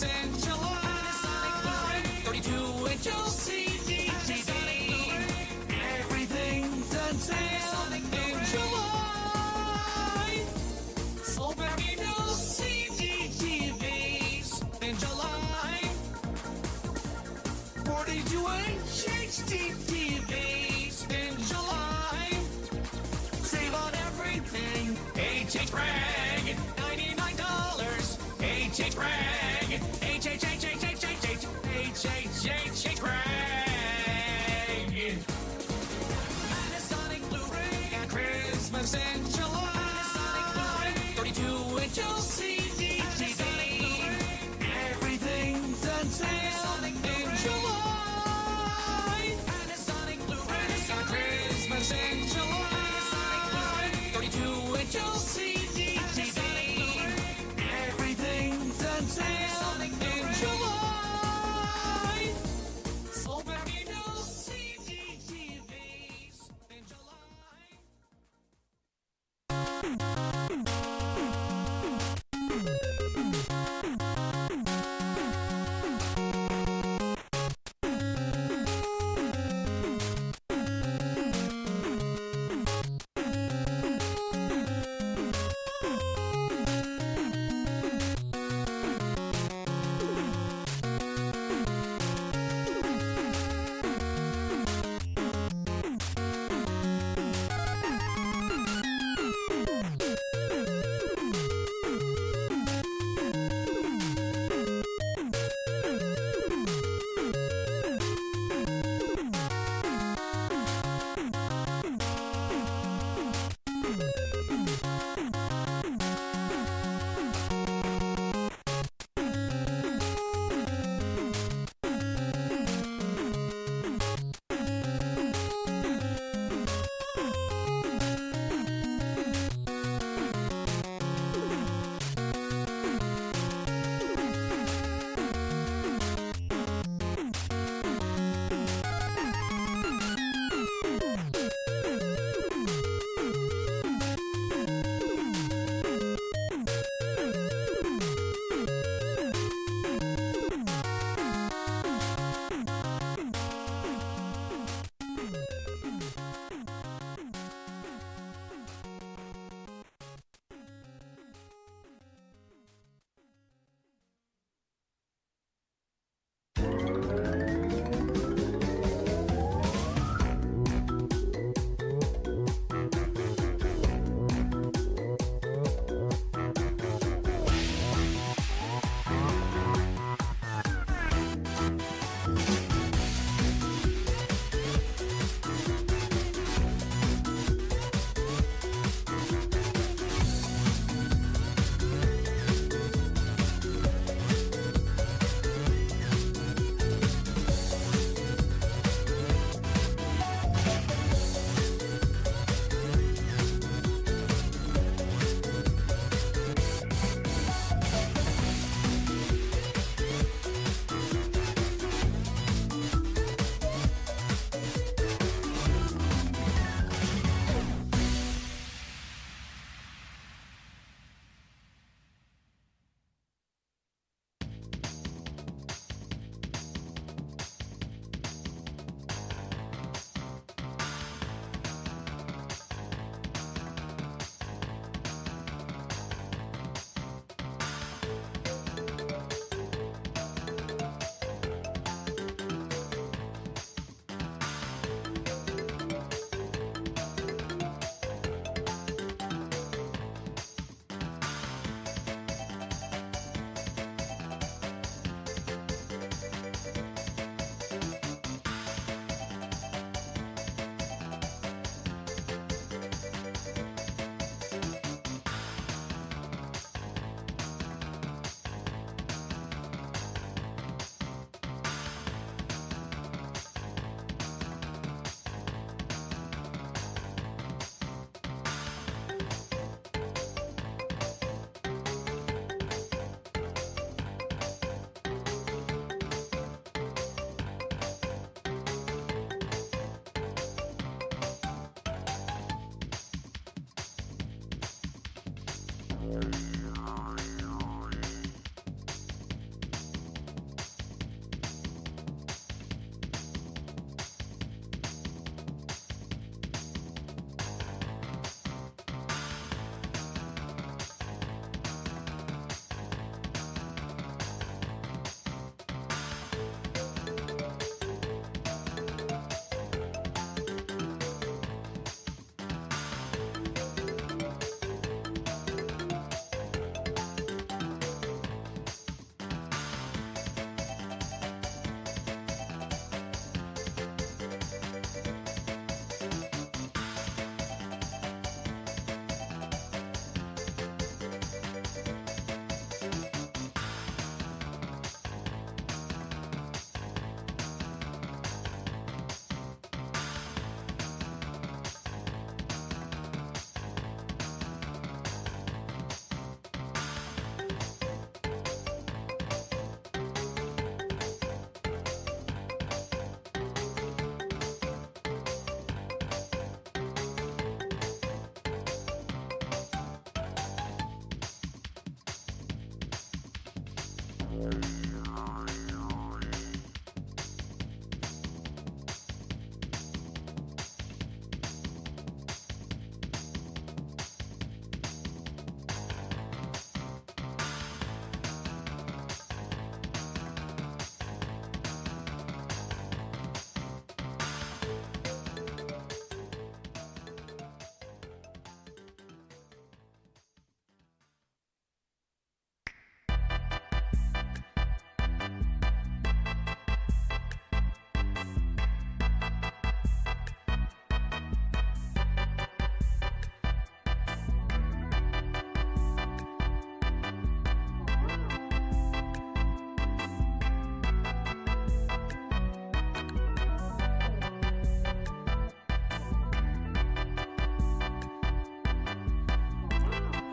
in July. 32-inch LCD TV. Everything's on sale in July. So many new CD TVs in July. 42-inch HD TVs in July. Save on everything. HH Bragg, $99. HH Bragg, HHHHHHHHHH Bragg. Panasonic Blu-ray at Christmas in July. 32-inch LCD TV. Everything's on sale in July. Panasonic Blu-ray at Christmas in July. 32-inch LCD TV. Everything's on sale in July. So many new CD TVs in July.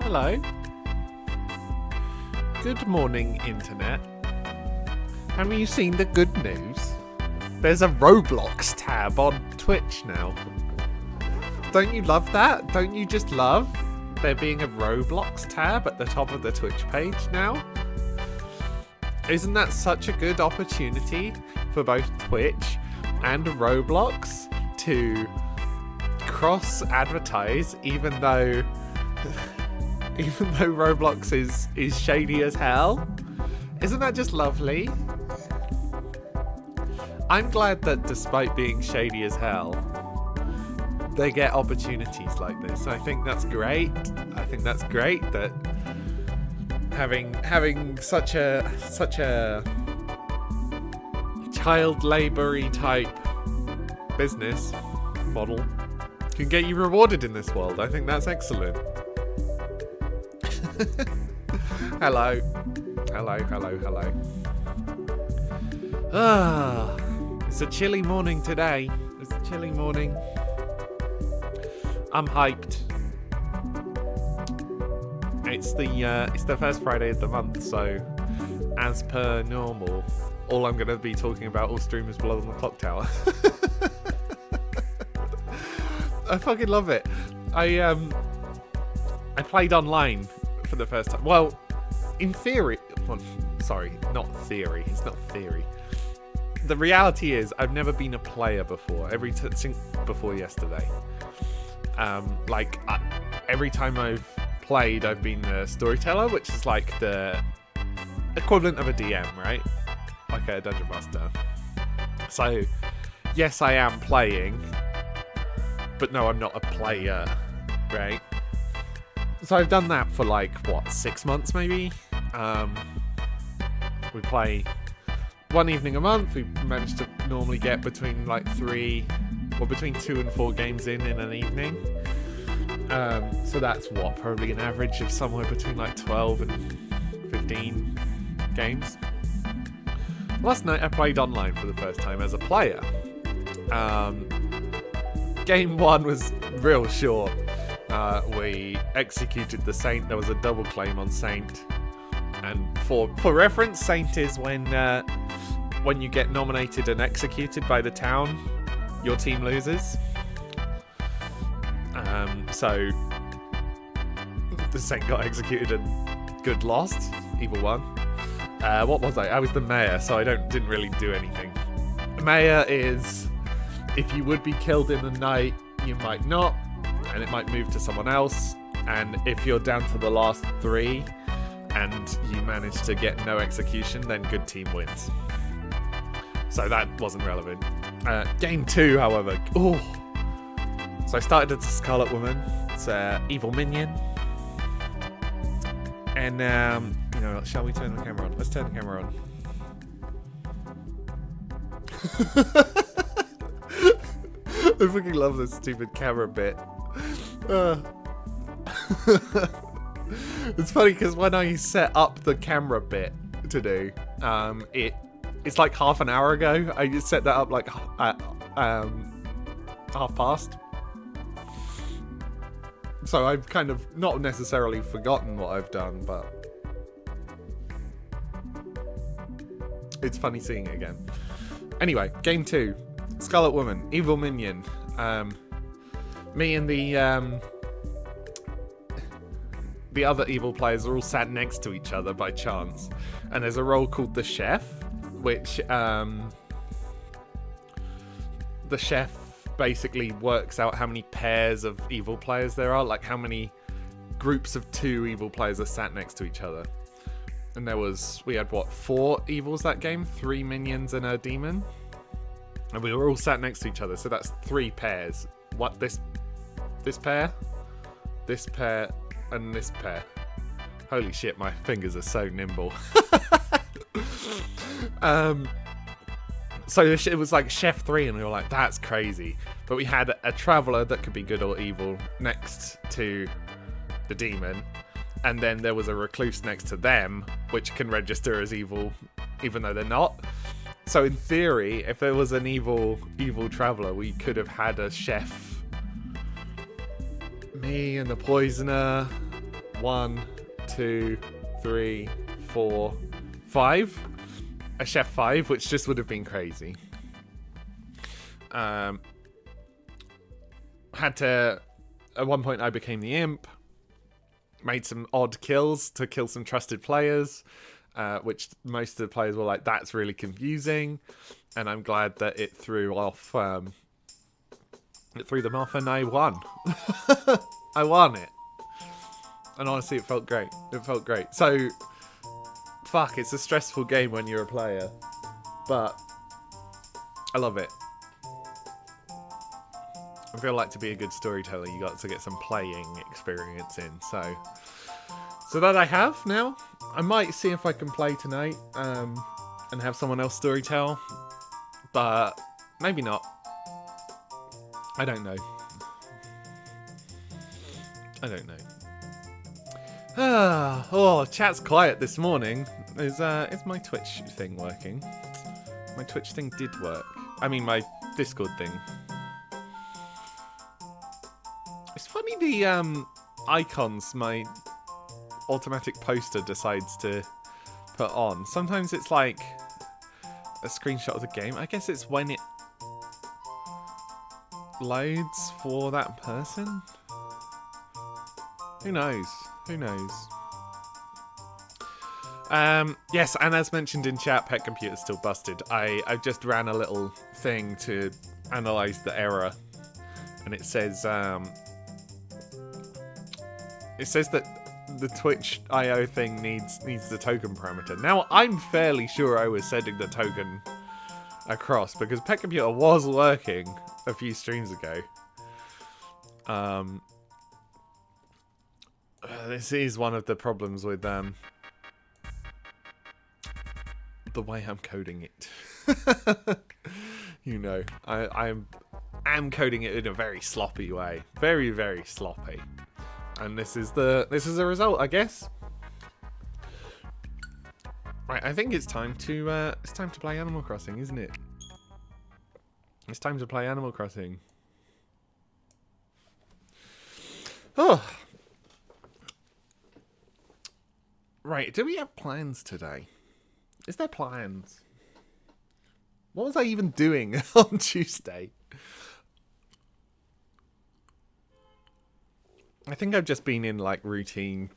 Hello. Good morning, Internet. Have you seen the good news? There's a Roblox tab on Twitch now. Don't you love that? Don't you just love there being a Roblox tab at the top of the Twitch page now? Isn't that such a good opportunity for both Twitch and Roblox to cross-advertise, even though Roblox is shady as hell? Isn't that just lovely? I'm glad that despite being shady as hell, they get opportunities like this. I think that's great. I think that's great that having such a child labor-y type business model can get you rewarded in this world. I think that's excellent. Hello. It's a chilly morning today. It's a chilly morning. I'm hyped. It's the first Friday of the month, so as per normal, all I'm gonna be talking about all stream is Blood on the Clock Tower. I fucking love it. I played online for the first time. Well, in theory, sorry, not theory. It's not theory. The reality is, I've never been a player before. Before yesterday. Every time I've played, I've been the storyteller, which is like the equivalent of a DM, right? Like a dungeon master. So, yes, I am playing, but no, I'm not a player, right? So I've done that for 6 months maybe. We play one evening a month. We managed to normally get between between 2 and 4 games in an evening. So that's probably an average of somewhere between 12 and 15 games. Last night I played online for the first time as a player. Game 1 was real short. We executed the Saint. There was a double claim on Saint. And for reference, Saint is when you get nominated and executed by the town, your team loses. So the Saint got executed and good lost. Evil won. What was I? I was the mayor, so I didn't really do anything. The mayor is, if you would be killed in the night, you might not, and it might move to someone else. And if you're down to the last 3 and you manage to get no execution, then good team wins. So that wasn't relevant. Game 2, however, so I started as a Scarlet Woman. It's an evil minion. And, shall we turn the camera on? Let's turn the camera on. I fucking love this stupid camera bit. It's funny because when I set up the camera bit to do, it's like half an hour ago. I just set that up at half past. So I've kind of not necessarily forgotten what I've done, but it's funny seeing it again. Anyway, game 2. Scarlet Woman, evil minion. Me and the the other evil players are all sat next to each other by chance. And there's a role called the chef, which the chef basically works out how many pairs of evil players there are, like how many groups of 2 evil players are sat next to each other. And we had what, 4 evils that game? 3 minions and a demon? And we were all sat next to each other, so that's 3 pairs. What, this pair, and this pair. Holy shit, my fingers are so nimble. So it was like Chef 3, and we were like, that's crazy. But we had a traveller that could be good or evil next to the demon. And then there was a recluse next to them, which can register as evil, even though they're not. So in theory, if there was an evil traveller, we could have had a chef. Me and the poisoner. 1, 2, 3, 4, 5. A chef 5, which just would have been crazy. At one point I became the imp. Made some odd kills to kill some trusted players, which most of the players were like, that's really confusing. And I'm glad that it threw them off, and I won. I won it. And honestly, it felt great. So, fuck, it's a stressful game when you're a player. But I love it. I feel like to be a good storyteller, you got to get some playing experience in. So that I have now. I might see if I can play tonight and have someone else storytell. But maybe not. I don't know. Oh, chat's quiet this morning. Is my Twitch thing working? My Twitch thing did work. I mean, my Discord thing. It's funny the icons my automatic poster decides to put on. Sometimes it's like a screenshot of the game. I guess it's when it loads for that person. Who knows? Yes, and as mentioned in chat, Pet Computer's still busted. I just ran a little thing to analyze the error, and it says that the Twitch IO thing needs the token parameter. Now, I'm fairly sure I was sending the token across because Pet Computer was working a few streams ago. This is one of the problems with the way I'm coding it. You know, I am coding it in a very sloppy way, very, very sloppy. And this is a result, I guess. Right, I think it's time to play Animal Crossing, isn't it? It's time to play Animal Crossing. Oh. Right, do we have plans today? Is there plans? What was I even doing on Tuesday? I think I've just been in like routine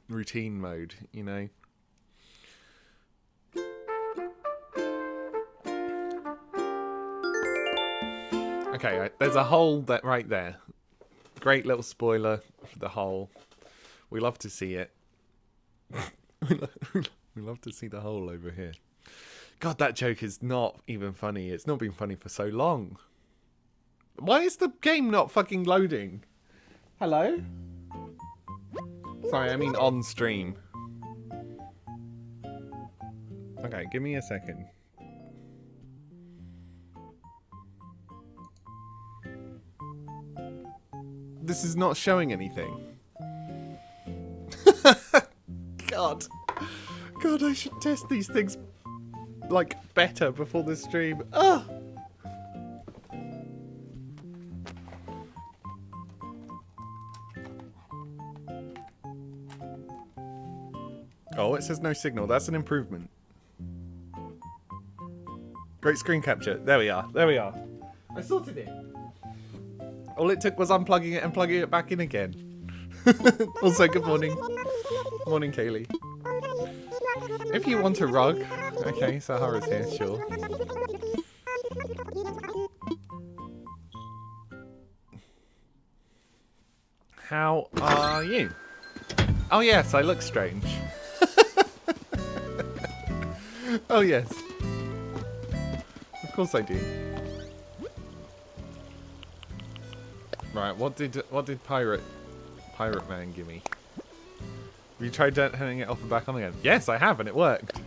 mode, you know. Okay, there's a hole right there. Great little spoiler for the hole. We love to see it. We love to see the hole over here. God, that joke is not even funny. It's not been funny for so long. Why is the game not fucking loading? Hello? Sorry, I mean on stream. Okay, give me a second. This is not showing anything. God, I should test these things like better before the stream. Ah. Oh, it says no signal. That's an improvement. Great screen capture. There we are. I sorted it. All it took was unplugging it and plugging it back in again. Also, good morning. Morning, Kaylee. If you want a rug. Okay, Sahara's here, sure. How are you? Oh yes, I look strange. Oh yes. Of course I do. Right, what did Pirate Man give me? Have you tried turning it off and back on again? Yes, I have, and it worked.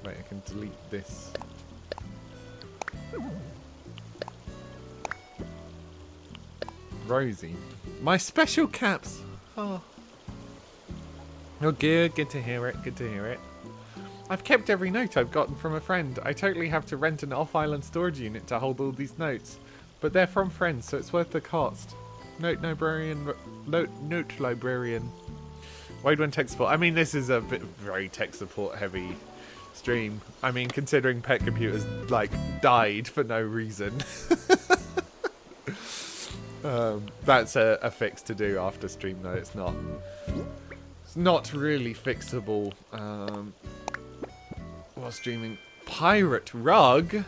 Wait, I can delete this. Rosie. My special caps! Oh. Oh good to hear it, good to hear it. I've kept every note I've gotten from a friend. I totally have to rent an off-island storage unit to hold all these notes. But they're from friends, so it's worth the cost. Note librarian. Wade when tech support. I mean, this is a very tech support heavy stream. I mean, considering Pet Computers, like, died for no reason. That's a fix to do after stream, though. It's not really fixable while streaming. Pirate rug?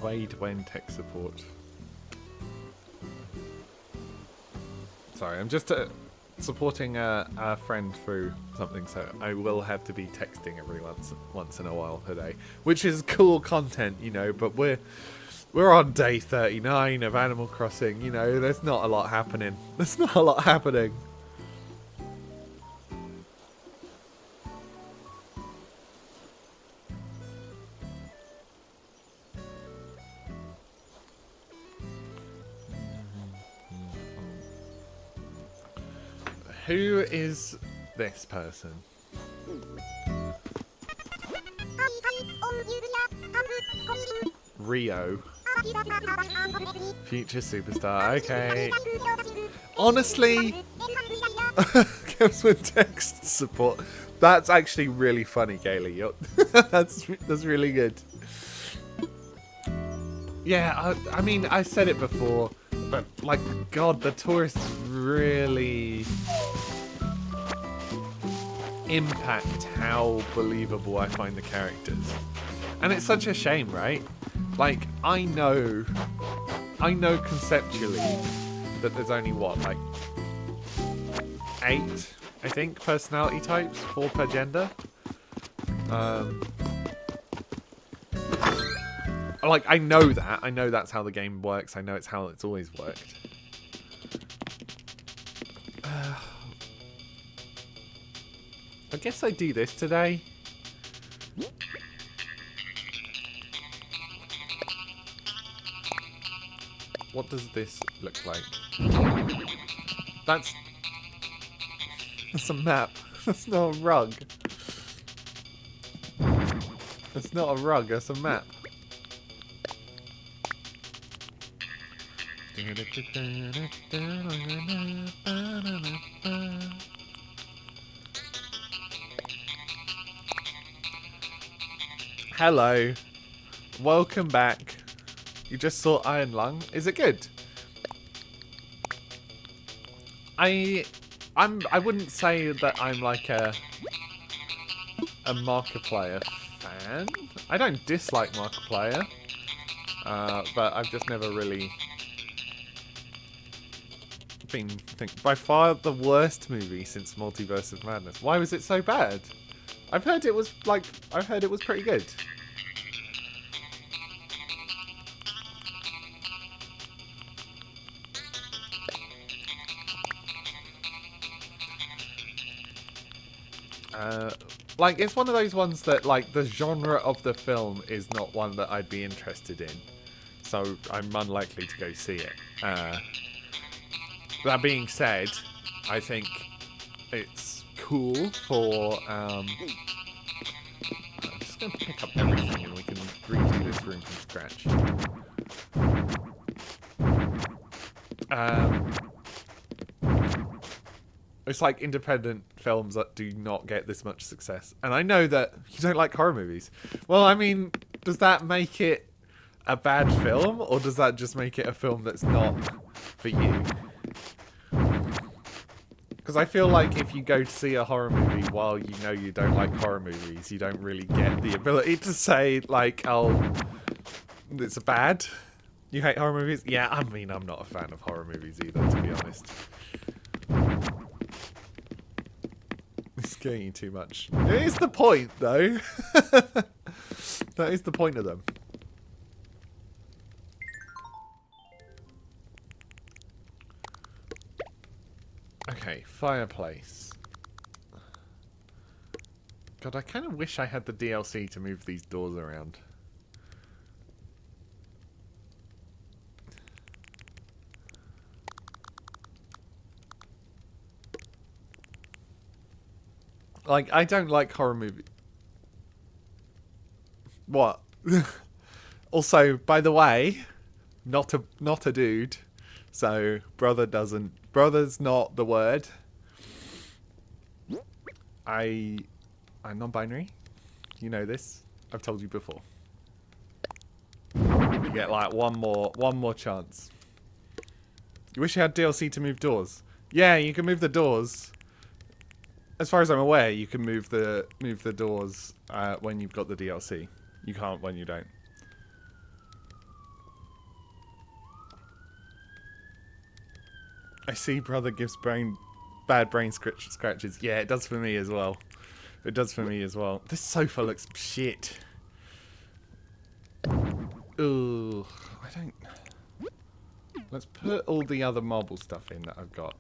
Wade when tech support. Sorry, I'm just supporting a friend through something, so I will have to be texting every once in a while today, which is cool content, you know. But we're on day 39 of Animal Crossing, you know. There's not a lot happening. There's not a lot happening. Who is this person? Rio. Future superstar. Okay. Honestly, comes with text support. That's actually really funny, Kaylee. That's really good. Yeah, I mean, I said it before, but like, God, the tourists really impact how believable I find the characters. And it's such a shame, right? Like, I know conceptually that there's only what, like 8, I think, personality types, 4 per gender. Like, I know that. I know that's how the game works. I know it's how it's always worked. I guess I do this today. What does this look like? That's a map. That's not a rug. That's not a rug, that's a map. Hello. Welcome back. You just saw Iron Lung. Is it good? I wouldn't say that I'm like a Markiplier fan. I don't dislike Markiplier. But I've just never really been by far the worst movie since Multiverse of Madness. Why was it so bad? I've heard it was pretty good. Like, it's one of those ones that, like, the genre of the film is not one that I'd be interested in. So I'm unlikely to go see it. That being said, I think it's cool for just going to pick up everything and we can redo this room from scratch. It's like independent films that do not get this much success. And I know that you don't like horror movies. Well, I mean, does that make it a bad film? Or does that just make it a film that's not for you? Because I feel like if you go to see a horror movie while you know you don't like horror movies, you don't really get the ability to say, like, oh, it's bad. You hate horror movies? Yeah, I mean, I'm not a fan of horror movies either, to be honest. It's getting you too much. It is the point, though. That is the point of them. Okay, fireplace. God, I kind of wish I had the DLC to move these doors around. Like, I don't like horror movies. What? Also, by the way, not a dude. So brother's not the word. I'm non-binary. You know this. I've told you before. You get like one more chance. You wish you had DLC to move doors. Yeah, you can move the doors. As far as I'm aware, you can move the doors when you've got the DLC. You can't when you don't. I see brother gives bad brain scratches. Yeah, it does for me as well. It does for me as well. This sofa looks shit. Ugh, I don't... Let's put all the other marble stuff in that I've got.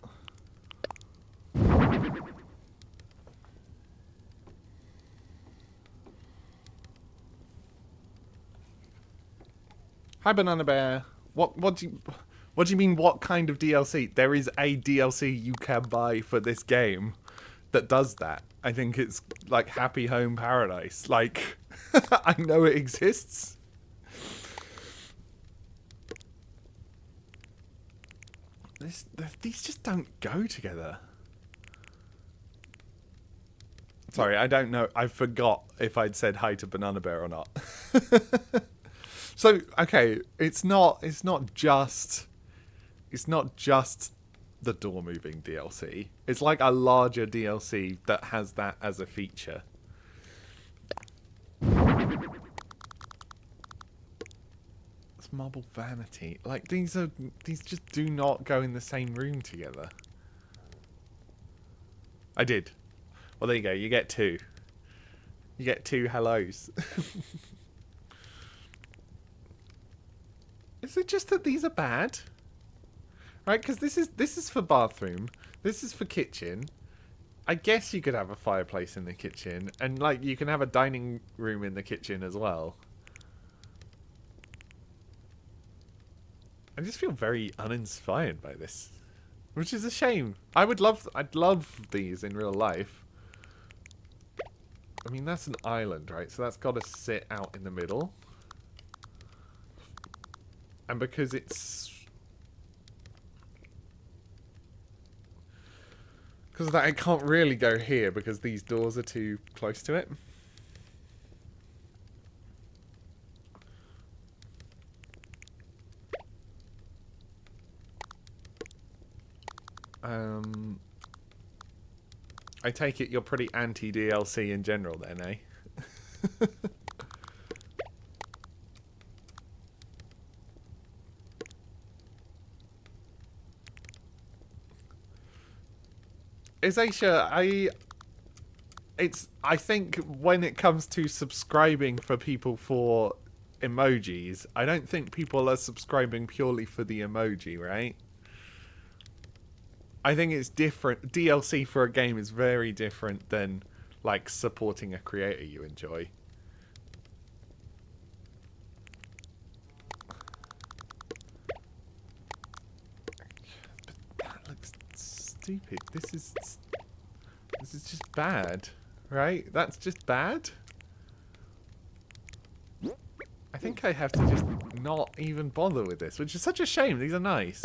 Hi, Banana Bear. What do you mean, what kind of DLC? There is a DLC you can buy for this game that does that. I think it's like Happy Home Paradise. Like, I know it exists. These just don't go together. Sorry, I don't know. I forgot if I'd said hi to Banana Bear or not. So, okay, it's not just the door moving DLC. It's like a larger DLC that has that as a feature. It's marble vanity. Like these just do not go in the same room together. I did. Well, there you go. You get two. You get two hellos. Is it just that these are bad? Right, because this is for bathroom. This is for kitchen. I guess you could have a fireplace in the kitchen. And, like, you can have a dining room in the kitchen as well. I just feel very uninspired by this. Which is a shame. I'd love these in real life. I mean, that's an island, right? So that's got to sit out in the middle. And because it's... Because of that, it can't really go here because these doors are too close to it. I take it you're pretty anti-DLC in general then, eh? Is Aisha, I think when it comes to subscribing for people for emojis, I don't think people are subscribing purely for the emoji, right? I think it's different. DLC for a game is very different than, like, supporting a creator you enjoy. But that looks stupid. This is just bad, right? That's just bad. think I have to just not even bother with this, which is such a shame. These are nice.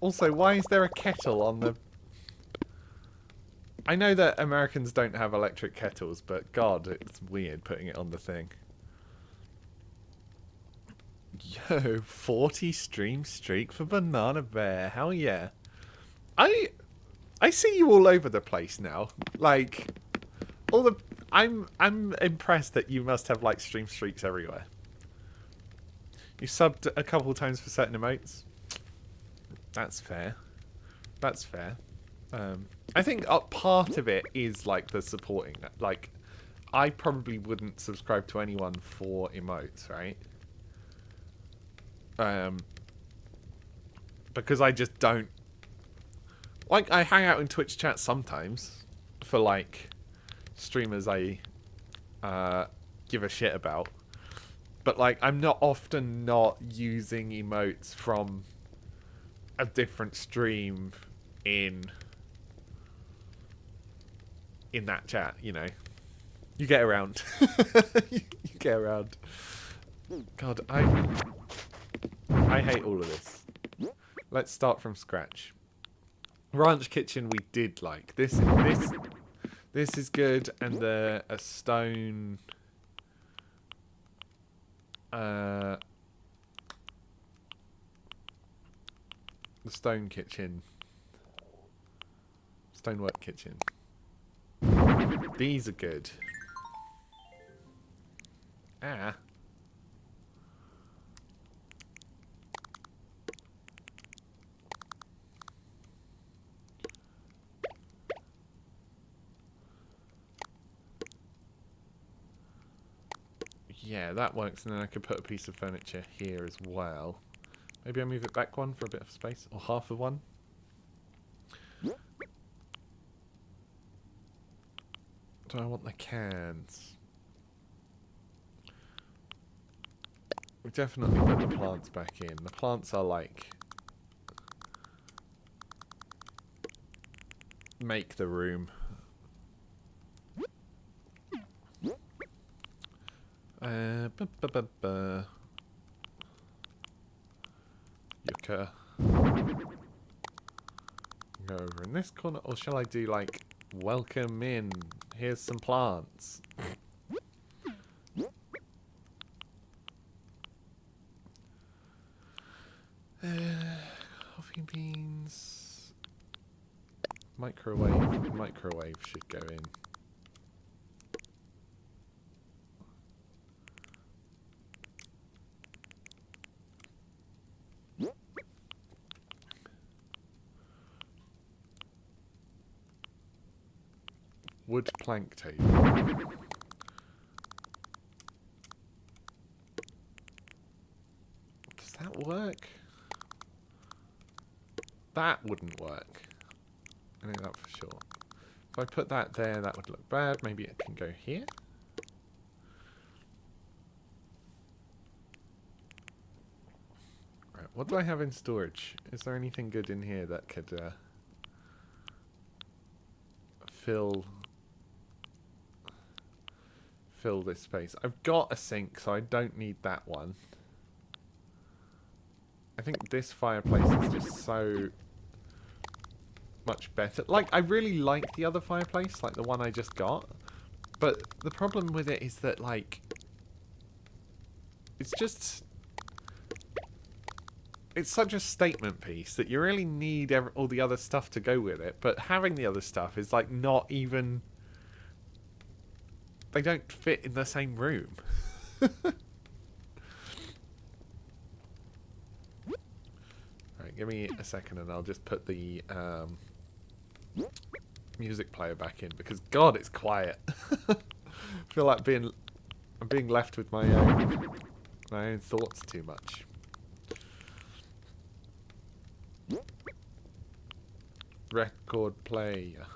Also, why is there a kettle on the... I know that Americans don't have electric kettles, but God, it's weird putting it on the thing. Yo, 40 stream streak for Banana Bear. Hell yeah. I see you all over the place now. Like, all the... I'm impressed that you must have, like, stream streaks everywhere. You subbed a couple times for certain emotes. That's fair. That's fair. I think part of it is, like, the supporting. Like, I probably wouldn't subscribe to anyone for emotes, right? Because I just don't... Like, I hang out in Twitch chat sometimes for, like, streamers I give a shit about. But, like, I'm not often not using emotes from a different stream in that chat, you know. You get around. You get around. God, I hate all of this. Let's start from scratch. Ranch Kitchen we did like. This is good, and a stone the stone kitchen. Stonework kitchen. These are good. Ah. Yeah, that works, and then I could put a piece of furniture here as well. Maybe I move it back one for a bit of space, or half of one. Do I want the cans? We definitely put the plants back in. The plants are like... make the room. Yucca. Go over in this corner, or shall I do like, welcome in, here's some plants. Coffee beans. Microwave should go in. Wood plank table. Does that work? That wouldn't work. I know that for sure. If I put that there, that would look bad. Maybe it can go here. Right, what do I have in storage? Is there anything good in here that could fill this space? I've got a sink, so I don't need that one. I think this fireplace is just so much better. Like, I really like the other fireplace, like the one I just got. But the problem with it is that, like, it's just... it's such a statement piece that you really need all the other stuff to go with it. But having the other stuff is, like, not even... they don't fit in the same room. Alright, give me a second and I'll just put the music player back in, because God, it's quiet. I feel like I'm being left with my own thoughts too much. Record player.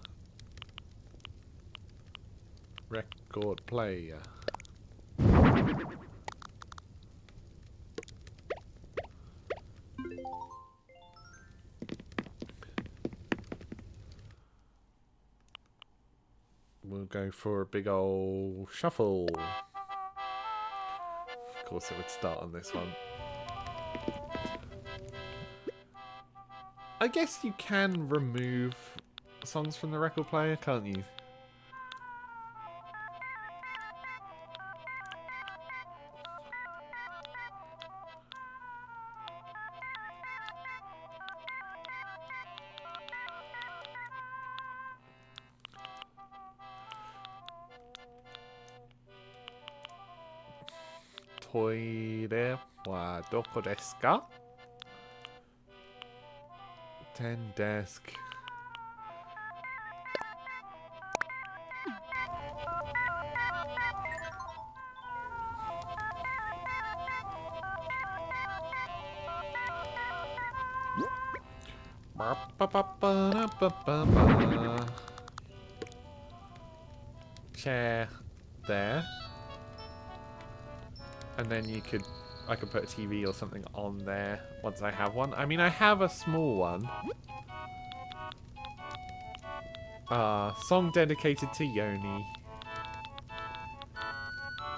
Record player. go for a big old shuffle. Of course it would start on this one. I guess you can remove songs from the record player, can't you? Toire wa doko desu ka? 10 desk. Chair there. And then I could put a TV or something on there once I have one. I mean, I have a small one. Song dedicated to Yoni.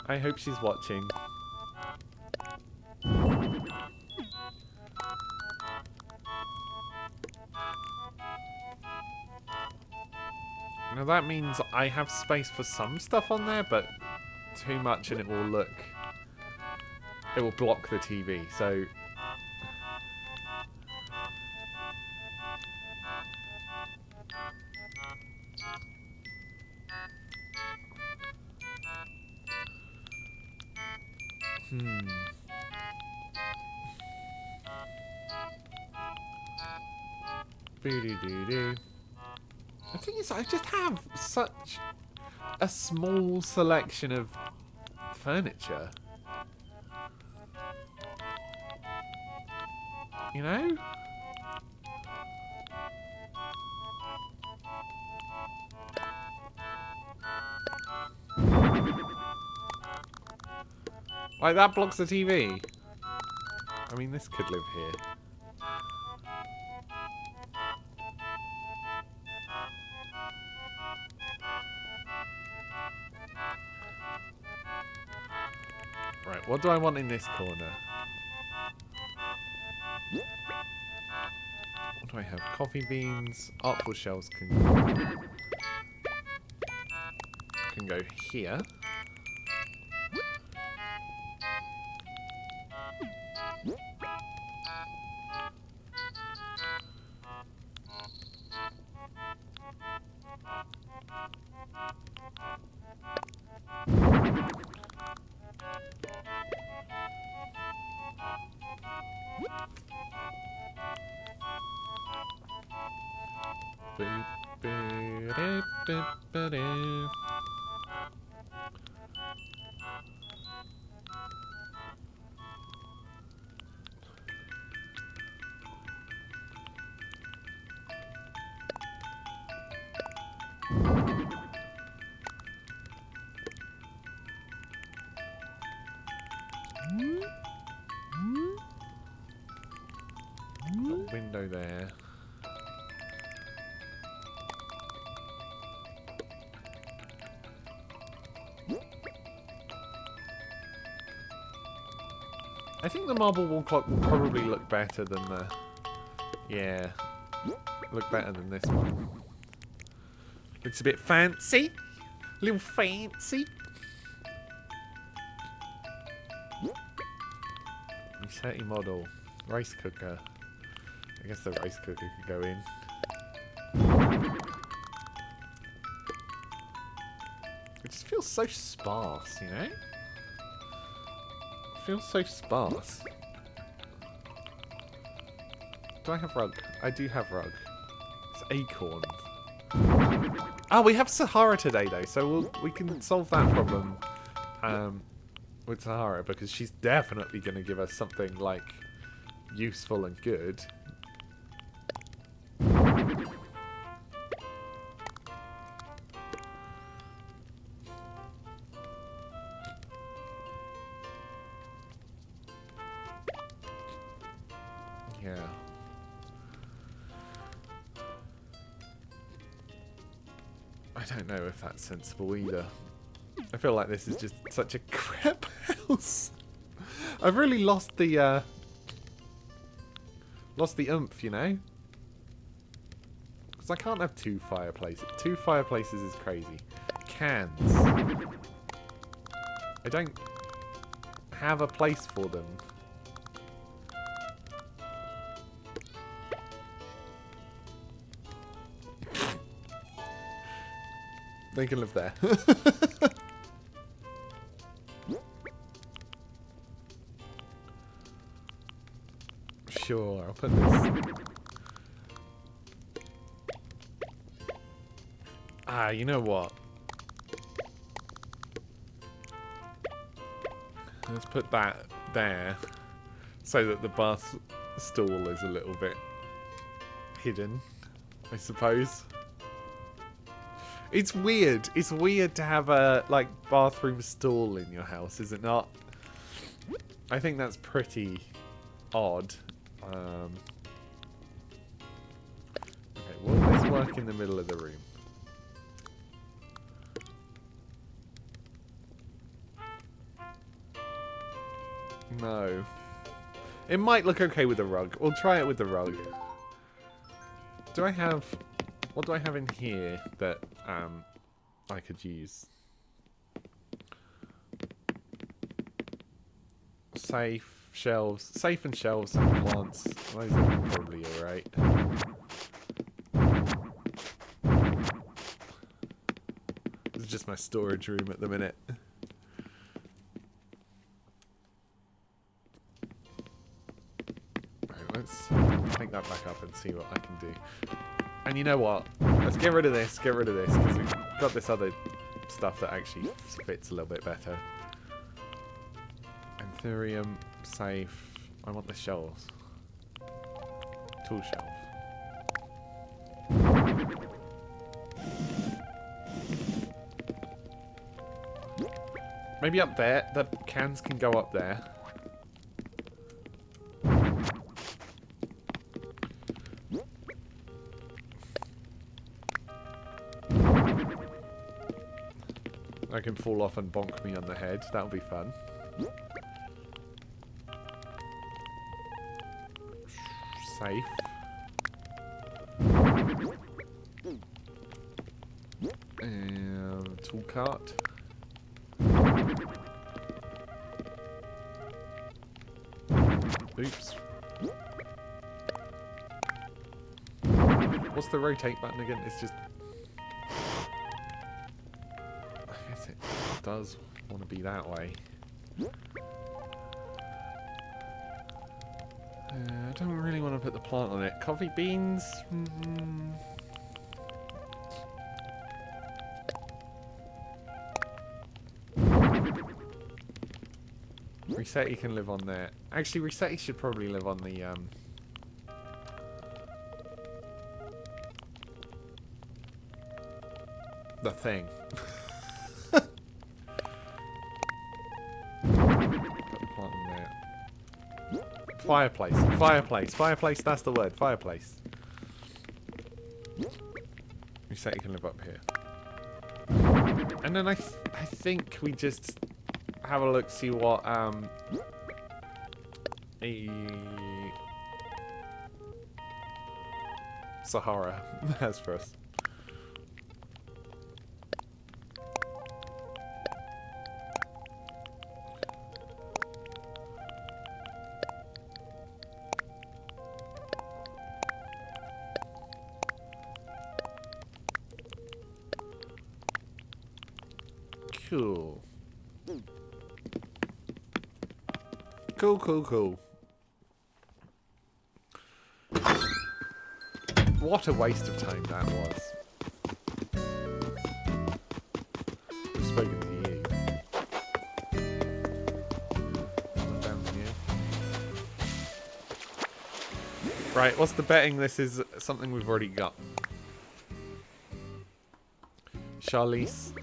I hope she's watching. Now that means I have space for some stuff on there, but too much and it will block the TV, so... Boo-doo-doo-doo. The thing is, I just have such a small selection of furniture. You know? Like, that blocks the TV. I mean, this could live here. Right, what do I want in this corner? What do I have? Coffee beans, artful shells can go here. Window there. I think the marble wall clock will probably look better than the... Yeah. Look better than this one. Looks a bit fancy. A little fancy. Resetting model. Rice cooker. I guess the rice cooker could go in. It just feels so sparse, you know? It feels so sparse. Do I have rug? I do have rug. It's acorn. Oh, we have Sahara today, though, so we can solve that problem with Sahara, because she's definitely going to give us something, like, useful and good. Yeah. I don't know if that's sensible either. I feel like this is just such a crap house. I've really lost the oomph, you know? Because I can't have 2 fireplaces. 2 fireplaces is crazy. Cans. I don't have a place for them. They can live there. Sure, I'll put this. Ah, you know what? Let's put that there so that the bath stall is a little bit hidden, I suppose. It's weird. It's weird to have a like bathroom stall in your house, is it not? I think that's pretty odd. Okay, will this work in the middle of the room? No. It might look okay with the rug. We'll try it with the rug. Do I have... What do I have in here that I could use? Safe, shelves. Safe and shelves and plants. Those are probably alright. This is just my storage room at the minute. Let's take that back up and see what I can do. And you know what? Let's get rid of this, because we've got this other stuff that actually fits a little bit better. Anthurium, safe. I want the shelves. Tool shelf. Maybe up there. The cans can go up there. I can fall off and bonk me on the head. That'll be fun. Safe. And tool cart. Oops. What's the rotate button again? It's just... it does want to be that way. I don't really want to put the plant on it. Coffee beans? Resetti can live on there. Actually, Resetti should probably live on the thing. Fireplace. Fireplace. Fireplace, that's the word. Fireplace. You say you can live up here. And then I think we just have a look, see what Sahara has for us. Cool. Cool, cool, cool. What a waste of time that was. I've spoken to you. Down to you. Right, what's the betting? This is something we've already got. Charlize.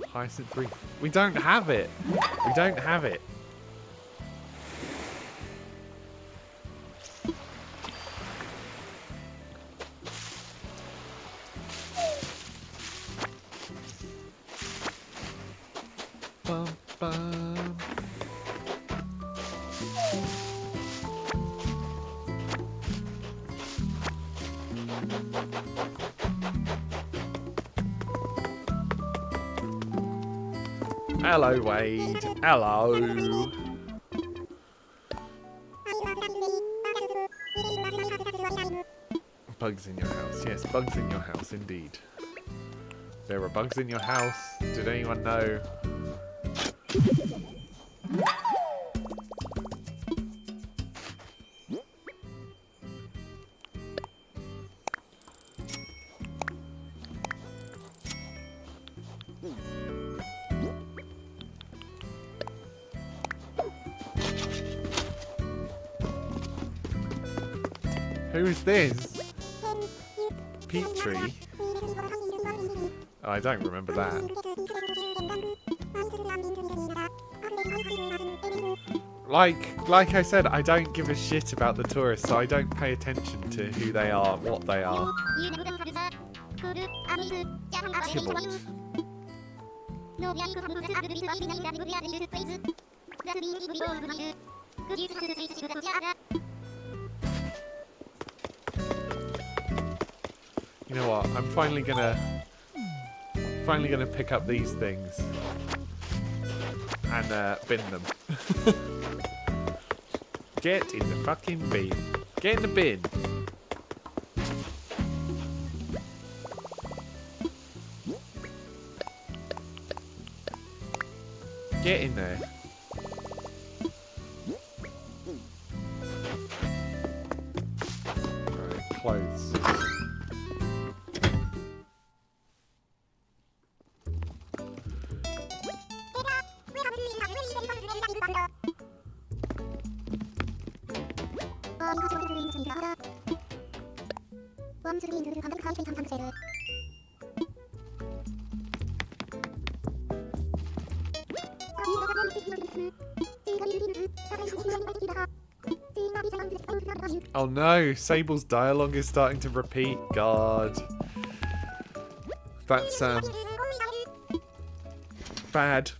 Hyacinth 3. We don't have it. We don't have it. bum, bum. Hello, Wade. Hello. Bugs in your house. Yes, bugs in your house, indeed. There are bugs in your house. Did anyone know? Who is this? Petrie? Oh, I don't remember that. Like I said, I don't give a shit about the tourists, so I don't pay attention to who they are, what they are. Tybalt. You know what? I'm finally gonna pick up these things and bin them. Get in the fucking bin. Get in the bin. Get in there. Right, clothes. Oh no, Sable's dialogue is starting to repeat. God. That's, bad.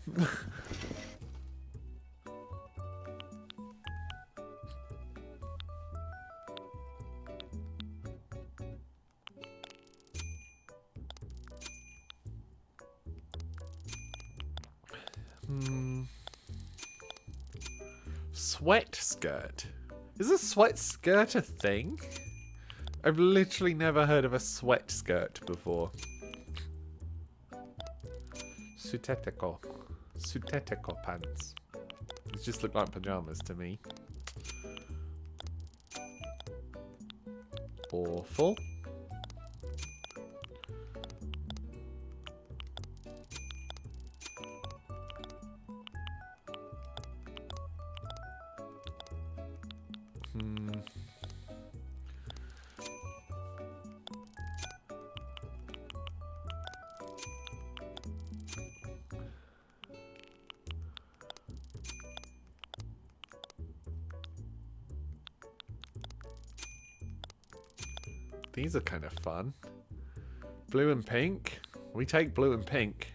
Sweat skirt. Is a sweat skirt a thing? I've literally never heard of a sweat skirt before. Suteteko. Suteteko pants. These just look like pajamas to me. Awful. These are kind of fun. Blue and pink. We take blue and pink.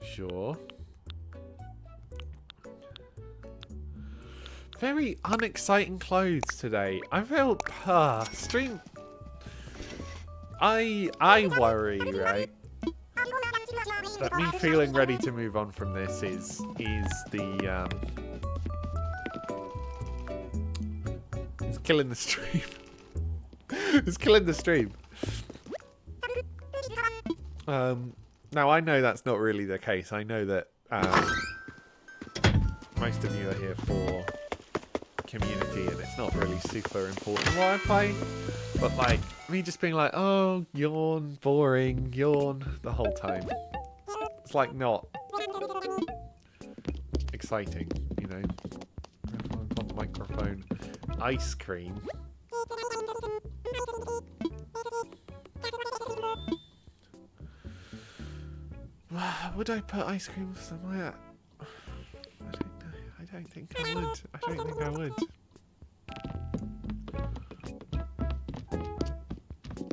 Sure. Very unexciting clothes today. I feel stream. I worry, right? That me feeling ready to move on from this is the it's killing the stream. It's killing the stream. Now I know that's not really the case. I know that most of you are here for community and it's not really super important what I play. But like me just being like, oh, yawn, boring, yawn the whole time. It's like not exciting, you know. Microphone, ice cream. Would I put ice cream somewhere? don't think I would. I don't think I would.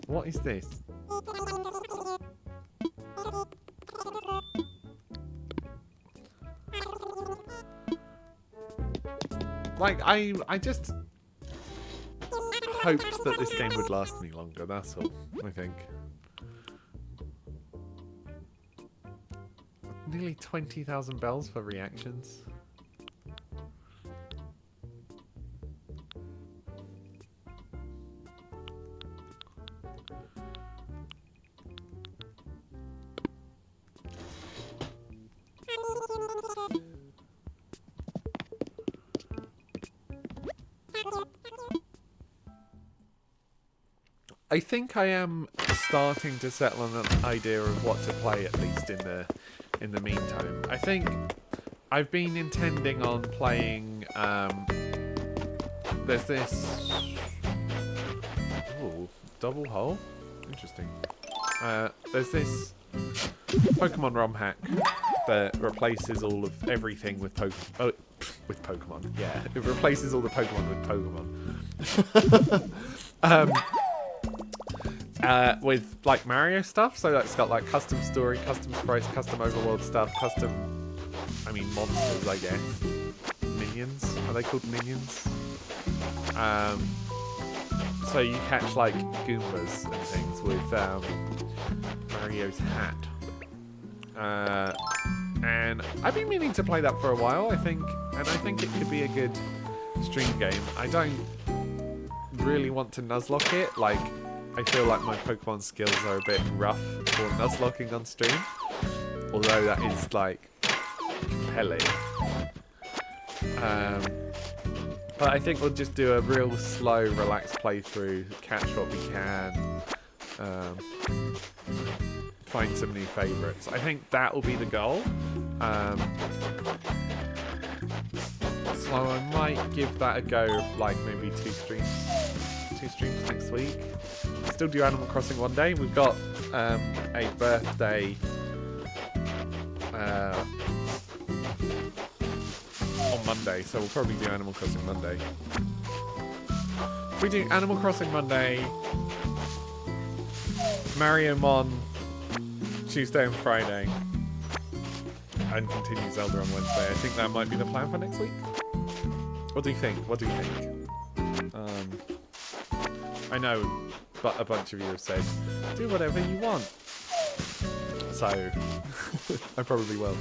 What is this? Like, I just hoped that this game would last me longer, that's all, I think. Nearly 20,000 bells for reactions. I think I am starting to settle on an idea of what to play, at least in the meantime. I think I've been intending on playing. There's this. Ooh, double hole. Interesting. There's this Pokemon ROM hack that replaces all of everything with with Pokemon. Yeah, it replaces all the Pokemon with Pokemon. With like Mario stuff, so that's got like custom story, custom sprites, custom overworld stuff, custom, I mean monsters, I guess. Minions? Are they called minions? So you catch like Goombas and things with Mario's hat. And I've been meaning to play that for a while, I think it could be a good stream game. I don't really want to nuzlocke it, like I feel like my Pokemon skills are a bit rough for nuzlocking on stream, although that is like compelling. But I think we'll just do a real slow, relaxed playthrough, catch what we can, find some new favourites. I think that will be the goal. So I might give that a go, like maybe two streams next week. Still do Animal Crossing one day. We've got a birthday on Monday, so we'll probably do Animal Crossing Monday. If we do Animal Crossing Monday, Mario Mon Tuesday and Friday, and continue Zelda on Wednesday, I think that might be the plan for next week. What do you think? I know, but a bunch of you have said, do whatever you want. So, I probably will.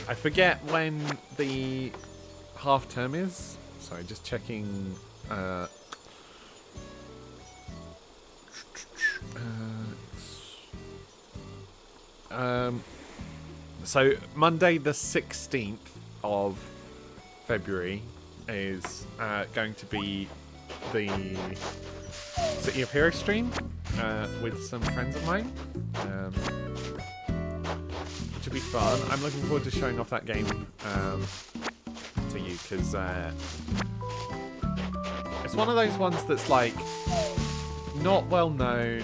I forget when the half term is. Sorry, just checking. So Monday the 16th of February is going to be the City of Heroes stream with some friends of mine, which will be fun. I'm looking forward to showing off that game to you, because it's one of those ones that's like not well known,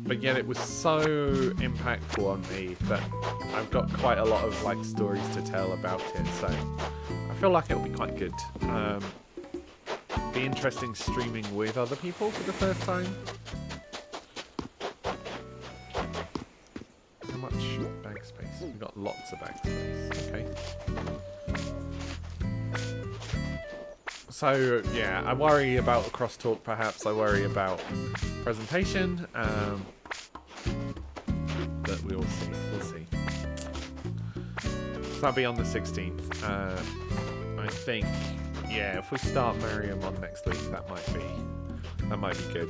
but yet it was so impactful on me that I've got quite a lot of like stories to tell about it, so I feel like it'll be quite good. Be interesting streaming with other people for the first time. How much bag space? We've got lots of bag space. Okay. So yeah, I worry about crosstalk perhaps. I worry about presentation. But we'll see. We'll see. So that'll be on the 16th. I think. Yeah, if we start Mario Mon next week, that might be good.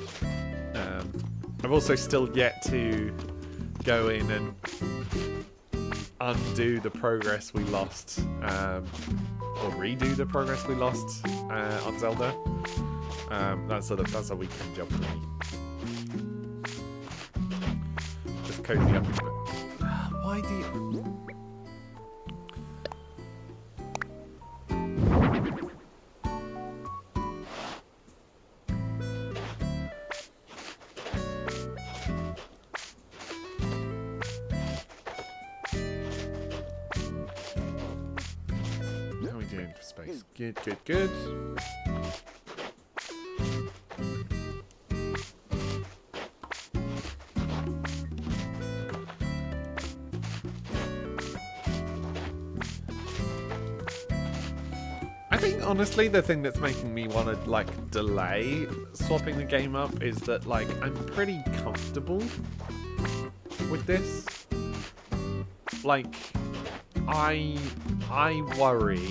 I've also still yet to go in and undo the progress we lost, or redo the progress we lost on Zelda. That's a weekend job for me. Just cozy up a bit. Why do you? going for space. Good, good, good. I think honestly the thing that's making me want to like delay swapping the game up is that like I'm pretty comfortable with this. Like I worry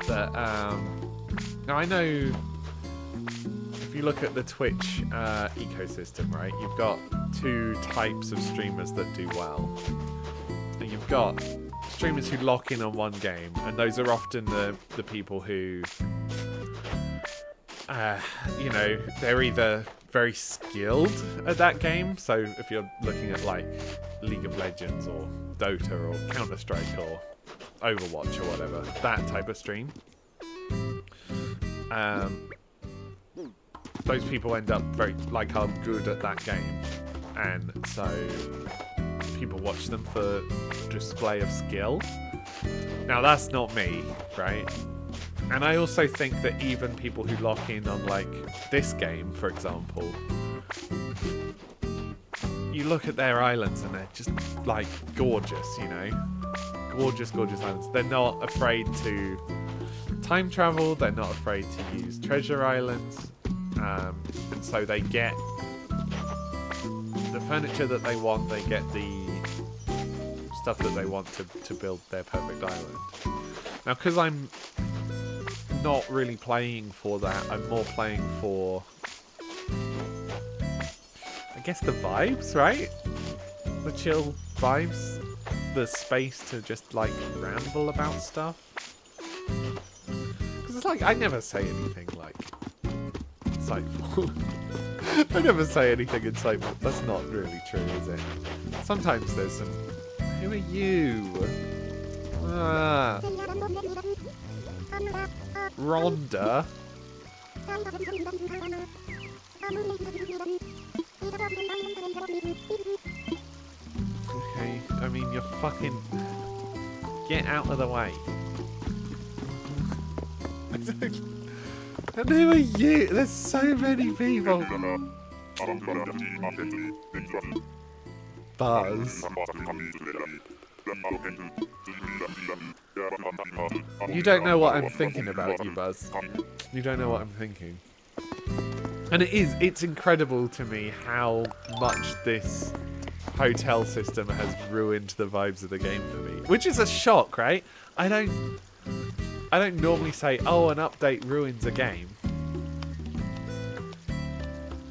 that now I know if you look at the Twitch ecosystem, right, you've got two types of streamers that do well. And you've got streamers who lock in on one game, and those are often the people who you know, they're either very skilled at that game, so if you're looking at like League of Legends or Dota or Counter-Strike or Overwatch or whatever, that type of stream, those people end up very like are good at that game, and so people watch them for display of skill. Now that's not me, right? And I also think that even people who lock in on like this game, for example, you look at their islands and they're just like gorgeous, you know? Gorgeous, gorgeous islands. They're not afraid to time travel, they're not afraid to use treasure islands, and so they get the furniture that they want, they get the stuff that they want to build their perfect island. Now, because I'm not really playing for that, I'm more playing for, I guess, the vibes, right? The chill vibes, the space to just like ramble about stuff. Because it's like, I never say anything like insightful. I never say anything insightful. That's not really true, is it? Sometimes there's some... Who are you? Ah. Rhonda? Okay, I mean, you're fucking... Get out of the way. And who are you? There's so many people. Buzz. You don't know what I'm thinking about, you Buzz. You don't know what I'm thinking. And it's incredible to me how much this hotel system has ruined the vibes of the game for me. Which is a shock, right? I don't normally say, oh, an update ruins a game.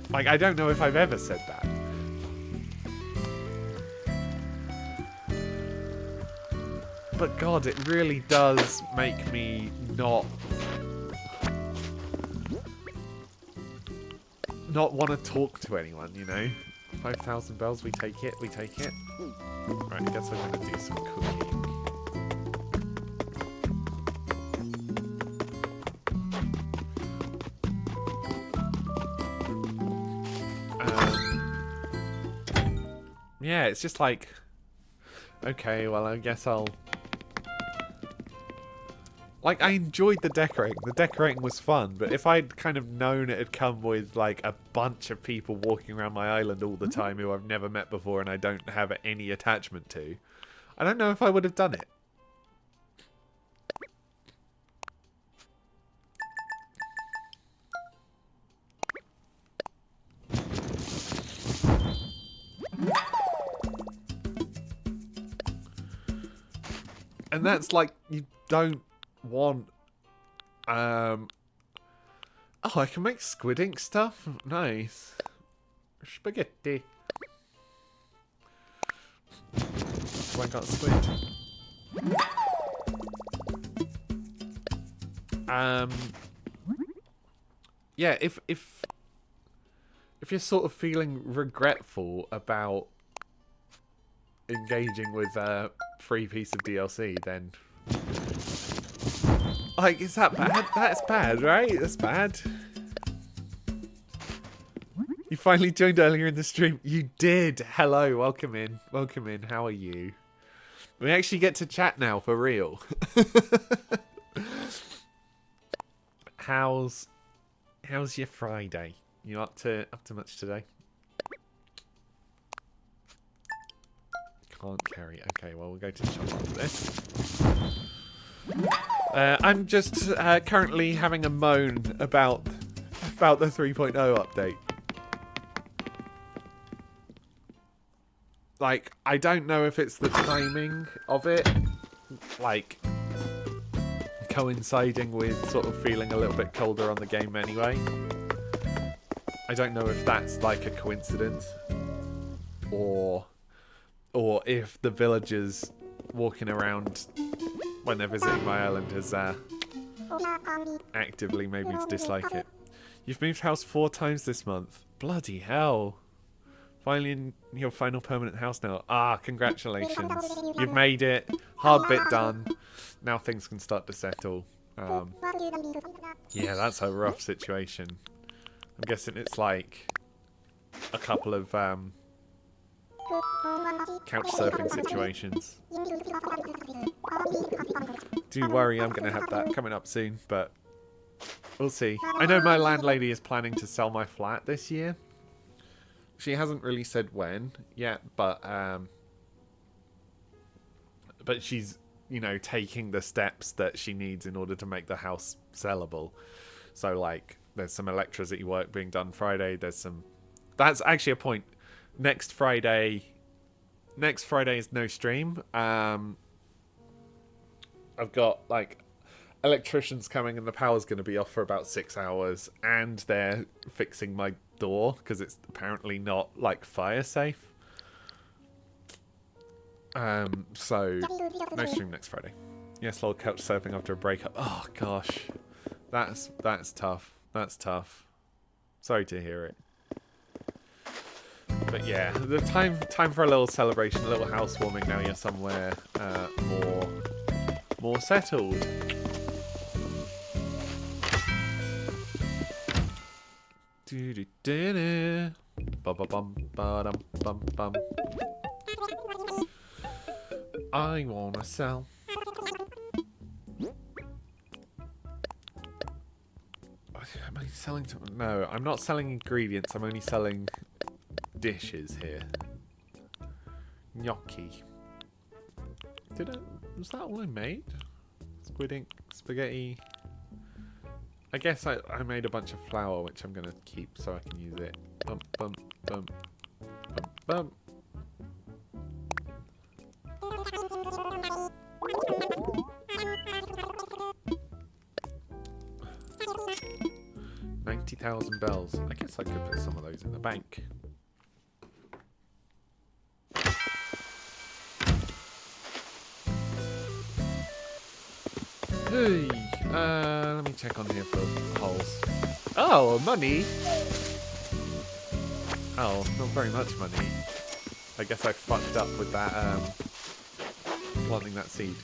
Like, I don't know if I've ever said that. But God, it really does make me not want to talk to anyone, you know? 5,000 bells, we take it, we take it. Right, I guess I'm going to do some cooking. Yeah, it's just like, okay, well, I guess I'll... Like, I enjoyed the decorating. The decorating was fun, but if I'd kind of known it had come with, like, a bunch of people walking around my island all the time who I've never met before and I don't have any attachment to, I don't know if I would have done it. And that's like, you don't want... Oh, I can make squid ink stuff? Nice. Spaghetti. So I got squid. Yeah, if you're sort of feeling regretful about engaging with a free piece of DLC, then like, is that bad? That's bad, right? That's bad. You finally joined earlier in the stream. You did. Hello, welcome in. Welcome in. How are you? We actually get to chat now for real. How's your Friday? You up to much today? Can't carry. Okay, well we'll go to the shop after this. I'm just currently having a moan about the 3.0 update. Like, I don't know if it's the timing of it, like, coinciding with sort of feeling a little bit colder on the game anyway. I don't know if that's like a coincidence, or if the villagers walking around when they're visiting my island has actively made me dislike it. You've moved house 4 times this month. Bloody hell. Finally in your final permanent house now. Ah, congratulations. You've made it. Hard bit done. Now things can start to settle. Yeah, that's a rough situation. I'm guessing it's like a couple of couch surfing situations. Do worry, I'm going to have that coming up soon, but we'll see. I know my landlady is planning to sell my flat this year. She hasn't really said when yet, but she's, you know, taking the steps that she needs in order to make the house sellable. So, like, there's some electricity work being done Friday. There's some... That's actually a point. Next Friday is no stream. I've got, like, electricians coming and the power's going to be off for about 6 hours, and they're fixing my door because it's apparently not, like, fire safe. So no stream next Friday. Yes, lol, couch surfing after a breakup. Oh gosh, that's tough. That's tough. Sorry to hear it. But yeah, the time for a little celebration, a little housewarming. Now you're somewhere more settled. I wanna sell. Am I selling something? No, I'm not selling ingredients. I'm only selling dishes here. Gnocchi. Was that all I made? Squid ink, spaghetti. I guess I made a bunch of flour, which I'm gonna keep so I can use it. Bump, bump, bump, bump, bump. $90,000 bells. I guess I could put some of those in the bank. Hey, let me check on here for holes. Oh, money! Oh, not very much money. I guess I fucked up with that, planting that seed.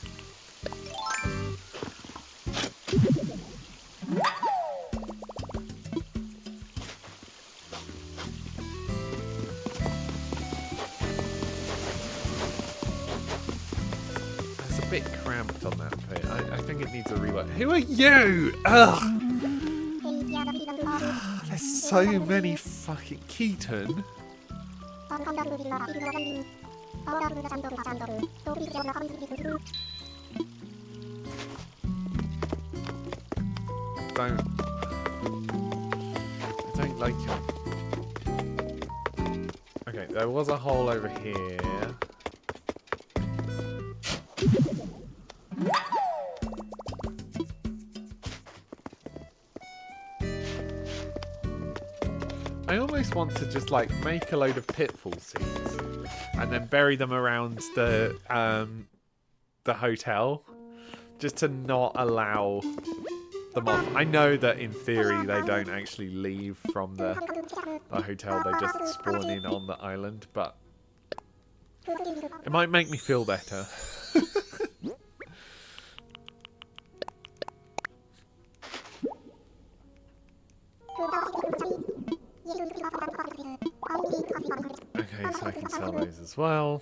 It's a bit cramped on that bit. I think it needs a rework. Who are you? Ugh! There's so many fucking Keaton. I don't like him. Okay, there was a hole over here. I almost want to just like make a load of pitfall seeds and then bury them around the hotel, just to not allow them off. I know that in theory they don't actually leave from the hotel, they just spawn in on the island, but it might make me feel better. Okay, so I can sell those as well.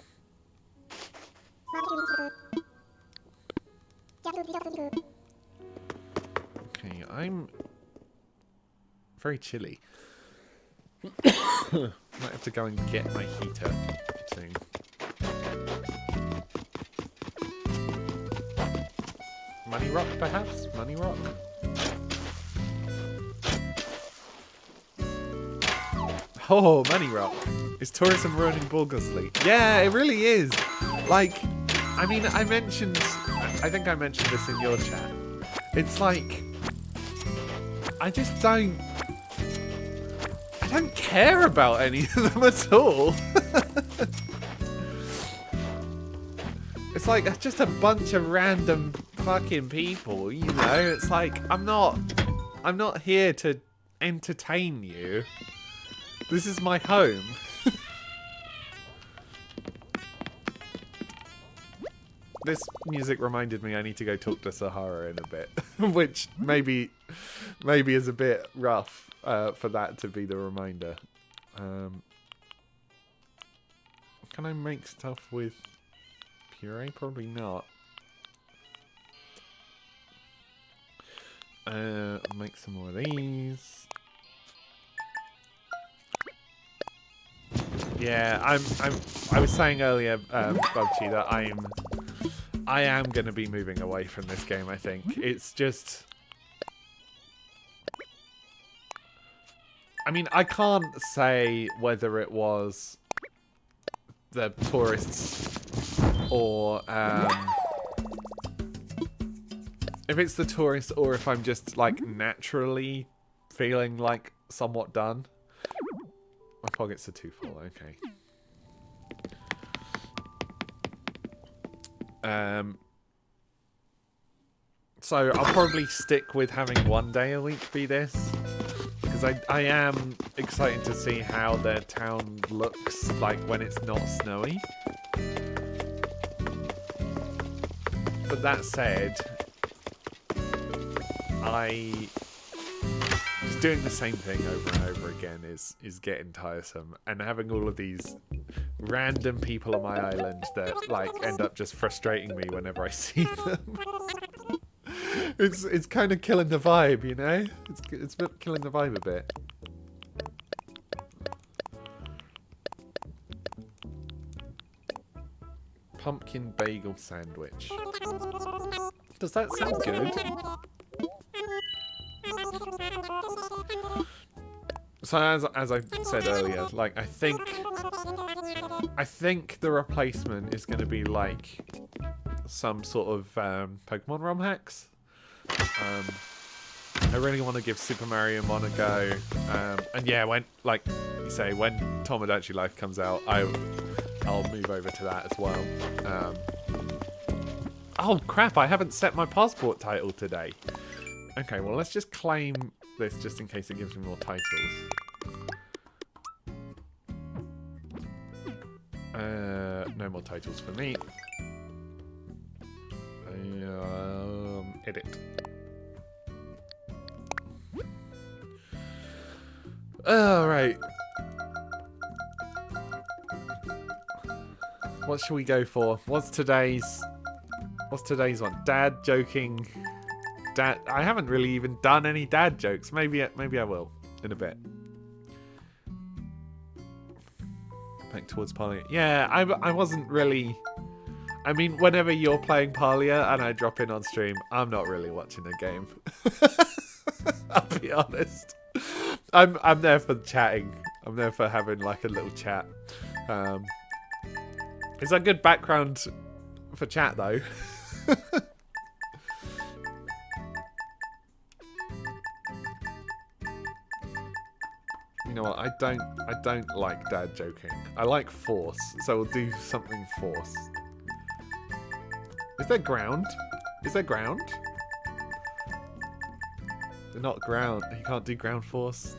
Okay, I'm very chilly. Might have to go and get my heater soon. Money Rock, perhaps? Money Rock? Oh, Money Rock. Is tourism ruining Borglesley? Yeah, it really is. Like, I mean, I think I mentioned this in your chat. It's like, I don't care about any of them at all. It's like just a bunch of random fucking people, you know? It's like, I'm not here to entertain you. This is my home. This music reminded me I need to go talk to Sahara in a bit, which maybe is a bit rough for that to be the reminder. Can I make stuff with puree? Probably not. Make some more of these. Yeah, I was saying earlier, Bubchi, that I am going to be moving away from this game, I think. It's just... I mean, I can't say whether it was the tourists or... if it's the tourists or if I'm just, like, naturally feeling, like, somewhat done. My pockets are too full, okay. So I'll probably stick with having 1 day a week be this, because I am excited to see how their town looks like when it's not snowy. But that said, just doing the same thing over and over again is getting tiresome, and having all of these random people on my island that like end up just frustrating me whenever I see them. It's kind of killing the vibe, you know? It's killing the vibe a bit. Pumpkin bagel sandwich. Does that sound good? So as I said earlier, like I think the replacement is going to be like some sort of Pokemon ROM hacks. I really want to give Super Mario Mon a go, and yeah, when like you say, when Tomodachi Life comes out, I'll move over to that as well. Oh crap! I haven't set my passport title today. Okay, well let's just claim this just in case it gives me more titles. No more titles for me. Edit. Alright. What should we go for? What's today's one? Dad joking. Dad. I haven't really even done any dad jokes. Maybe I will in a bit. Back towards Parlia. Yeah, I wasn't really. I mean, whenever you're playing Parlia and I drop in on stream, I'm not really watching the game. I'll be honest. I'm there for chatting. I'm there for having like a little chat. It's a good background for chat though. You know what? I don't like dad joking. I like force, so we'll do something force. Is there ground? Is there ground? They're not ground. You can't do ground force.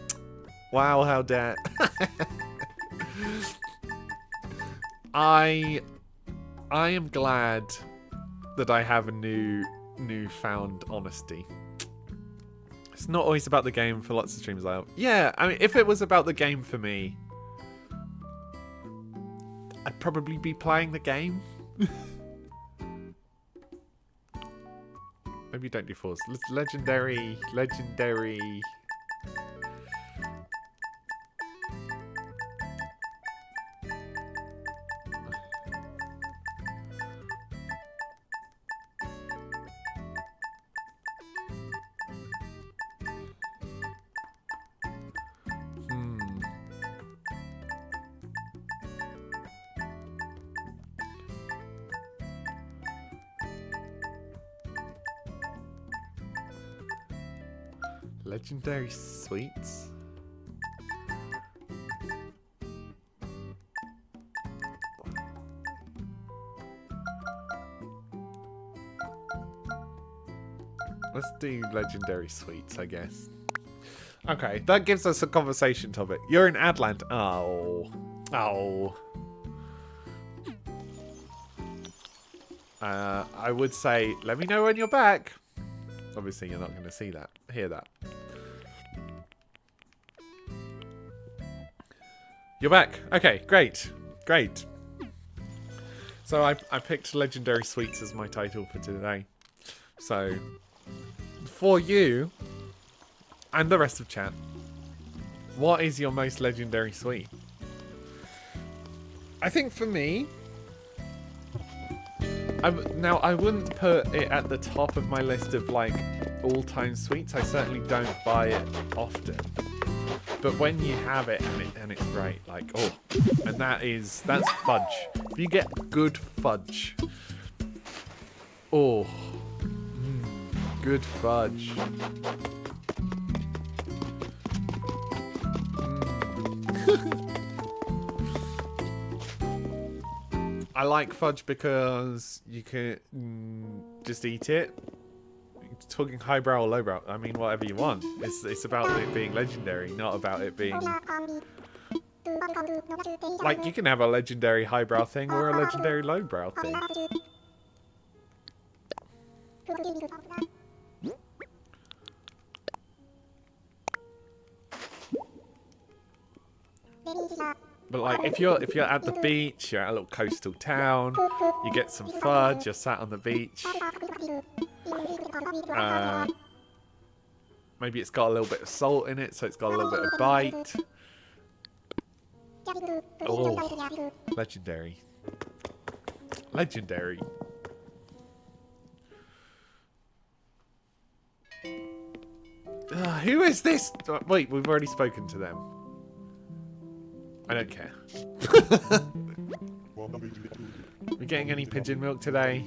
Wow, how dare! I am glad that I have a newfound honesty. It's not always about the game for lots of streams I have. Yeah, I mean, if it was about the game for me, I'd probably be playing the game. Maybe don't do 4s. Legendary. Legendary sweets? Let's do legendary sweets, I guess. Okay, that gives us a conversation topic. You're in Adland. Oh. Oh. I would say, let me know when you're back. Obviously, you're not going to see that. Hear that. You're back. Okay, great. Great. So I picked Legendary Sweets as my title for today. So, for you, and the rest of chat, what is your most legendary sweet? I think for me, now I wouldn't put it at the top of my list of like all-time sweets. I certainly don't buy it often. But when you have it and it's great, like, oh, and that's fudge. If you get good fudge, oh, good fudge. I like fudge because you can just eat it. Talking highbrow or lowbrow, I mean whatever you want. It's about it being legendary, not about it being like you can have a legendary highbrow thing or a legendary lowbrow thing. But like if you're at the beach, you're at a little coastal town, you get some fudge, you're sat on the beach. Maybe it's got a little bit of salt in it, so it's got a little bit of bite. Oh, legendary. Legendary. Who is this? Wait, we've already spoken to them. I don't care. We getting any pigeon milk today?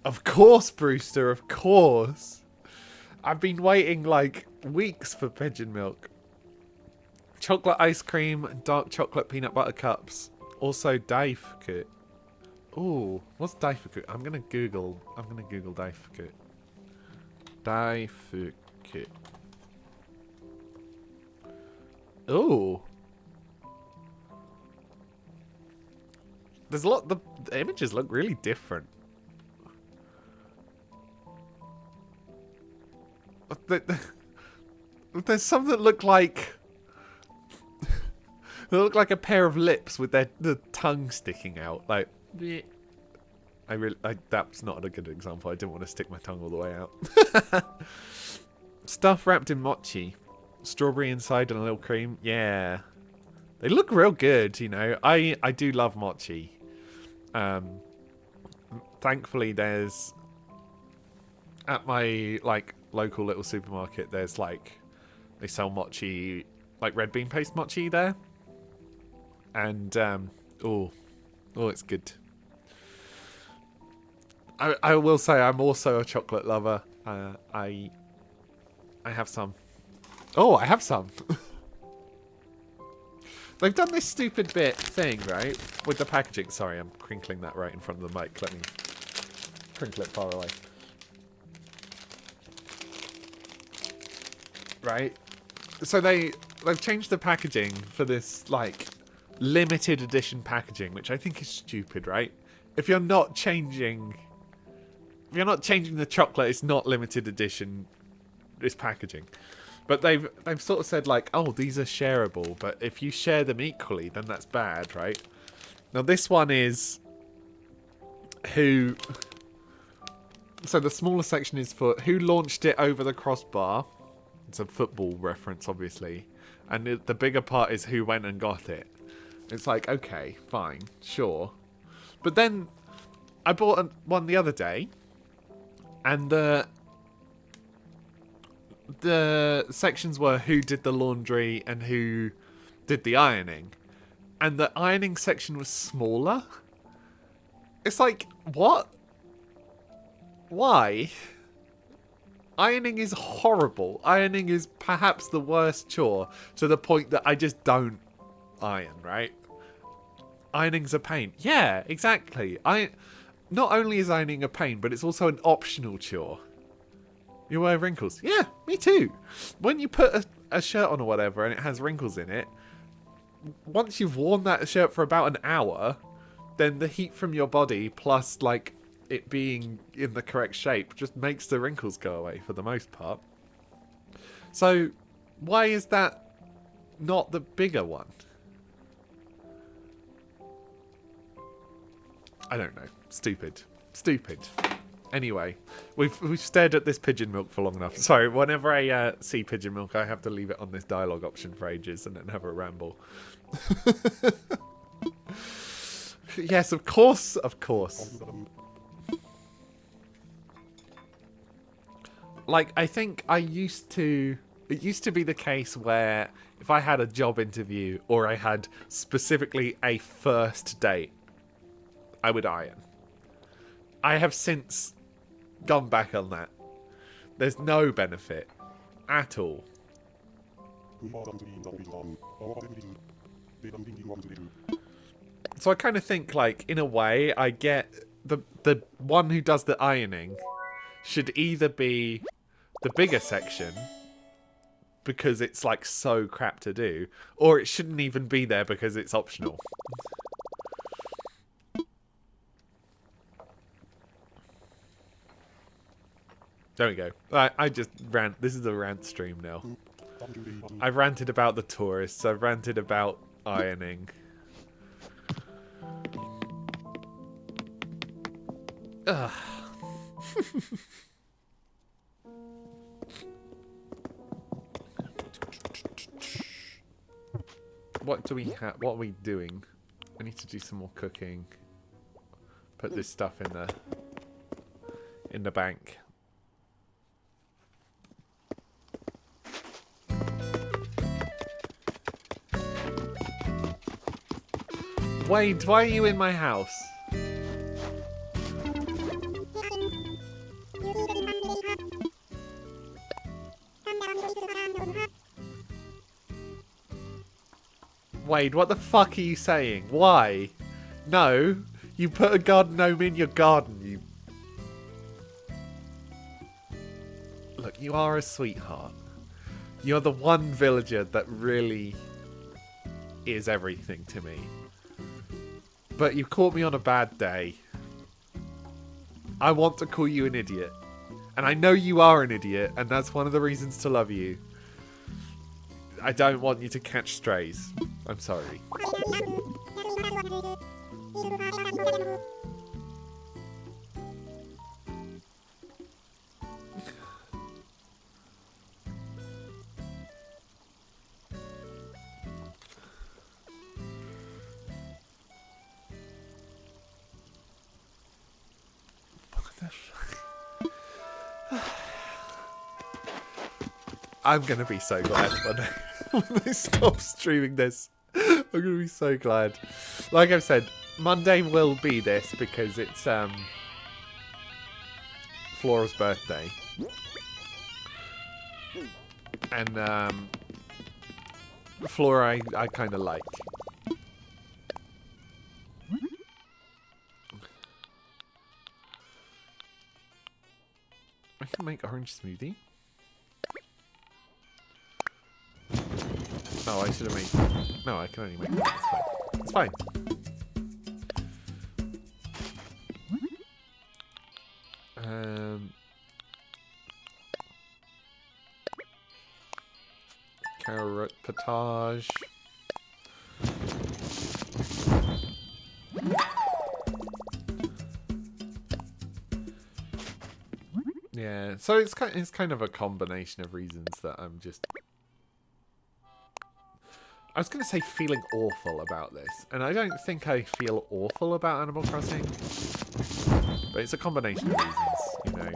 Of course, Brewster, of course. I've been waiting like weeks for pigeon milk. Chocolate ice cream, dark chocolate peanut butter cups. Also Daifukut. Ooh, what's Daifukut? I'm gonna Google Daifukut. Daifukut. Ooh. There's a lot. The images look really different. There's some that look like they look like a pair of lips with the tongue sticking out. Like, that's not a good example. I didn't want to stick my tongue all the way out. Stuff wrapped in mochi, strawberry inside and a little cream. Yeah, they look real good. You know, I do love mochi. Thankfully, there's at my like local little supermarket. There's like they sell mochi, like red bean paste mochi there, and oh, it's good. I will say I'm also a chocolate lover. I have some. Oh, I have some. They've done this stupid thing, right? With the packaging. Sorry, I'm crinkling that right in front of the mic. Let me crinkle it far away. Right? So they've changed the packaging for this, like, limited edition packaging, which I think is stupid, right? If you're not changing the chocolate, it's not limited edition, it's packaging. But they've sort of said like, oh, these are shareable, but if you share them equally, then that's bad, right? Now this one is who... So the smaller section is for who launched it over the crossbar. It's a football reference, obviously. And the bigger part is who went and got it. It's like, okay, fine, sure. But then I bought one the other day. And the sections were who did the laundry and who did the ironing. And the ironing section was smaller. It's like, what? Why? Ironing is horrible. Ironing is perhaps the worst chore, to the point that I just don't iron, right? Ironing's a pain. Yeah, exactly. Not only is ironing a pain, but it's also an optional chore. You wear wrinkles. Yeah, me too. When you put a shirt on or whatever and it has wrinkles in it, once you've worn that shirt for about an hour, then the heat from your body plus like it being in the correct shape just makes the wrinkles go away for the most part. So why is that not the bigger one? I don't know. Stupid. Anyway, we've stared at this pigeon milk for long enough. Sorry, whenever I see pigeon milk, I have to leave it on this dialogue option for ages and then have a ramble. Yes, of course. Like, I think it used to be the case where if I had a job interview or I had specifically a first date, I would iron. I have since gone back on that. There's no benefit at all. So I kind of think, like, in a way, I get the one who does the ironing should either be the bigger section because it's like so crap to do, or it shouldn't even be there because it's optional. There we go. I just rant. This is a rant stream now. I've ranted about the tourists. I've ranted about ironing. Ugh. What do we have? What are we doing? I need to do some more cooking. Put this stuff in the bank. Wade, why are you in my house? Wade, what the fuck are you saying? Why? No, you put a garden gnome in your garden, you... Look, you are a sweetheart. You're the one villager that really is everything to me. But you caught me on a bad day. I want to call you an idiot. And I know you are an idiot, and that's one of the reasons to love you. I don't want you to catch strays. I'm sorry. I'm gonna be so glad when I stop streaming this. I'm gonna be so glad. Like I've said, Monday will be this because it's Flora's birthday. And Flora I kinda like. I can make orange smoothie. No, I should have made... No, I can only make one. It's fine. It's fine. Carrot potage. Yeah, so it's kind of a combination of reasons that I'm just... I was going to say feeling awful about this, and I don't think I feel awful about Animal Crossing, but it's a combination of reasons, you know.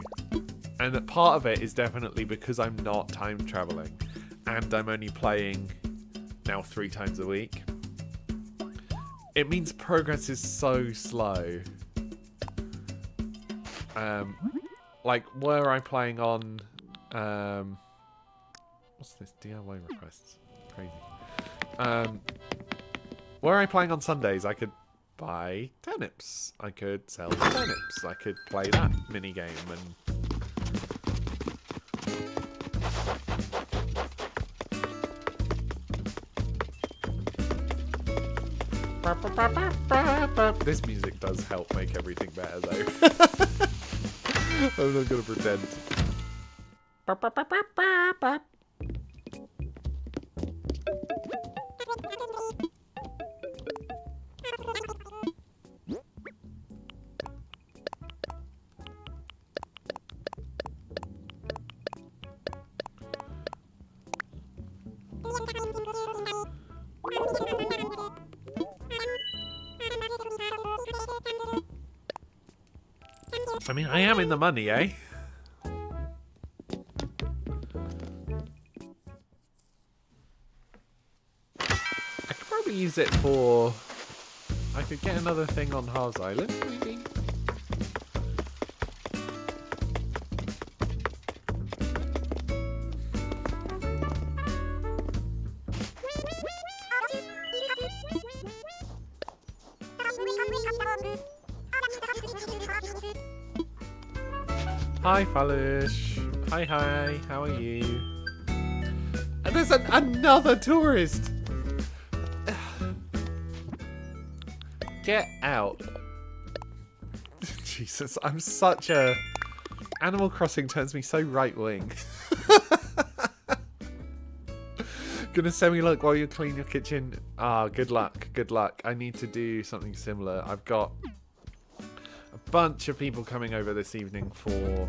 And that part of it is definitely because I'm not time traveling, and I'm only playing now 3 times a week. It means progress is so slow. Like, were I playing on... what's this? DIY requests. Crazy. Were I playing on Sundays, I could buy turnips. I could sell turnips. I could play that minigame and... This music does help make everything better, though. I'm not gonna pretend. I mean, I am in the money, eh? I could probably use it for... I could get another thing on Harv's Island, maybe? Hi, Falush. Hi, hi. How are you? And there's another tourist. Get out. Jesus, I'm such a... Animal Crossing turns me so right-wing. Gonna send me look while you clean your kitchen. Ah, good luck. Good luck. I need to do something similar. I've got a bunch of people coming over this evening for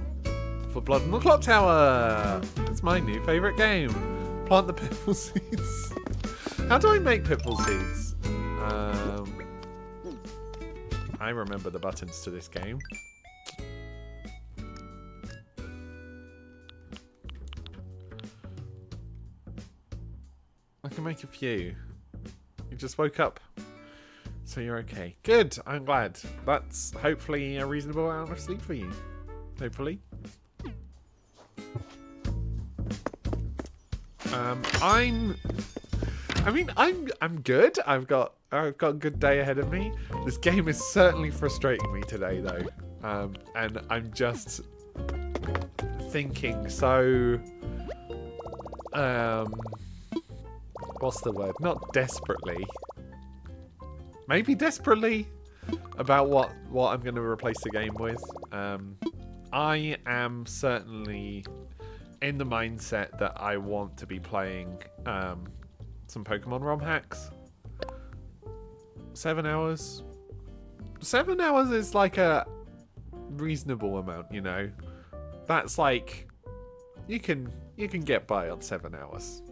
Blood on the Clock Tower. It's my new favourite game. Plant the pitfall seeds. How do I make pitfall seeds? I remember the buttons to this game. I can make a few. You just woke up, so you're okay. Good, I'm glad. That's hopefully a reasonable amount of sleep for you. Hopefully. I'm good. I've got a good day ahead of me. This game is certainly frustrating me today, though. And I'm just thinking so... what's the word? Not desperately. Maybe desperately about what I'm going to replace the game with. I am certainly in the mindset that I want to be playing some Pokemon ROM hacks. 7 hours. 7 hours is like a reasonable amount, you know. That's like you can get by on 7 hours.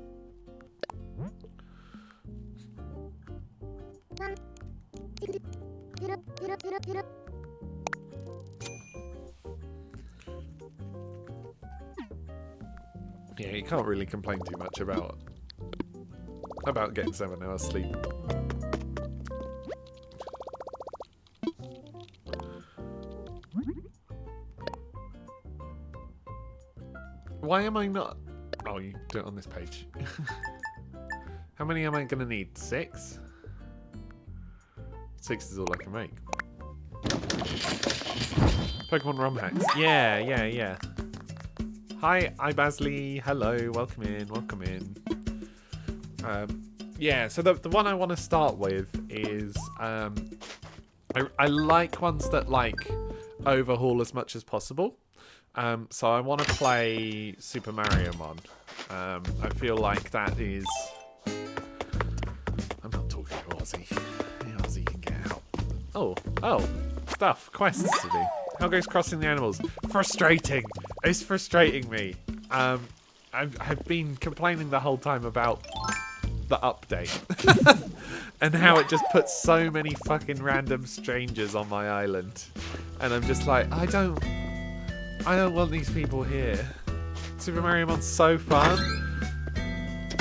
Yeah, you can't really complain too much about getting 7 hours sleep. Why am I not... Oh, you do it on this page. How many am I going to need? 6? 6 is all I can make. Pokemon ROM hacks. Yeah. Hi, Ibasley. Hello, welcome in, welcome in. Yeah, so the one I want to start with is... I like ones that, like, overhaul as much as possible. So I want to play Super Mario Mon. I feel like that is... I'm not talking to Ozzy. Yeah, Ozzy can get out. Oh, stuff, quests to do. How goes crossing the animals? Frustrating. It's frustrating me. I've been complaining the whole time about the update. And how it just puts so many fucking random strangers on my island. And I'm just like, I don't want these people here. Super Mario Mon's so fun.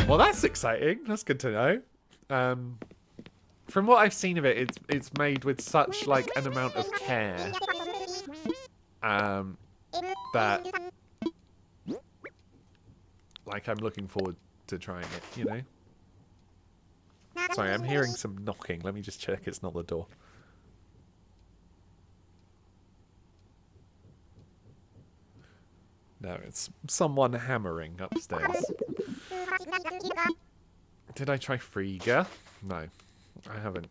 Well, that's exciting. That's good to know. From what I've seen of it, it's made with such like an amount of care. That like I'm looking forward to trying it, you know? Sorry, I'm hearing some knocking. Let me just check it's not the door. No, it's someone hammering upstairs. Did I try Frigga? No, I haven't.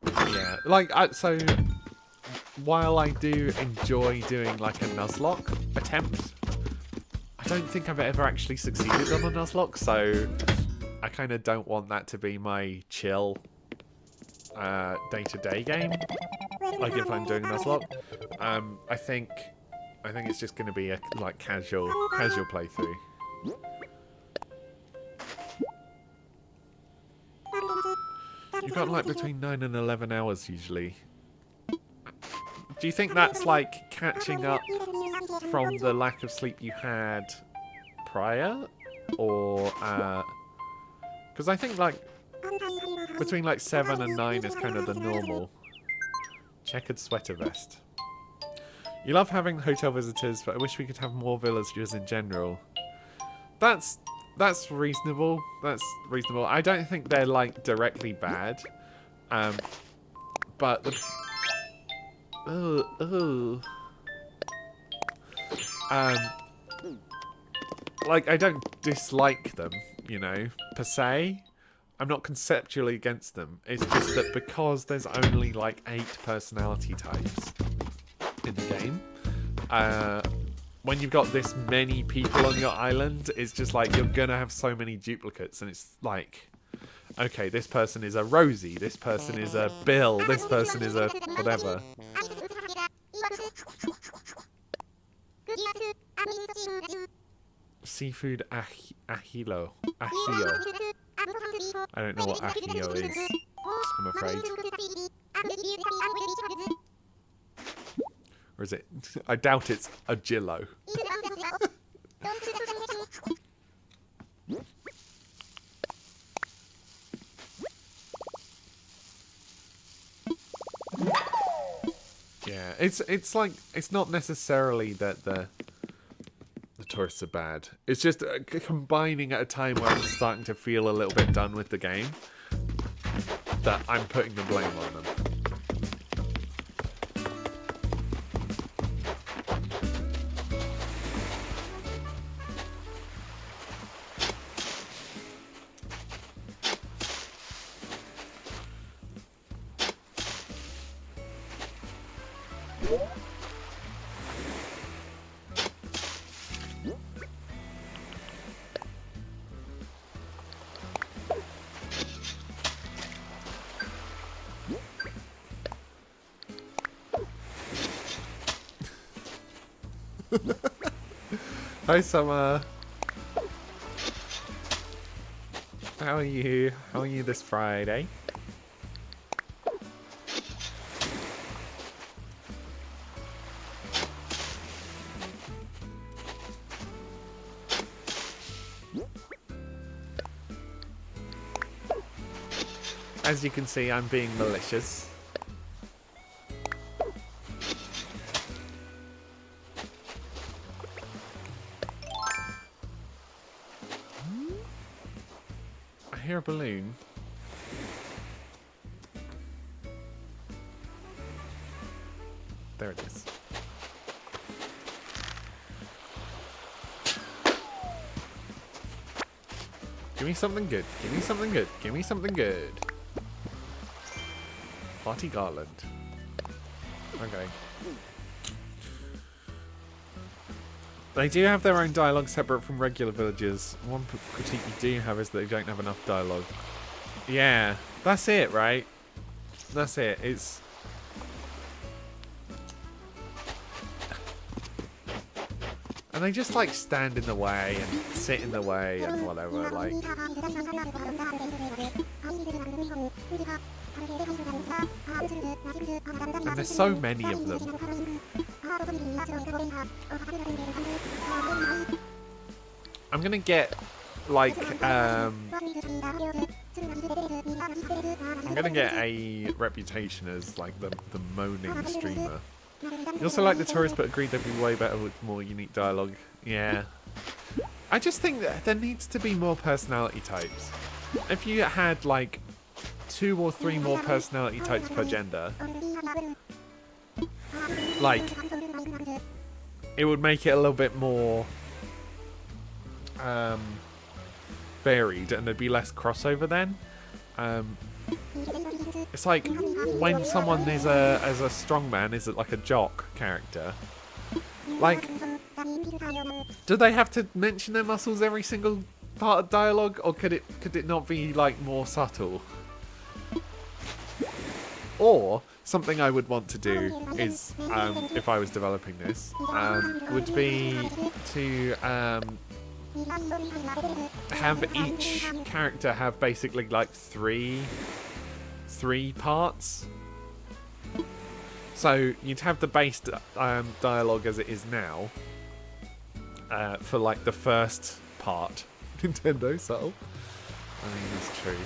Yeah, like, so while I do enjoy doing like a Nuzlocke attempt, I don't think I've ever actually succeeded on a Nuzlocke, so I kind of don't want that to be my chill day-to-day game. Like if I'm doing a Nuzlocke, I think it's just going to be a like casual playthrough. You've got like between 9 and 11 hours usually. Do you think that's like catching up from the lack of sleep you had prior? Or, because I think like between like 7 and 9 is kind of the normal. Checkered sweater vest. You love having hotel visitors, but I wish we could have more villagers in general. That's reasonable. That's reasonable. I don't think they're like directly bad. But the like I don't dislike them, you know, per se. I'm not conceptually against them. It's just that because there's only like 8 personality types in the game, when you've got this many people on your island, it's just like you're gonna have so many duplicates, and it's like, okay, this person is a Rosie, this person is a Bill, this person is a whatever. Seafood ahilo. I don't know what ahio is, I'm afraid. Or is it? I doubt it's a Jillo. Yeah, it's like, it's not necessarily that the tourists are bad. It's just combining at a time where I'm starting to feel a little bit done with the game, that I'm putting the blame on them. Hi Summer. How are you? How are you this Friday? As you can see, I'm being malicious. I hear a balloon. There it is. Give me something good. Give me something good. Give me something good. Party garland. Okay. They do have their own dialogue separate from regular villagers. One critique you do have is that they don't have enough dialogue. Yeah, that's it, right? That's it. It's And they just like stand in the way and sit in the way and whatever, like. And there's so many of them. I'm gonna get like I'm gonna get a reputation as like the moaning streamer. You also like the tourists, but agreed they'd be way better with more unique dialogue. Yeah. I just think that there needs to be more personality types. If you had like 2 or 3 more personality types per gender, like, it would make it a little bit more varied, and there'd be less crossover then. It's like when someone is as a strongman, is it like a jock character? Like, do they have to mention their muscles every single part of dialogue, or could it not be like more subtle? Or something I would want to do is, if I was developing this, would be to have each character have basically like three parts. So you'd have the base dialogue as it is now for like the first part. Nintendo subtle. I mean, that's true.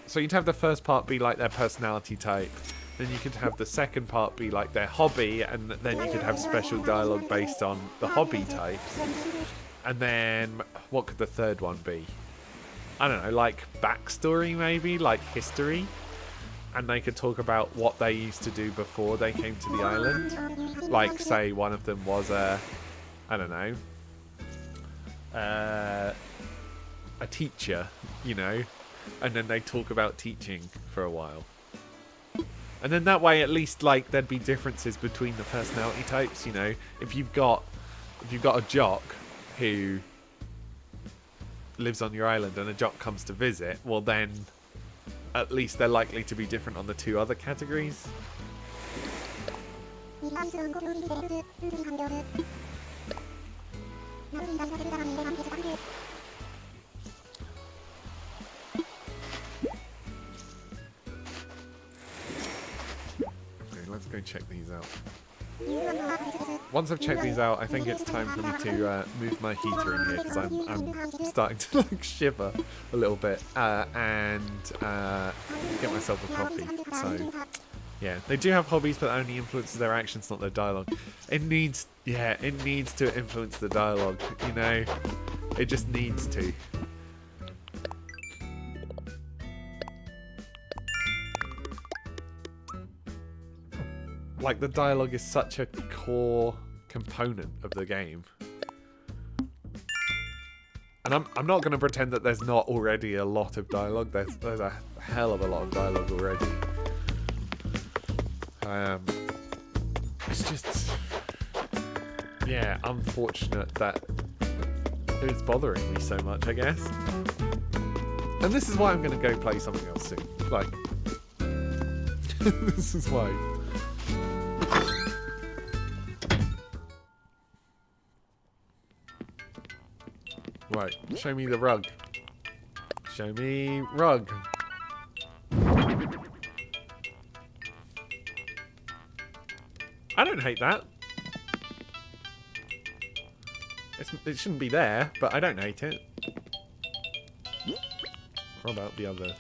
So you'd have the first part be like their personality type, then you could have the second part be like their hobby, and then you could have special dialogue based on the hobby types. And then what could the third one be? I don't know, like backstory maybe, like history. And they could talk about what they used to do before they came to the island. Like, say one of them was I don't know, a teacher, you know, and then they talk about teaching for a while. And then that way, at least, like, there'd be differences between the personality types, you know. If you've got a jock who lives on your island and a jock comes to visit, well then, at least they're likely to be different on the 2 other categories. Let's go check these out. Once I've checked these out, I think it's time for me to move my heater in here, because I'm starting to like shiver a little bit, and get myself a coffee. So yeah, they do have hobbies, but that only influences their actions, not their dialogue. It needs to influence the dialogue, you know. It just needs to. Like, the dialogue is such a core component of the game. And I'm not going to pretend that there's not already a lot of dialogue. There's a hell of a lot of dialogue already. It's just, yeah, unfortunate that it's bothering me so much, I guess. And this is why I'm going to go play something else soon. Like, this is why. Right, show me the rug. Show me rug. I don't hate that. It shouldn't be there, but I don't hate it. What about the other?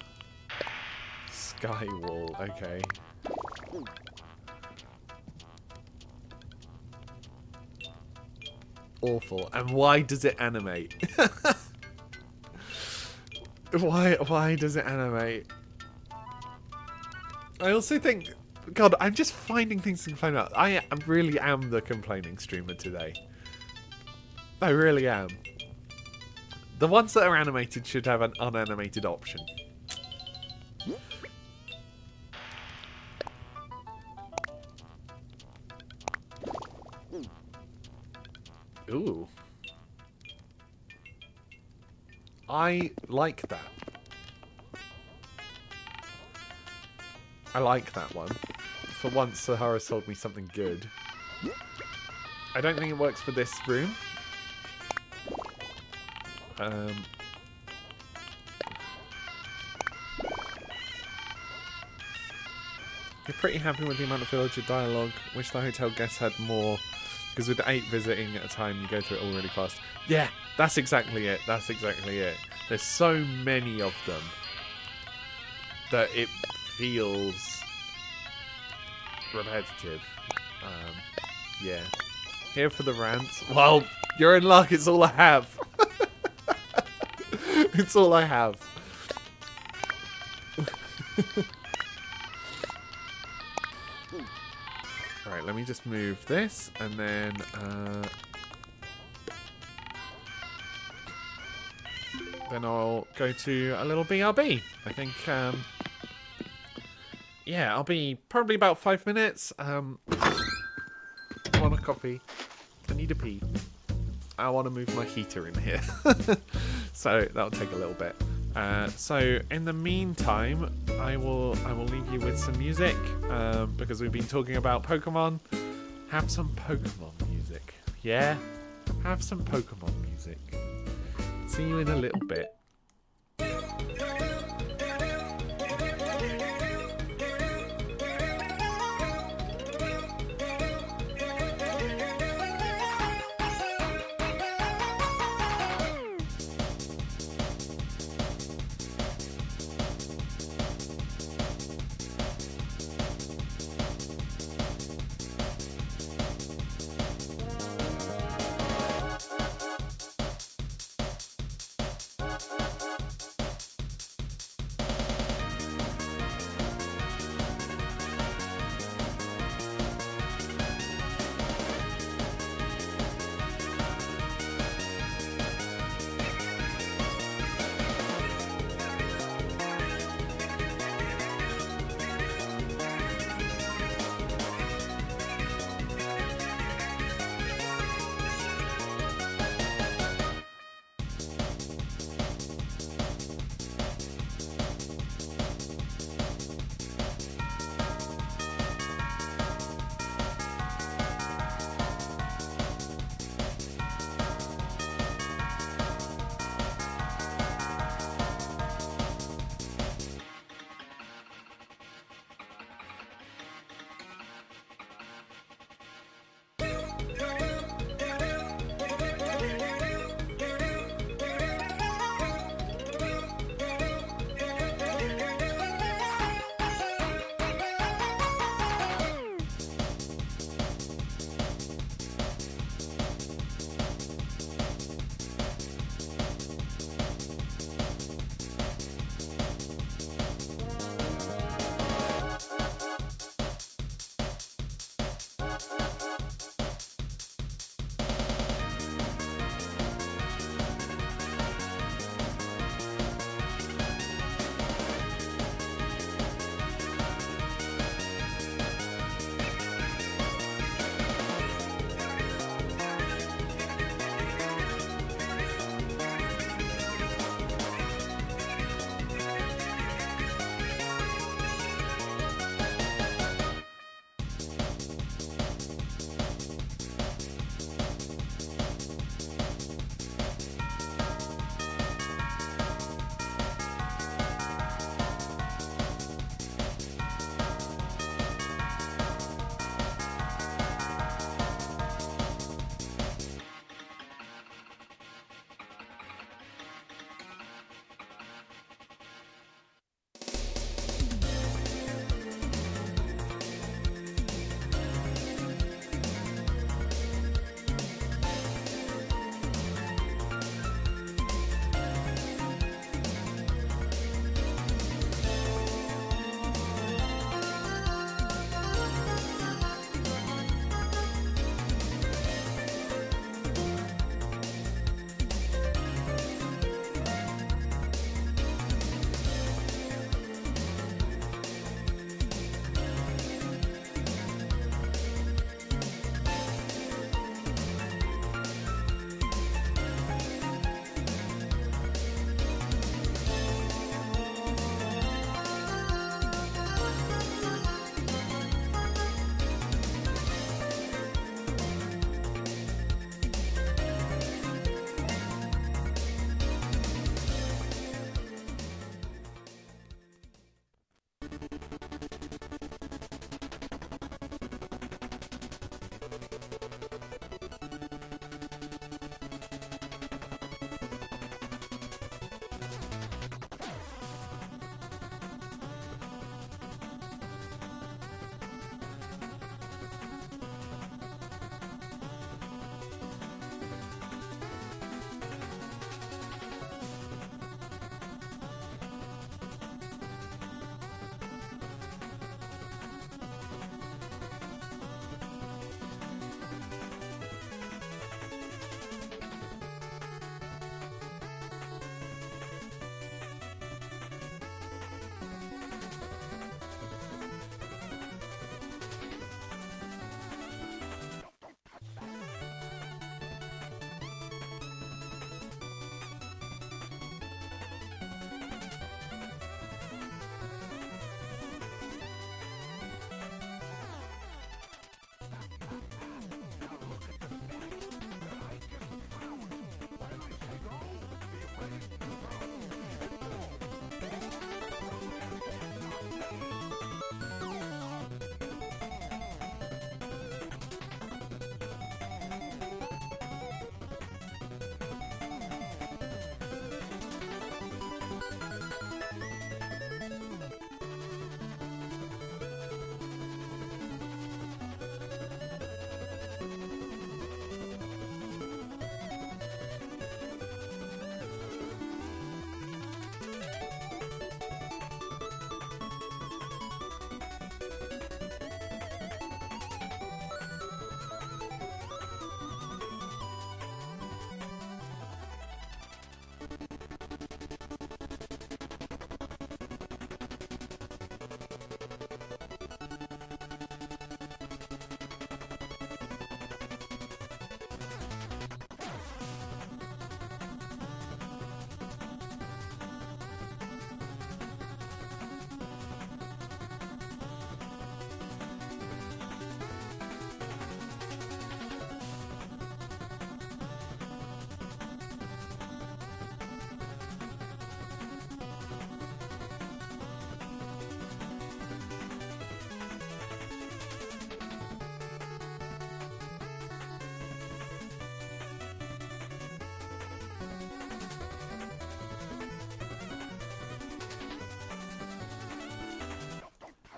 Sky wall, okay. Awful. And why does it animate? Why does it animate? I also think, God, I'm just finding things to complain about. I really am the complaining streamer today. I really am. The ones that are animated should have an unanimated option. Ooh. I like that. I like that one. For once, Sahara sold me something good. I don't think it works for this room. You're pretty happy with the amount of villager dialogue. Wish the hotel guests had more. Because with 8 visiting at a time, you go through it all really fast. Yeah, that's exactly it. That's exactly it. There's so many of them that it feels repetitive. Yeah. Here for the rants. Well, you're in luck. It's all I have. It's all I have. Alright, let me just move this, and then, then I'll go to a little BRB. I think, yeah, I'll be probably about 5 minutes. I want a coffee. I need a pee. I want to move my heater in here. So that'll take a little bit. So in the meantime, I will leave you with some music, because we've been talking about Pokemon. Have some Pokemon music. Yeah? Have some Pokemon music. See you in a little bit.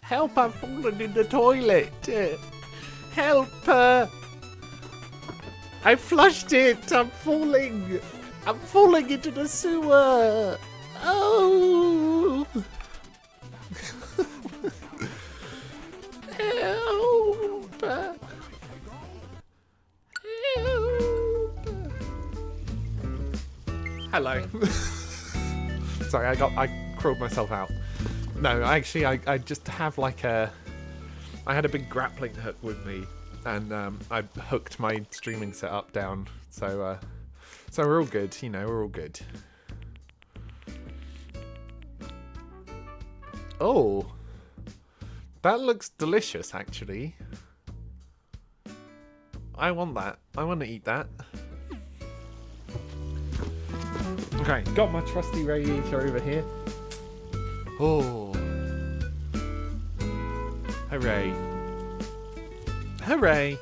Help, I've fallen in the toilet. Help. I flushed it. I'm falling. I'm falling into the sewer. Oh. Help. Help. Hello. Sorry, I crawled myself out. No, actually, I just have like I had a big grappling hook with me, and I hooked my streaming setup down, so we're all good, you know, we're all good. Oh, that looks delicious, actually. I want that. I want to eat that. Okay, got my trusty radiator over here. Oh. Hooray. Hooray.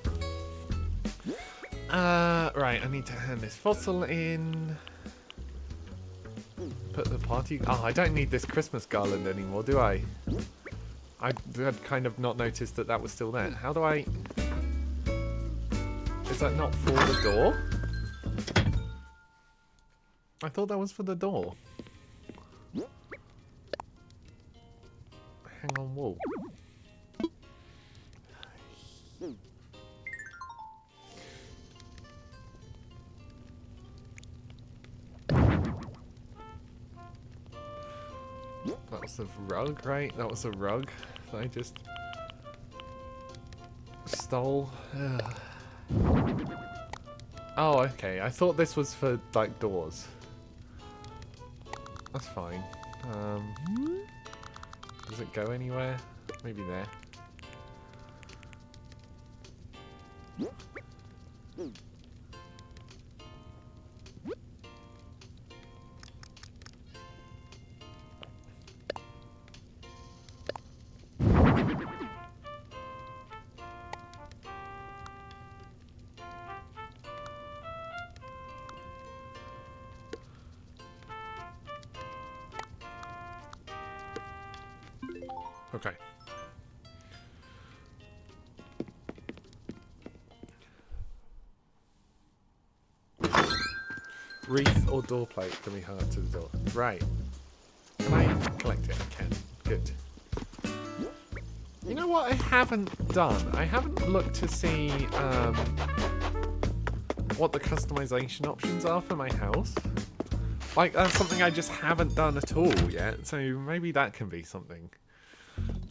Right, I need to hand this fossil in. Put the party... Oh, I don't need this Christmas garland anymore, do I? I had kind of not noticed that that was still there. How do I... Is that not for the door? I thought that was for the door. Hang on, whoa. That was the rug, right? That was a rug that I just stole. Oh, okay. I thought this was for, like, doors. That's fine. Does it go anywhere? Maybe there. Okay. Wreath or door plate can be hung up to the door. Right. Can I collect it? I can. Good. You know what I haven't done? I haven't looked to see what the customization options are for my house. Like, that's something I just haven't done at all yet, so maybe that can be something.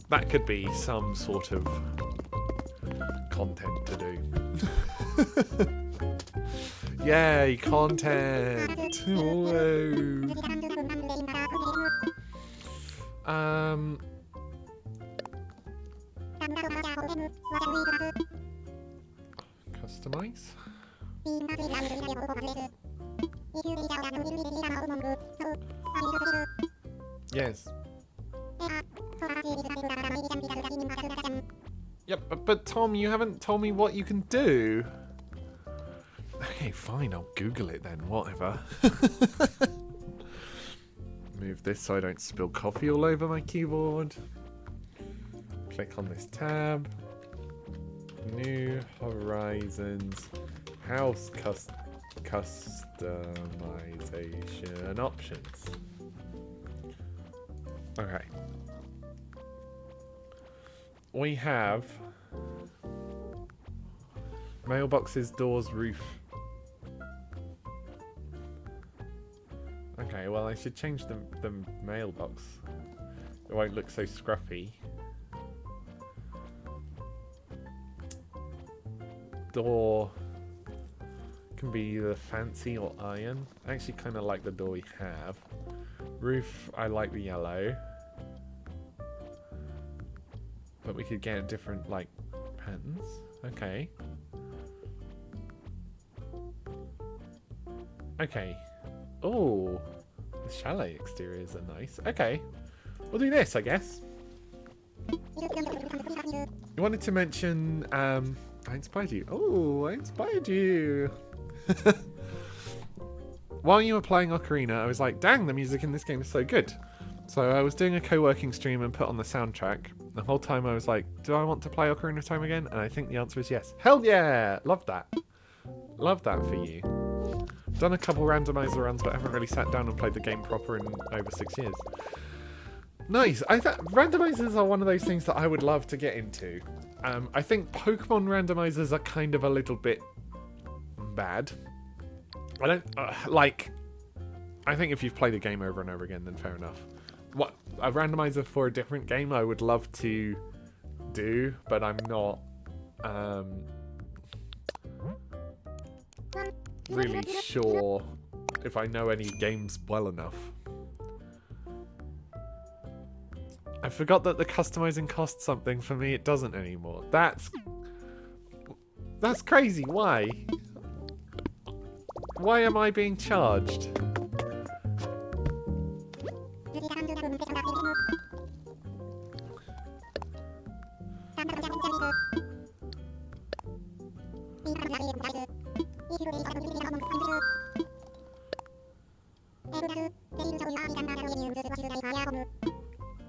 That could be some sort of content to do. Yay, content! Whoa. Customize? Yes. Yep, but Tom, you haven't told me what you can do. Okay, fine, I'll Google it then, whatever. Move this so I don't spill coffee all over my keyboard. Click on this tab. New Horizons House Customization Options. Okay. We have mailboxes, doors, roof. Okay, well I should change the mailbox. It won't look so scruffy. Door can be either fancy or iron. I actually kind of like the door we have. Roof, I like the yellow. But we could get different, like, patterns. Okay. Okay. Oh, the chalet exteriors are nice. Okay. We'll do this, I guess. You wanted to mention, I inspired you. Oh, I inspired you. While you were playing Ocarina, I was like, dang, the music in this game is so good. So I was doing a co-working stream and put on the soundtrack. The whole time I was like, do I want to play Ocarina of Time again? And I think the answer is yes. Hell yeah! Love that. Love that for you. Done a couple randomizer runs, but haven't really sat down and played the game proper in over 6 years. Nice. I thought randomizers are one of those things that I would love to get into. I think Pokemon randomizers are kind of a little bit bad. I don't I think if you've played a game over and over again, then fair enough. What a randomizer for a different game, I would love to do, but I'm not really sure if I know any games well enough. I forgot that the customizing costs something. For me, it doesn't anymore. That's crazy. Why? Why am I being charged?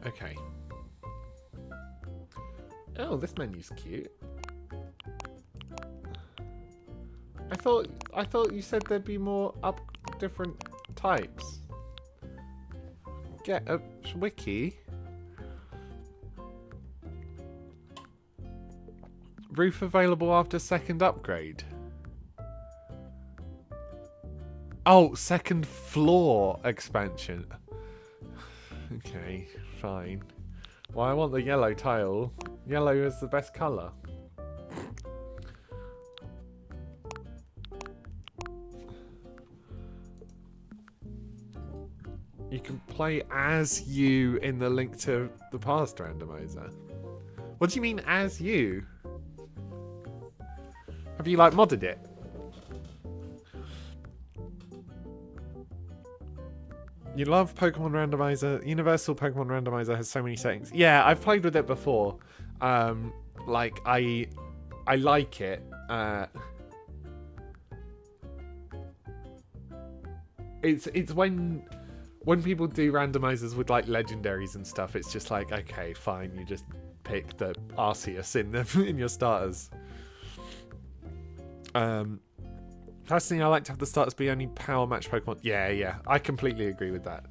Okay. Oh, this menu's cute. I thought you said there'd be more different types. Get a wiki. Roof available after second upgrade. Oh, second floor expansion. Okay, fine. Well, I want the yellow tile. Yellow is the best colour. You can play as you in the Link to the Past randomizer. What do you mean as you? Have you like modded it? You love Pokemon Randomizer. Universal Pokemon Randomizer has so many settings. Yeah, I've played with it before. Like I like it. It's when people do randomizers with like legendaries and stuff, it's just like, okay, fine, you just pick the Arceus in your starters. Personally, I like to have the starters be only power match Pokemon. Yeah, I completely agree with that.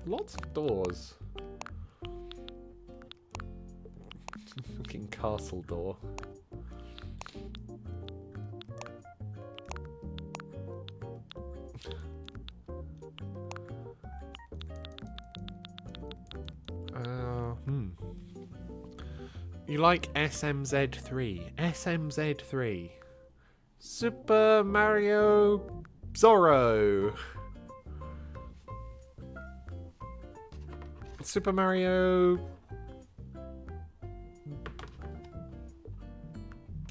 Lots of doors. Fucking castle door. You like SMZ3? SMZ3. Super Mario Zorro. Super Mario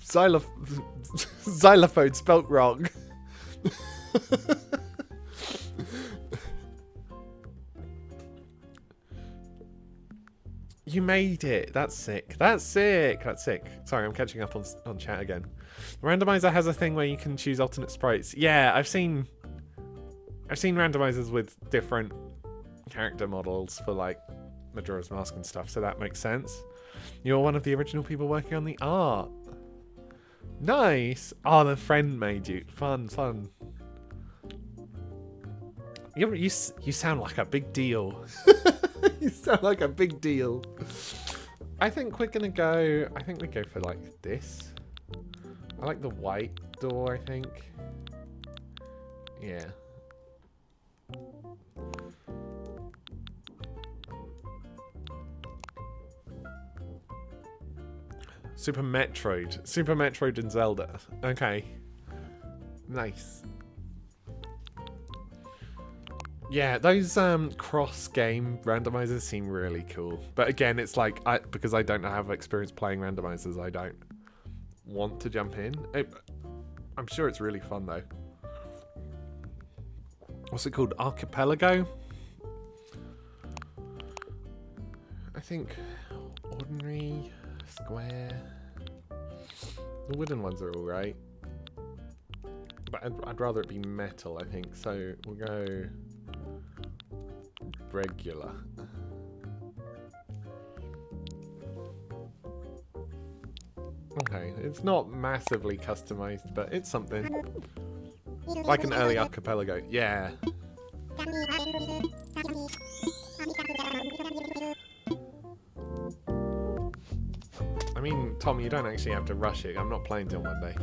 Xylophone spelt wrong. You made it. That's sick. That's sick. That's sick. Sorry, I'm catching up on chat again. The randomizer has a thing where you can choose alternate sprites. Yeah, I've seen randomizers with different character models for like Majora's Mask and stuff, so that makes sense. You're one of the original people working on the art. Nice. Oh, the friend made you. Fun. You sound like a big deal. You sound like a big deal. I think we go for like this. I like the white door, I think. Yeah. Super Metroid and Zelda. Okay. Nice. Yeah, those cross-game randomizers seem really cool. But again, it's like, because I don't have experience playing randomizers, I don't want to jump in. I'm sure it's really fun, though. What's it called? Archipelago? I think ordinary, square. The wooden ones are alright. But I'd rather it be metal, I think. So we'll go regular. Okay, it's not massively customized, but it's something. Like an early archipelago. Yeah. I mean, Tom, you don't actually have to rush it. I'm not playing till Monday.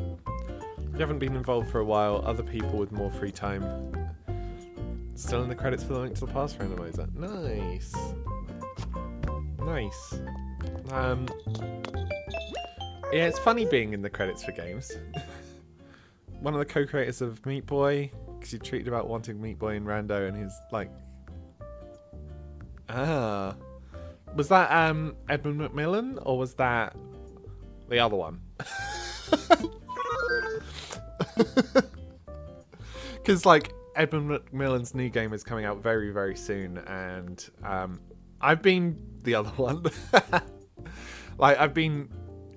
You haven't been involved for a while. Other people with more free time. Still in the credits for the Link to the Past randomizer. Nice. Nice. Yeah, it's funny being in the credits for games. One of the co-creators of Meat Boy, because you tweeted about wanting Meat Boy in Rando, and he's like, ah, was that Edmund McMillan, or was that the other one? Because like Edmund McMillan's new game is coming out very, very soon, and I've been the other one. Like I've been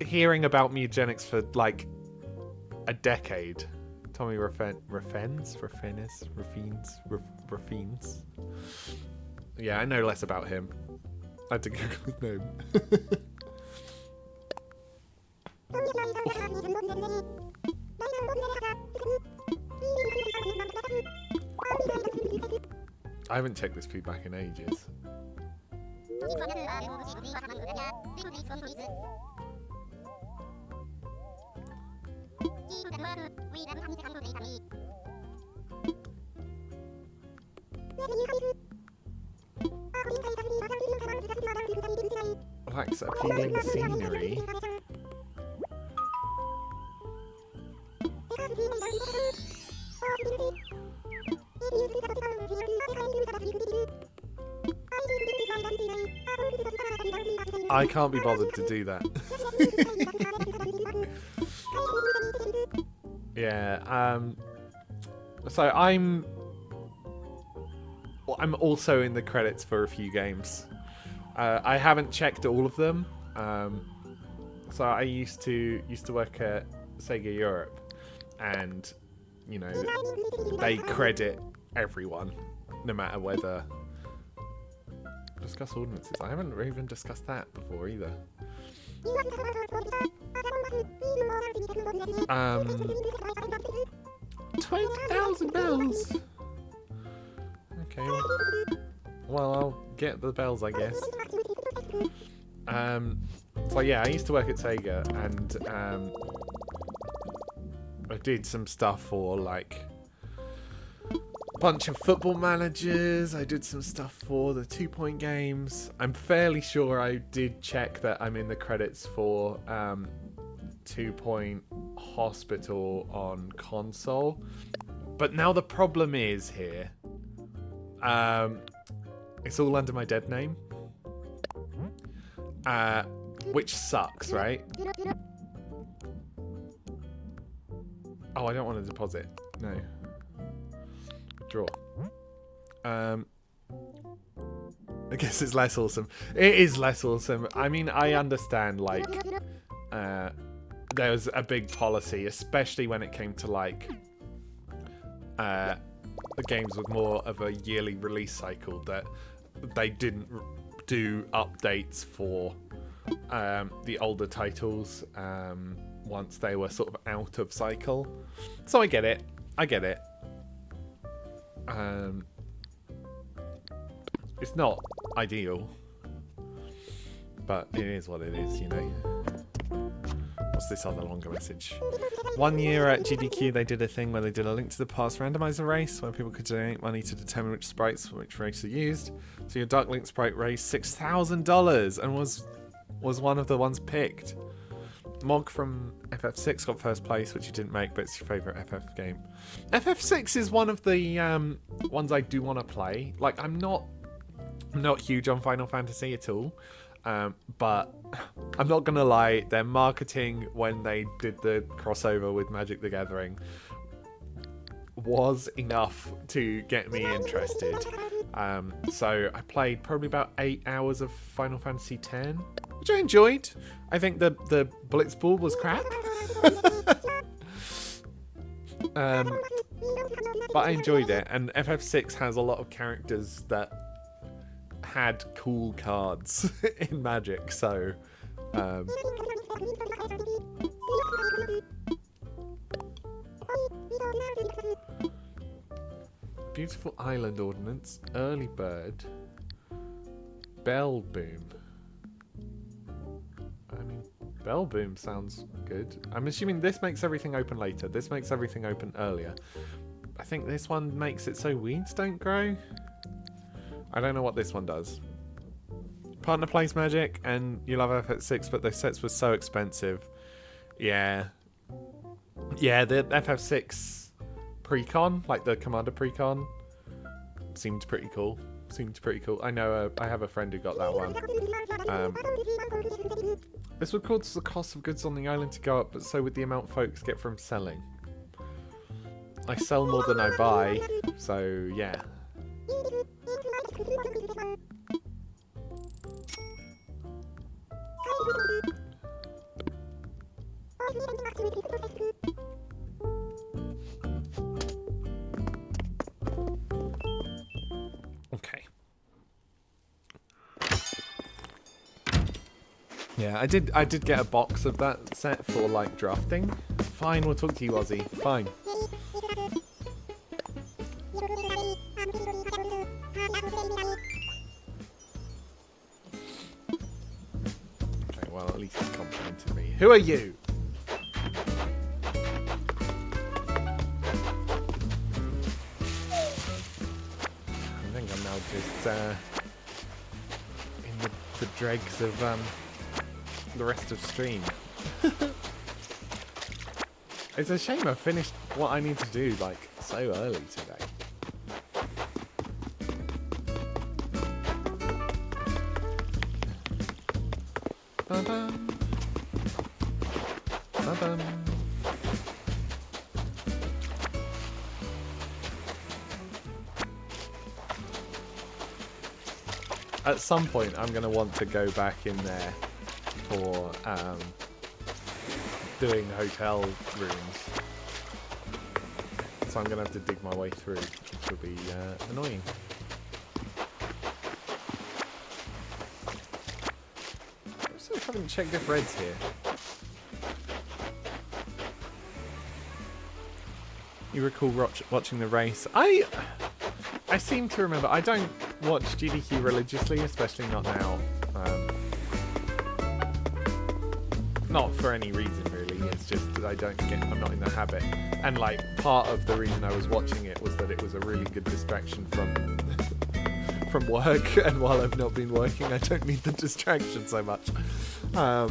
hearing about mutagenics for like a decade. Tommy Refines. Yeah, I know less about him. I had to Google his name. I haven't checked this feedback in ages. Lacks appealing scenery. I can't be bothered to do that. Yeah, so I'm also in the credits for a few games. I haven't checked all of them. So I used to work at Sega Europe, and you know they credit everyone, no matter whether. Discuss ordinances. I haven't even discussed that before either. 20,000 bells. Okay. Well, I'll get the bells, I guess. So yeah, I used to work at Sega, and I did some stuff for like a bunch of football managers. I did some stuff for the 2 Point games. I'm fairly sure I did check that I'm in the credits for 2 Point Hospital on console. But now the problem is here. It's all under my dead name. Which sucks, right? Oh, I don't want to deposit. No. Draw. I guess it's less awesome. It is less awesome. I mean, I understand, like, there was a big policy, especially when it came to, like, the games with more of a yearly release cycle, that they didn't do updates for the older titles once they were sort of out of cycle. So I get it. It's not ideal, but it is what it is, you know. What's this other longer message? 1 year at GDQ, they did a thing where they did a Link to the Past randomizer race where people could donate money to determine which sprites for which race are used. So your Dark Link sprite raised $6,000 and was one of the ones picked. Mog from FF6 got first place, which you didn't make, but it's your favourite FF game. FF6 is one of the ones I do want to play. Like, I'm not huge on Final Fantasy at all, but I'm not gonna lie, their marketing when they did the crossover with Magic the Gathering was enough to get me interested. So I played probably about 8 hours of Final Fantasy X, which I enjoyed. I think the Blitzball was crap. But I enjoyed it, and FF6 has a lot of characters that had cool cards in Magic, so Beautiful Island Ordnance, Early Bird, Bell Boom. I mean, Bell Boom sounds good. I'm assuming this makes everything open later. This makes everything open earlier. I think this one makes it so weeds don't grow. I don't know what this one does. Partner plays Magic, and you love FF6, but those sets were so expensive. Yeah. Yeah, the FF6 Precon, like the Commander Precon, seemed pretty cool. I know I have a friend who got that one. This would cause the cost of goods on the island to go up, but so would the amount folks get from selling. I sell more than I buy, so yeah. Okay. Yeah, I did get a box of that set for like drafting. Fine, we'll talk to you, Ozzy. Fine. Okay, well at least he complimented me. Who are you? I think I'm now just in the dregs of the rest of stream. It's a shame I finished what I need to do like so early today. Ba-bum. Ba-bum. At some point, I'm going to want to go back in there for doing hotel rooms. So I'm going to have to dig my way through, which will be annoying. I also haven't checked if Red's here. You recall watching the race? I seem to remember. I don't watch GDQ religiously, especially not now. Not for any reason really. It's just that I'm not in the habit. And like part of the reason I was watching it was that it was a really good distraction from work. And while I've not been working, I don't need the distraction so much. So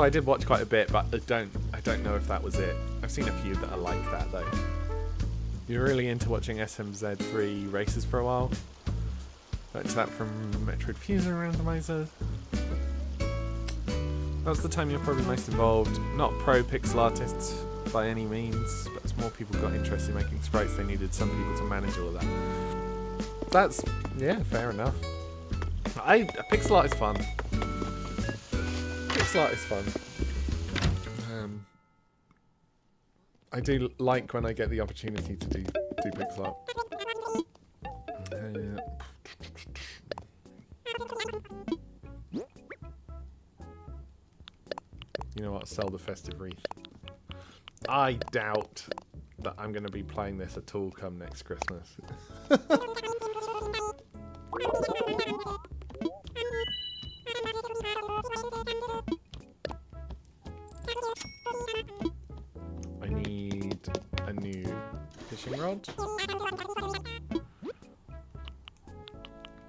I did watch quite a bit, but I don't know if that was it. I've seen a few that are like that though. You're really into watching SMZ3 races for a while. That's that from Metroid Fusion Randomizer. That's the time you're probably most involved. Not pro pixel artists by any means, but as more people got interested in making sprites, they needed some people to manage all of that. That's, yeah, fair enough. Pixel art is fun. Pixel art is fun. I do like when I get the opportunity to do pixel art. You know what? Sell the festive wreath. I doubt that I'm going to be playing this at all come next Christmas. I need a new fishing rod.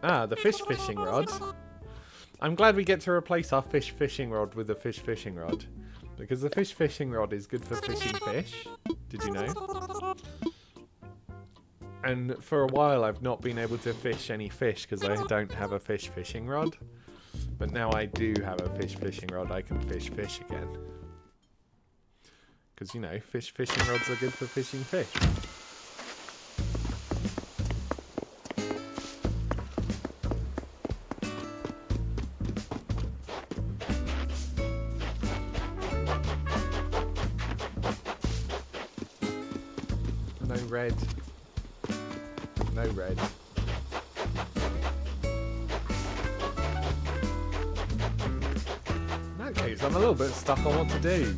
Ah, the fish fishing rod. I'm glad we get to replace our fish fishing rod with a fish fishing rod. Because the fish fishing rod is good for fishing fish. Did you know? And for a while I've not been able to fish any fish because I don't have a fish fishing rod. But now I do have a fish fishing rod, I can fish again. Because, you know, fish fishing rods are good for fishing fish. red. No red. In that case, I'm a little bit stuck on what to do.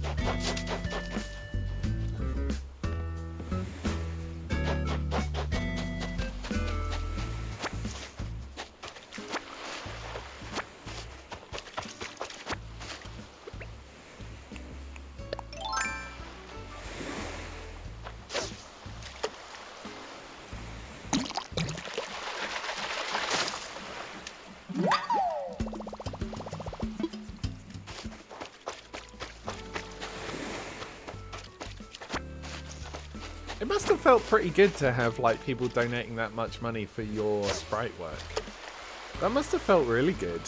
It must have felt pretty good to have like people donating that much money for your sprite work. That must have felt really good.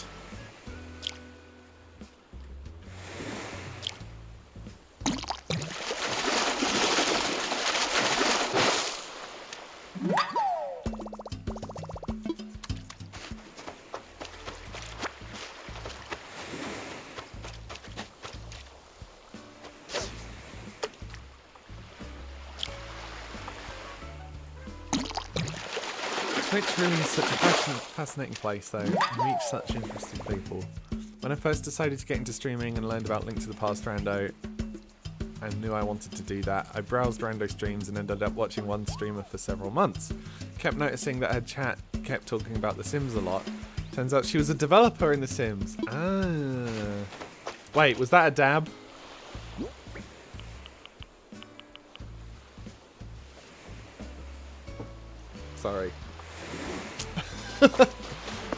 Twitch really is such a fascinating place though, and reach such interesting people. When I first decided to get into streaming and learned about Link to the Past Rando and knew I wanted to do that, I browsed Rando streams and ended up watching one streamer for several months. Kept noticing that her chat kept talking about The Sims a lot. Turns out she was a developer in The Sims. Ah. Wait, was that a dab? Sorry.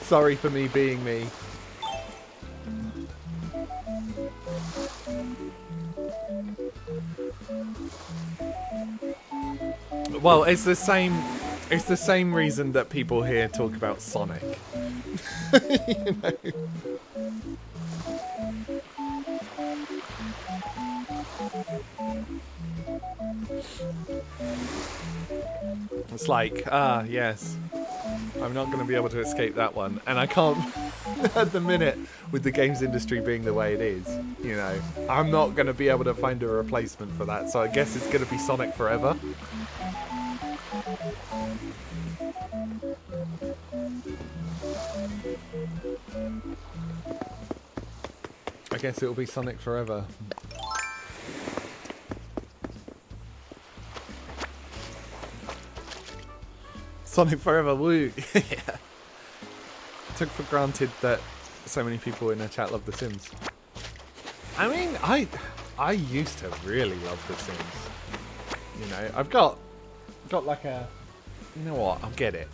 Sorry for me being me. Well, it's the same reason that people here talk about Sonic. You know? It's like, yes. I'm not going to be able to escape that one. And I can't, at the minute, with the games industry being the way it is, you know, I'm not going to be able to find a replacement for that. So I guess it's going to be Sonic forever. I guess it'll be Sonic forever. Sonic forever, woo! Yeah. Took for granted that so many people in our chat love The Sims. I mean, I used to really love The Sims. You know, I've got like a... You know what? I'll get it.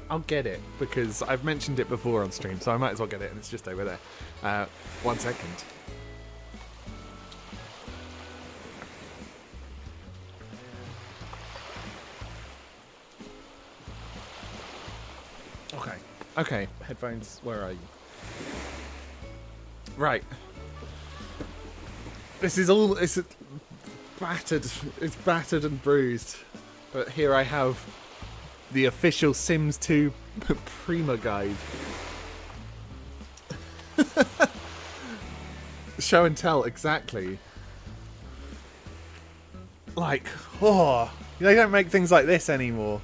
I'll get it because I've mentioned it before on stream, so I might as well get it, and it's just over there. 1 second. Okay, headphones, where are you? Right. This is all, it's battered and bruised. But here I have the official Sims 2 Prima guide. Show and tell, exactly. Like, oh, they don't make things like this anymore.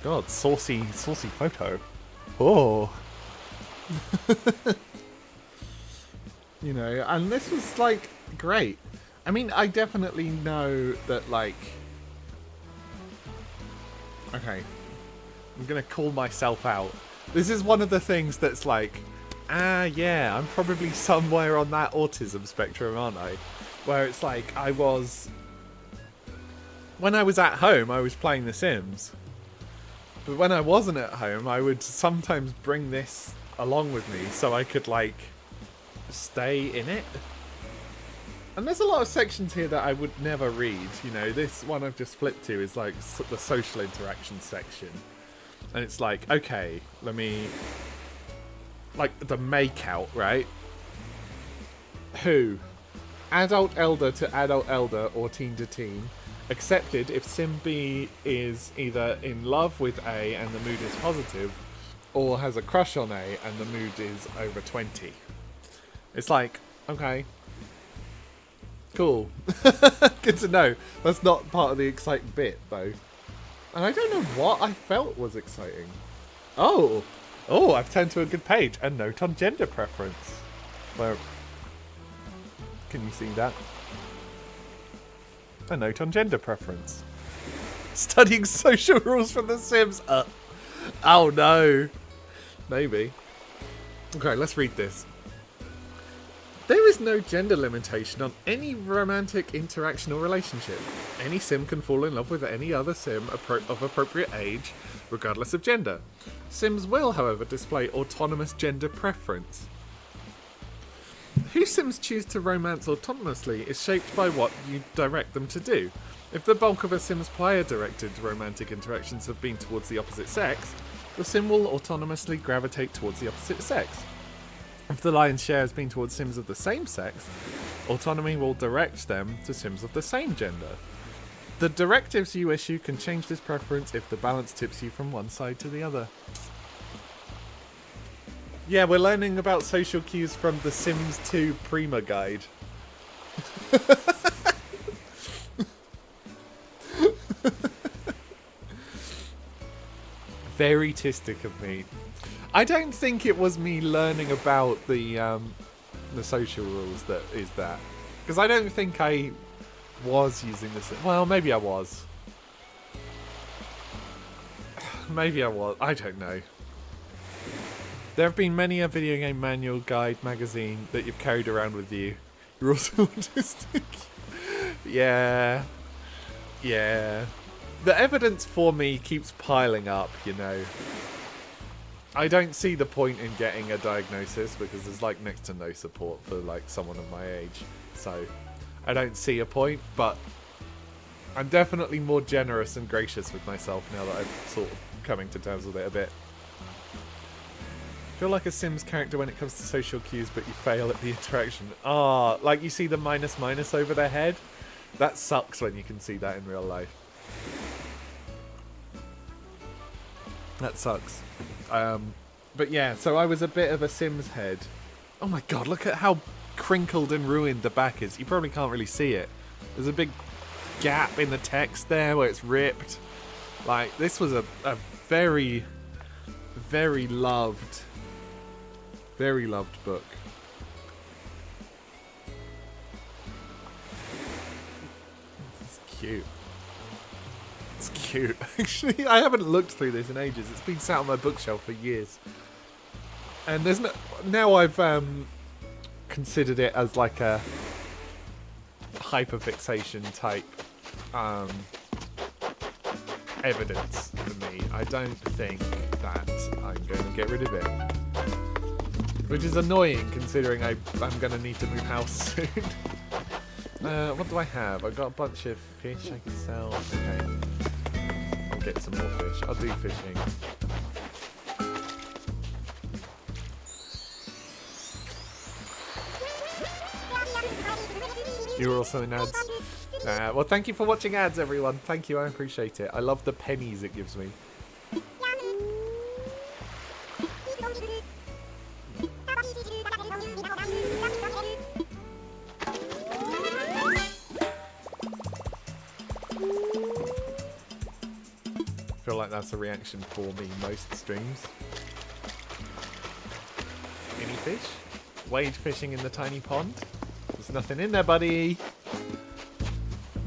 God, saucy photo. Oh. You know, and this was, like, great. I mean, I definitely know that, like... Okay. I'm gonna call myself out. This is one of the things that's like, yeah, I'm probably somewhere on that autism spectrum, aren't I? Where it's like, when I was at home, I was playing The Sims. But when I wasn't at home, I would sometimes bring this along with me so I could, like, stay in it. And there's a lot of sections here that I would never read. You know, this one I've just flipped to is, like, the social interaction section. And it's like, okay, let me... Like, the makeout, right? Who? Adult elder to adult elder or teen to teen. Accepted if Sim B is either in love with A and the mood is positive, or has a crush on A and the mood is over 20. It's like, okay, cool. Good to know. That's not part of the exciting bit, though. And I don't know what I felt was exciting. Oh, I've turned to a good page. A note on gender preference. Where? Can you see that? A note on gender preference. Studying social rules from The Sims. Oh no. Maybe. Okay, let's read this. There is no gender limitation on any romantic interaction or relationship. Any sim can fall in love with any other sim of appropriate age, regardless of gender. Sims will, however, display autonomous gender preference. Who Sims choose to romance autonomously is shaped by what you direct them to do. If the bulk of a Sims player-directed romantic interactions have been towards the opposite sex, the Sim will autonomously gravitate towards the opposite sex. If the lion's share has been towards Sims of the same sex, autonomy will direct them to Sims of the same gender. The directives you issue can change this preference if the balance tips you from one side to the other. Yeah, we're learning about social cues from the Sims 2 Prima guide. Very tistic of me. I don't think it was me learning about the social rules that is that. Because I don't think I was using this. Well, maybe I was. Maybe I was. I don't know. There have been many a video game manual, guide, magazine that you've carried around with you. You're also autistic. Yeah. Yeah. The evidence for me keeps piling up, you know. I don't see the point in getting a diagnosis because there's like next to no support for like someone of my age. So I don't see a point, but I'm definitely more generous and gracious with myself now that I'm sort of coming to terms with it a bit. I feel like a Sims character when it comes to social cues, but you fail at the interaction. Ah, like you see the minus over their head? That sucks when you can see that in real life. That sucks. But yeah, so I was a bit of a Sims head. Oh my god, look at how crinkled and ruined the back is. You probably can't really see it. There's a big gap in the text there where it's ripped. Like, this was a very, very loved book. It's cute. It's cute. Actually, I haven't looked through this in ages. It's been sat on my bookshelf for years. And there's no... Now I've considered it as like a hyperfixation type evidence for me. I don't think that I'm going to get rid of it. Which is annoying considering I'm going to need to move house soon. What do I have? I've got a bunch of fish I can sell. Okay. I'll get some more fish. I'll do fishing. You're also in ads. Well, thank you for watching ads, everyone. Thank you, I appreciate it. I love the pennies it gives me. I feel like that's a reaction for me most streams. Any fish? Wade fishing in the tiny pond? There's nothing in there, buddy.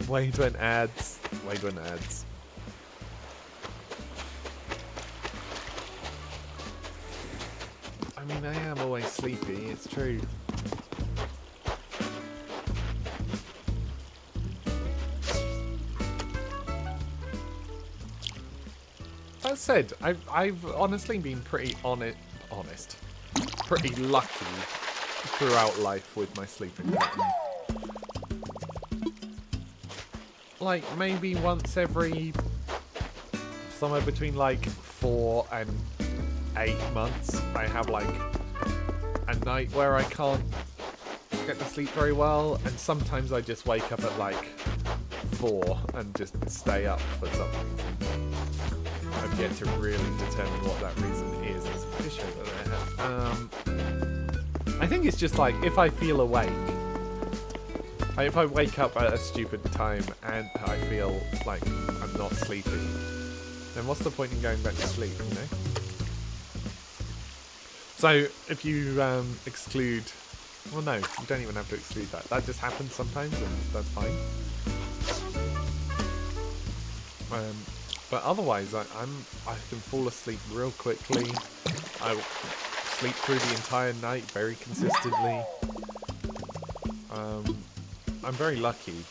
Wade went ads. Wade went ads. I mean, I am always sleepy, it's true. That said, I've honestly been pretty honest. Pretty lucky throughout life with my sleeping pattern. Like, maybe once every... somewhere between, like, 4 and 8 months, I have, like, a night where I can't get to sleep very well, and sometimes I just wake up at, like, 4 and just stay up for some reason. I've yet to really determine what that reason is. There's a fish over there. I think it's just like if I feel awake, like if I wake up at a stupid time and I feel like I'm not sleepy, then what's the point in going back to sleep, you know? So if you exclude, well no, you don't even have to exclude that. That just happens sometimes and that's fine. But otherwise, I can fall asleep real quickly. I sleep through the entire night very consistently. I'm very lucky.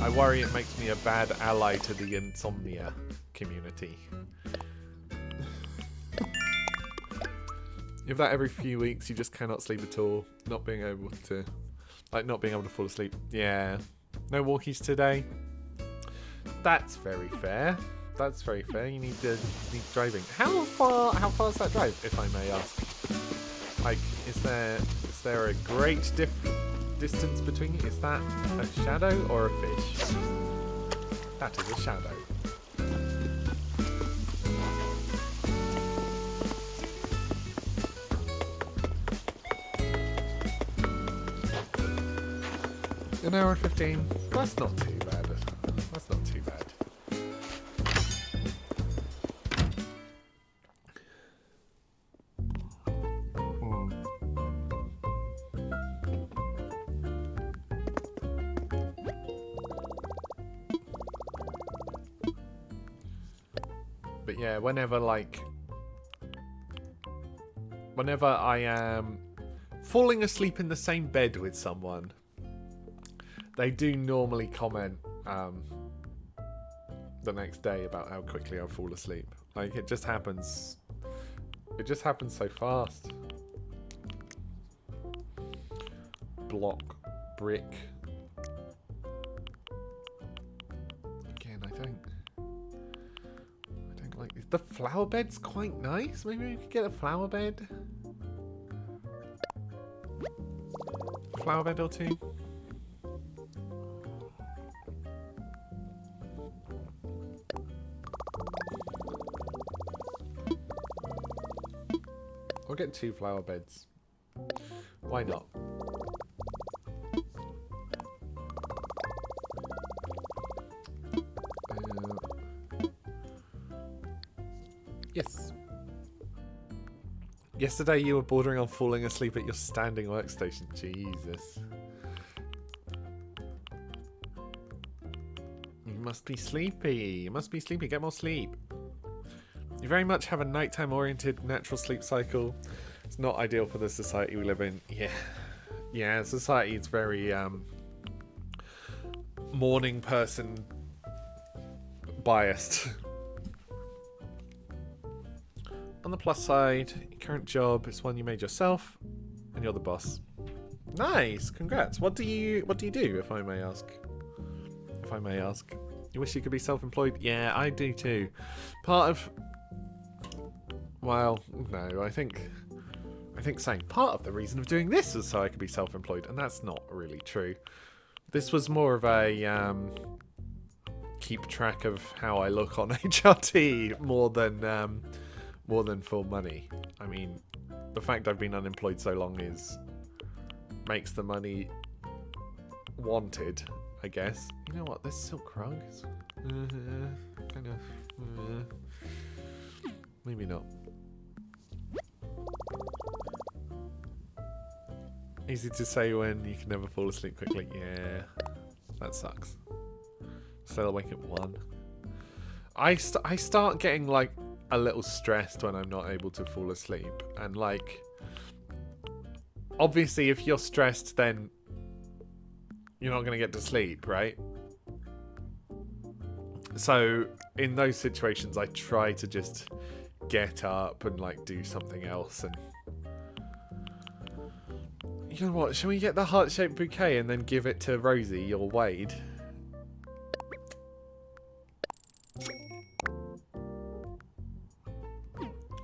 I worry it makes me a bad ally to the insomnia community. If that every few weeks you just cannot sleep at all, not being able to fall asleep. Yeah. No walkies today. That's very fair. That's very fair. You need driving. How far is that drive, if I may ask? Like, is there a great distance between you? Is that a shadow or a fish? That is a shadow. An hour and 15. That's not too bad. That's not too bad. But yeah, whenever I am falling asleep in the same bed with someone, they do normally comment the next day about how quickly I fall asleep. Like, it just happens. It just happens so fast. Block, brick. Again, I don't like this. The flower bed's quite nice. Maybe we could get a flower bed. Flower bed or two. We'll get 2 flower beds. Why not? Yes. Yesterday you were bordering on falling asleep at your standing workstation. Jesus. You must be sleepy. You must be sleepy. Get more sleep. You very much have a nighttime oriented natural sleep cycle. It's not ideal for the society we live in. Yeah, society is very morning person biased. On the plus side, your current job is one you made yourself and you're the boss. Nice, congrats. What do you do, if I may ask? If I may ask. You wish you could be self-employed? Yeah, I do too. Well, no, I think saying part of the reason of doing this was so I could be self-employed, and that's not really true. This was more of a keep track of how I look on HRT more than for money. I mean, the fact I've been unemployed so long makes the money wanted, I guess. You know what? This silk rug is kind of maybe not. Easy to say when you can never fall asleep quickly. Yeah, that sucks. So I'll wake at 1. I start getting like a little stressed when I'm not able to fall asleep, and like, obviously if you're stressed then you're not going to get to sleep, right? So in those situations I try to just get up and like do something else. And you know what, shall we get the heart-shaped bouquet and then give it to Rosie or Wade?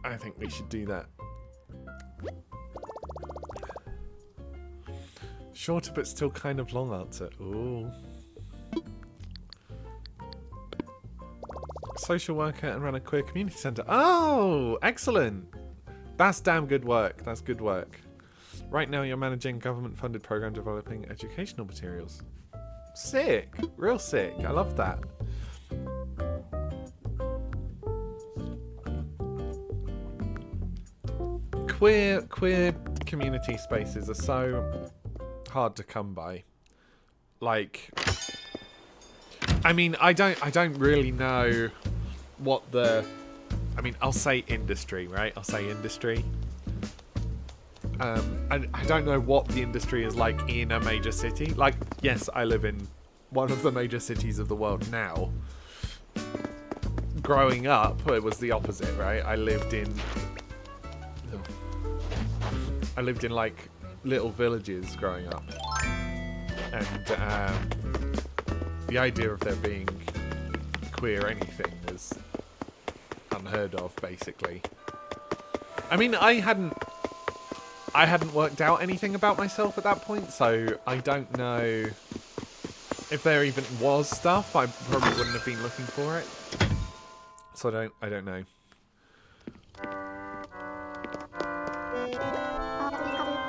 I think we should do that. Shorter but still kind of long answer. Ooh. Social worker and run a queer community centre. Oh, excellent. That's damn good work. That's good work. Right now you're managing government-funded program developing educational materials. Sick. Real sick. I love that. Queer community spaces are so hard to come by. Like, I mean, I don't really know what the, I mean, I'll say industry, right? I'll say industry. I don't know what the industry is like in a major city. Like, yes, I live in one of the major cities of the world now. Growing up, it was the opposite, right? I lived in like little villages growing up, and the idea of there being queer anything was unheard of, basically. I mean, I hadn't worked out anything about myself at that point, so I don't know if there even was stuff. I probably wouldn't have been looking for it, so I don't know.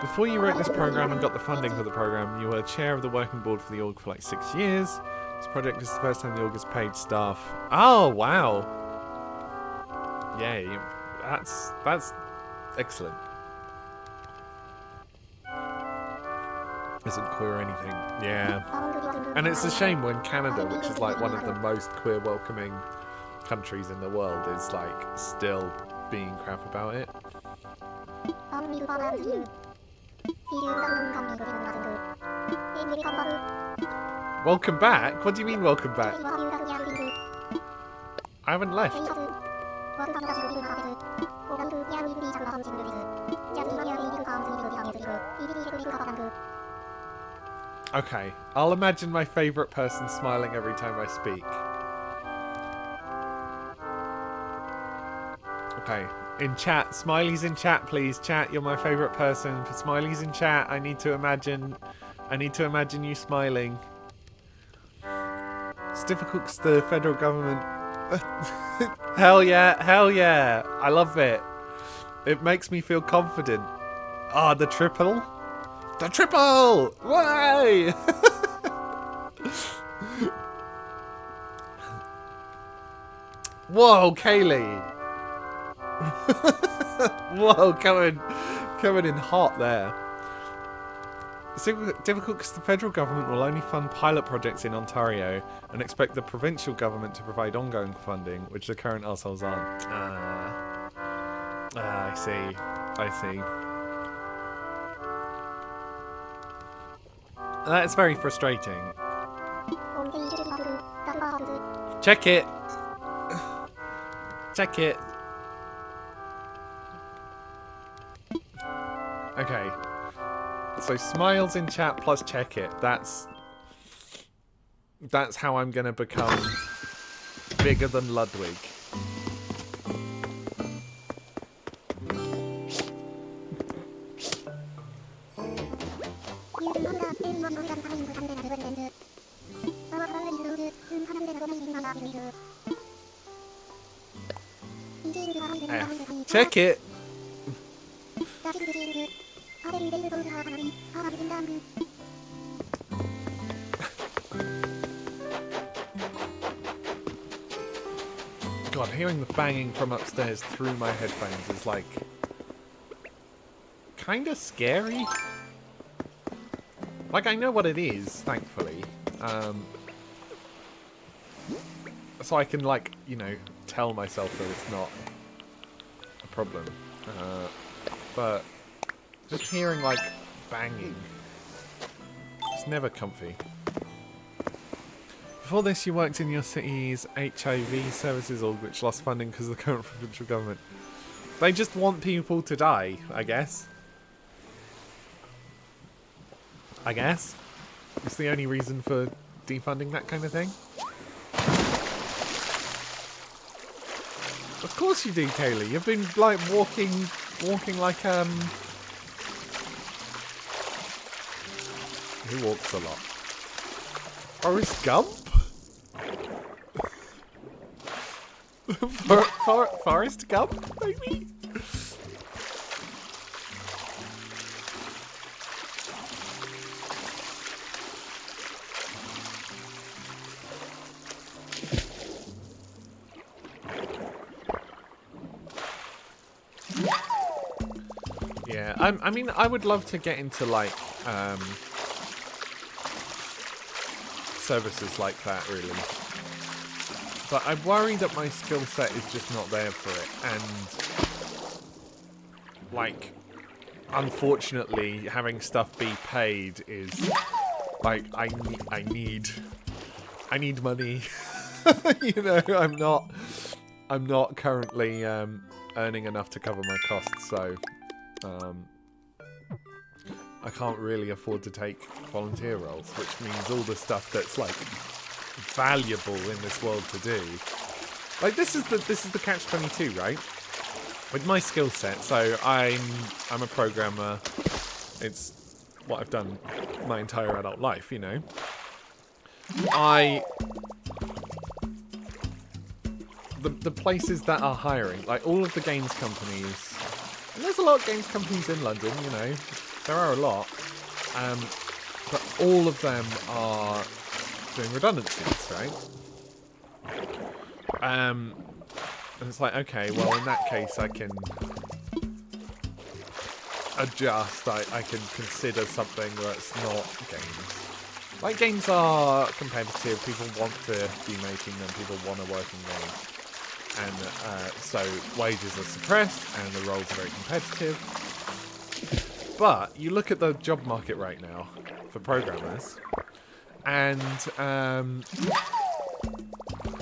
Before you wrote this program and got the funding for the program, you were chair of the working board for the org for like 6 years. This project is the first time the org has paid staff. Oh, wow. Yay. That's excellent. Isn't queer or anything. Yeah. And it's a shame when Canada, which is like one of the most queer welcoming countries in the world, is like still being crap about it. Welcome back? What do you mean welcome back? I haven't left. Okay, I'll imagine my favourite person smiling every time I speak. Okay, in chat, smileys in chat, please. Chat, you're my favourite person. For smileys in chat, I need to imagine you smiling. It's difficult because the federal government... Hell yeah, hell yeah. I love it. It makes me feel confident. Ah, the triple? The triple! Why? Whoa, Kaylee. Whoa, coming in hot there. It's difficult because the federal government will only fund pilot projects in Ontario and expect the provincial government to provide ongoing funding, which the current assholes aren't. I see. That's very frustrating. Check it. Check it. Okay. So smiles in chat plus check it. That's how I'm gonna become bigger than Ludwig. Check it. God, hearing the banging from upstairs through my headphones is like kind of scary. Like, I know what it is, thankfully. So I can, like, you know, tell myself that it's not a problem. But just hearing, like, banging, it's never comfy. Before this, you worked in your city's HIV services org, which lost funding because of the current provincial government. They just want people to die, I guess. It's the only reason for defunding that kind of thing. Of course you do, Kaylee. You've been, like, walking like, who walks a lot? Forrest Gump? Forrest Gump, maybe? I mean, I would love to get into like services like that, really. But I'm worried that my skill set is just not there for it, and like, unfortunately, having stuff be paid is like I need money. You know, I'm not currently earning enough to cover my costs, so I can't really afford to take volunteer roles, which means all the stuff that's like valuable in this world to do. Like this is the catch-22, right? With my skill set, so I'm a programmer. It's what I've done my entire adult life, you know. The places that are hiring, like all of the games companies, and there's a lot of games companies in London, you know, there are a lot, but all of them are doing redundancies, right? And it's like, okay, well in that case I can adjust, I can consider something that's not games. Like games are competitive, people want to be making them, people want to work in games. And so wages are suppressed and the roles are very competitive. But you look at the job market right now for programmers, and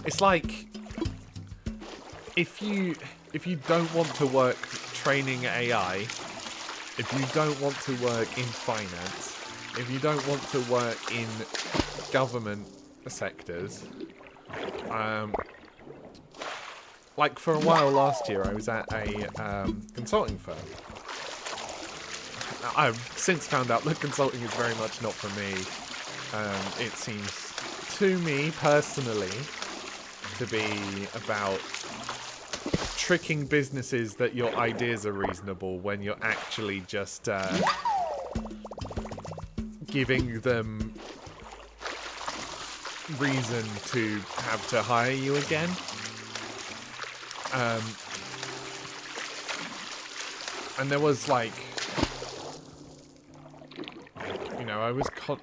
it's like if you don't want to work training AI, if you don't want to work in finance, if you don't want to work in government sectors, like for a while last year, I was at a consulting firm. I've since found out that consulting is very much not for me. It seems to me personally to be about tricking businesses that your ideas are reasonable when you're actually just giving them reason to have to hire you again. And there was like, you know, I was put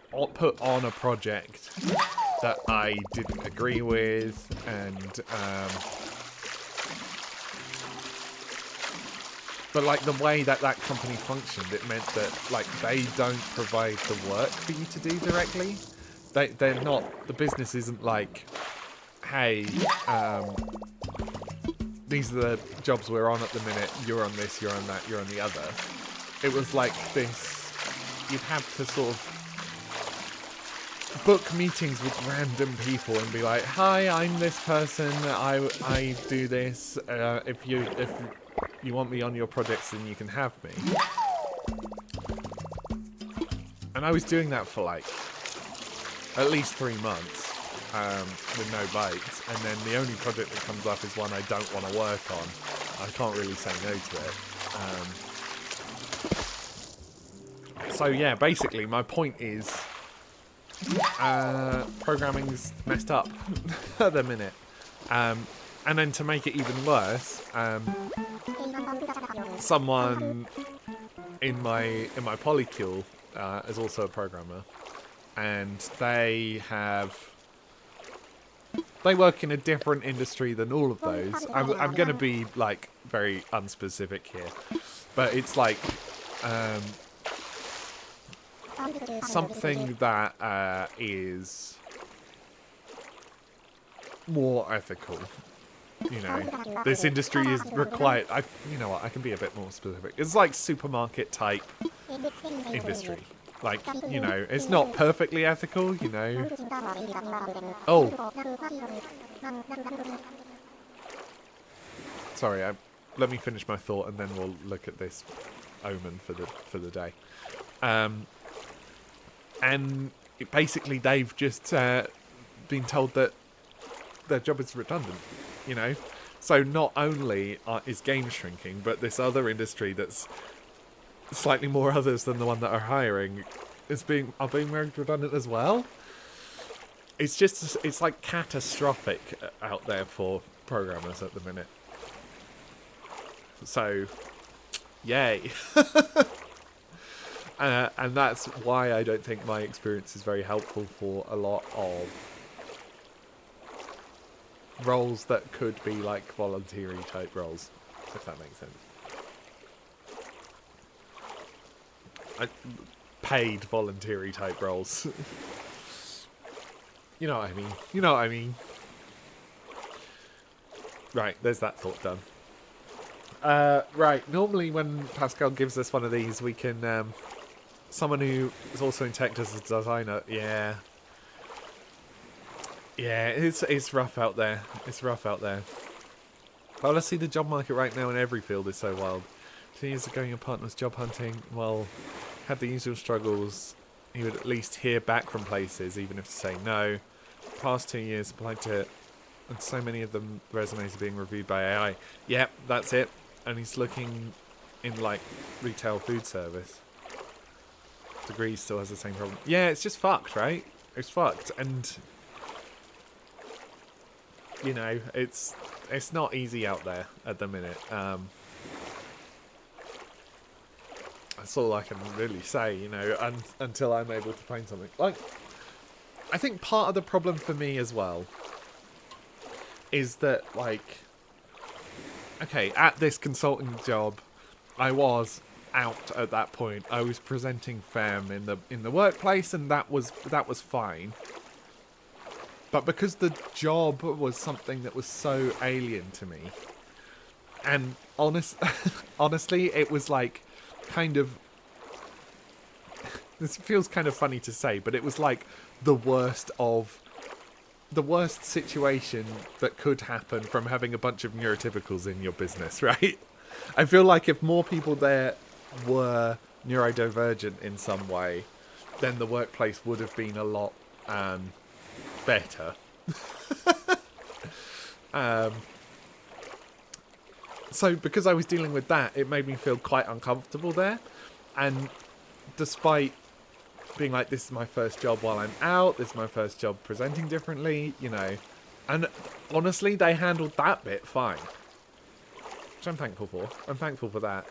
on a project that I didn't agree with, and but like the way that company functioned, it meant that like they don't provide the work for you to do directly. They're not, the business isn't like, hey, these are the jobs we're on at the minute, you're on this, you're on that, you're on the other. It was like this, you'd have to sort of book meetings with random people and be like, hi, I'm this person, I do this, if you want me on your projects then you can have me. And I was doing that for like at least 3 months. With no bites, and then the only project that comes up is one I don't want to work on. I can't really say no to it. So yeah, basically my point is programming's messed up at the minute. And then to make it even worse, someone in my polycule is also a programmer, and they work in a different industry than all of those. I'm going to be like very unspecific here, but it's like something that is more ethical. You know, this industry is required. You know what? I can be a bit more specific. It's like supermarket type industry. Like, you know, it's not perfectly ethical, you know. Oh. Sorry, let me finish my thought and then we'll look at this omen for the day. And basically they've just been told that their job is redundant, you know. So not only is game shrinking, but this other industry that's slightly more others than the one that are hiring are being made redundant as well. It's like catastrophic out there for programmers at the minute. So, yay. And that's why I don't think my experience is very helpful for a lot of roles that could be like voluntary type roles, if that makes sense. Paid voluntary type roles. You know what I mean. You know what I mean. Right, there's that thought done. Right, normally when Pascal gives us one of these, we can... someone who is also in tech as a designer, yeah. Yeah, it's rough out there. It's rough out there. Honestly, the job market right now in every field is so wild. 2 years ago, your partner was job hunting. Well, had the usual struggles. He would at least hear back from places, even if to say no. Past 2 years, applied to... And so many of them resumes are being reviewed by AI. Yep, that's it. And he's looking in, like, retail food service. Degree still has the same problem. Yeah, it's just fucked, right? It's fucked. And, you know, it's not easy out there at the minute. That's all I can really say, you know, until I'm able to find something. Like, I think part of the problem for me as well is that, like, okay, at this consulting job, I was out at that point. I was presenting femme in the workplace, and that was fine. But because the job was something that was so alien to me, and honestly, it was like kind of. This feels kind of funny to say, but it was like the worst situation that could happen from having a bunch of neurotypicals in your business, right? I feel like if more people there were neurodivergent in some way, then the workplace would have been a lot better. So because I was dealing with that, it made me feel quite uncomfortable there. And despite being like, this is my first job while I'm out, this is my first job presenting differently, you know. And honestly, they handled that bit fine. Which I'm thankful for. I'm thankful for that.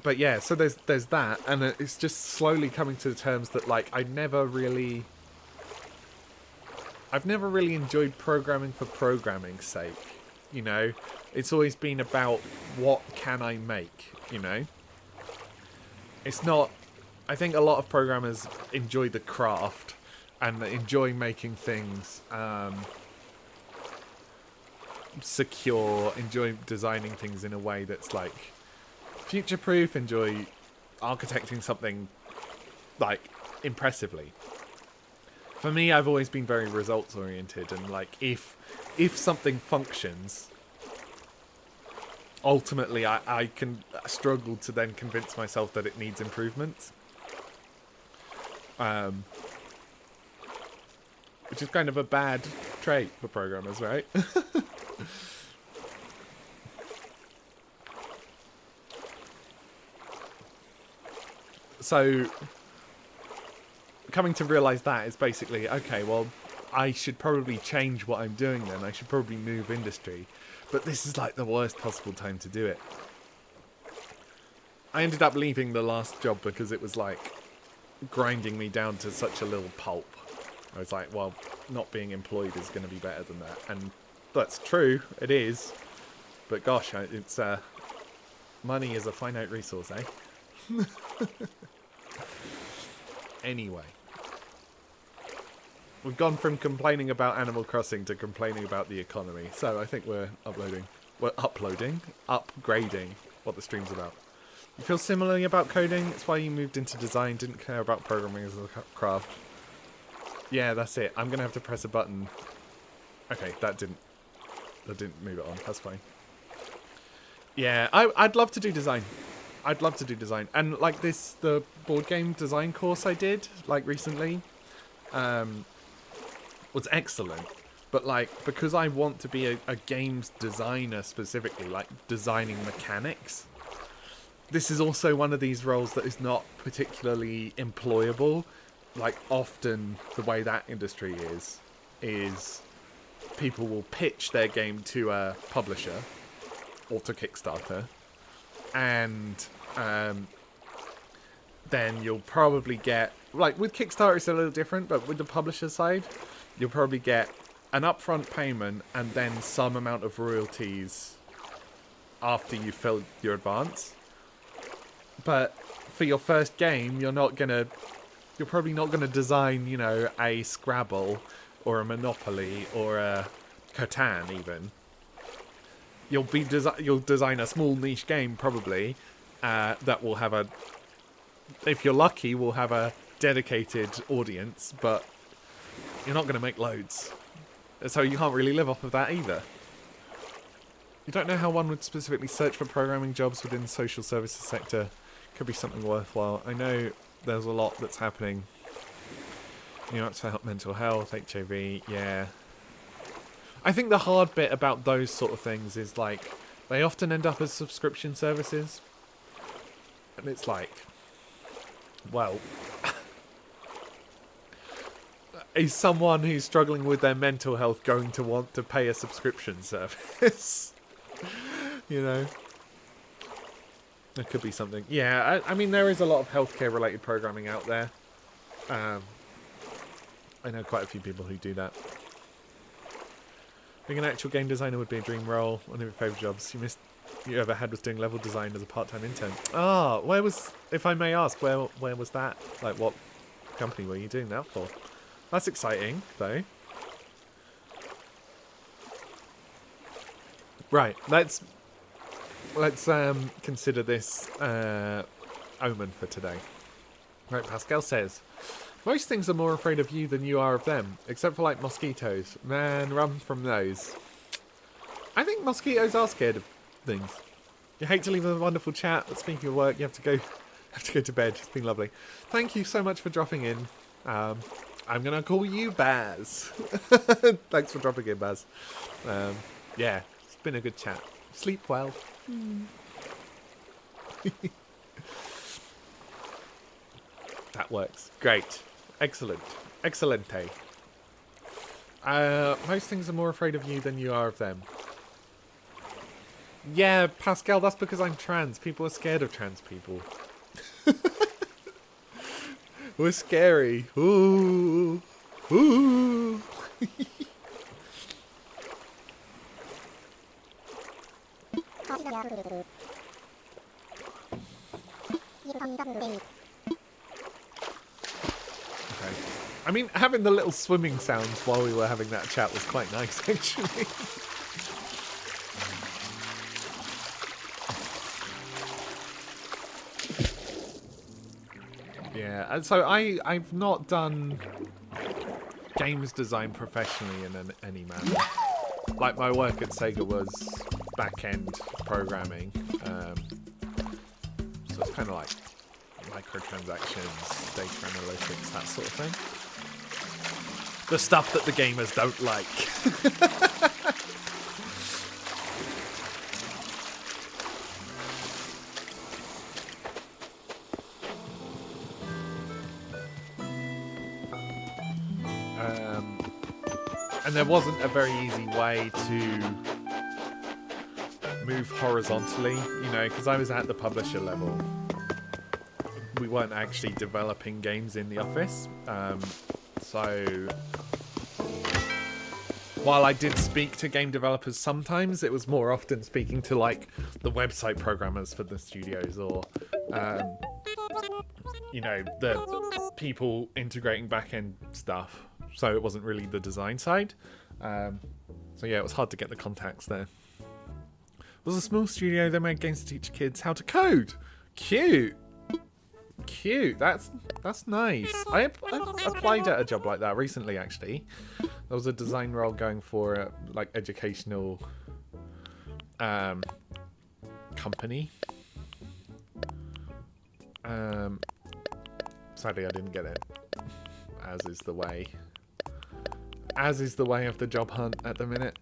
But yeah, so there's that, and it's just slowly coming to the terms that, like, I've never really enjoyed programming for programming's sake, you know? It's always been about what can I make, you know? It's not... I think a lot of programmers enjoy the craft and enjoy making things secure, enjoy designing things in a way that's, like, future-proof, enjoy architecting something, like, impressively. For me, I've always been very results-oriented, and, like, if something functions, ultimately I can struggle to then convince myself that it needs improvement. Which is kind of a bad trait for programmers, right? So, coming to realise that is basically, okay, well, I should probably change what I'm doing then. I should probably move industry. But this is like the worst possible time to do it. I ended up leaving the last job because it was like grinding me down to such a little pulp. I was like, well, not being employed is going to be better than that. And that's true, it is. But gosh, it's money is a finite resource, eh? Anyway. We've gone from complaining about Animal Crossing to complaining about the economy. So I think we're upgrading what the stream's about. You feel similarly about coding? It's why you moved into design, didn't care about programming as a craft. Yeah, that's it. I'm going to have to press a button. Okay, that didn't move it on. That's fine. Yeah, I'd love to do design. I'd love to do design. And like the board game design course I did, like recently, was excellent. But like, because I want to be a games designer specifically, like designing mechanics, this is also one of these roles that is not particularly employable. Like, often the way that industry is people will pitch their game to a publisher or to Kickstarter, and then you'll probably get, like with Kickstarter it's a little different, but with the publisher side, you'll probably get an upfront payment and then some amount of royalties after you fill your advance. But for your first game, you're probably not gonna design, you know, a Scrabble or a Monopoly or a Catan even. You'll design a small niche game probably that will have if you're lucky, will have a dedicated audience, but you're not going to make loads. So you can't really live off of that either. You don't know how one would specifically search for programming jobs within the social services sector. Could be something worthwhile. I know there's a lot that's happening. You know, it's for mental health, HIV, yeah. I think the hard bit about those sort of things is, like, they often end up as subscription services. And it's like, well, is someone who's struggling with their mental health going to want to pay a subscription service? You know? There could be something. Yeah, I mean, there is a lot of healthcare related programming out there. I know quite a few people who do that. Being an actual game designer would be a dream role. One of your favourite jobs you ever had was doing level design as a part-time intern. Ah, where was, if I may ask, where was that? Like, what company were you doing that for? That's exciting, though. Right, let's consider this omen for today. Right, Pascal says, most things are more afraid of you than you are of them, except for, like, mosquitoes. Man, run from those. I think mosquitoes are scared of things. You hate to leave a wonderful chat, but speaking of work, you have to go to bed. It's been lovely. Thank you so much for dropping in. I'm gonna call you Baz. Thanks for dropping in, Baz. Yeah, it's been a good chat. Sleep well. That works. Great. Excellent. Excellente. Most things are more afraid of you than you are of them. Yeah, Pascal, that's because I'm trans. People are scared of trans people. We're scary. Ooh. Ooh. Okay. I mean, having the little swimming sounds while we were having that chat was quite nice, actually. Yeah, and so I've not done games design professionally in any manner. Like, my work at Sega was back-end programming, so it's kind of like microtransactions, data analytics, that sort of thing. The stuff that the gamers don't like. And there wasn't a very easy way to move horizontally, you know, because I was at the publisher level. We weren't actually developing games in the office. So while I did speak to game developers sometimes, it was more often speaking to, like, the website programmers for the studios, or, you know, the people integrating back-end stuff. So it wasn't really the design side. So yeah, it was hard to get the contacts there. It was a small studio. They made games to teach kids how to code. Cute. Cute. That's nice. I applied at a job like that recently, actually. There was a design role going for a, like, educational company. Sadly, I didn't get it. As is the way. As is the way of the job hunt at the minute.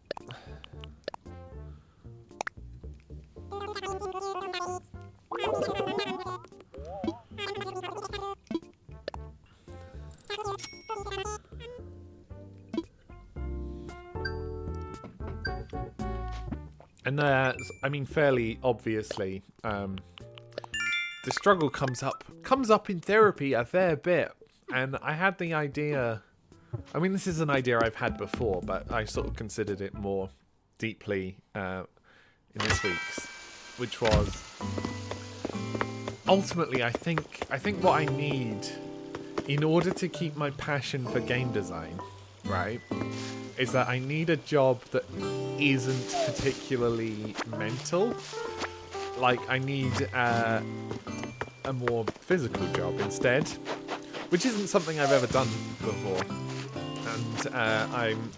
And I mean, fairly obviously, the struggle comes up in therapy a fair bit. And I had the idea, I mean, this is an idea I've had before, but I sort of considered it more deeply in this week's, which was ultimately, I think what I need in order to keep my passion for game design, right, is that I need a job that isn't particularly mental. Like, I need a more physical job instead, which isn't something I've ever done before. And I'm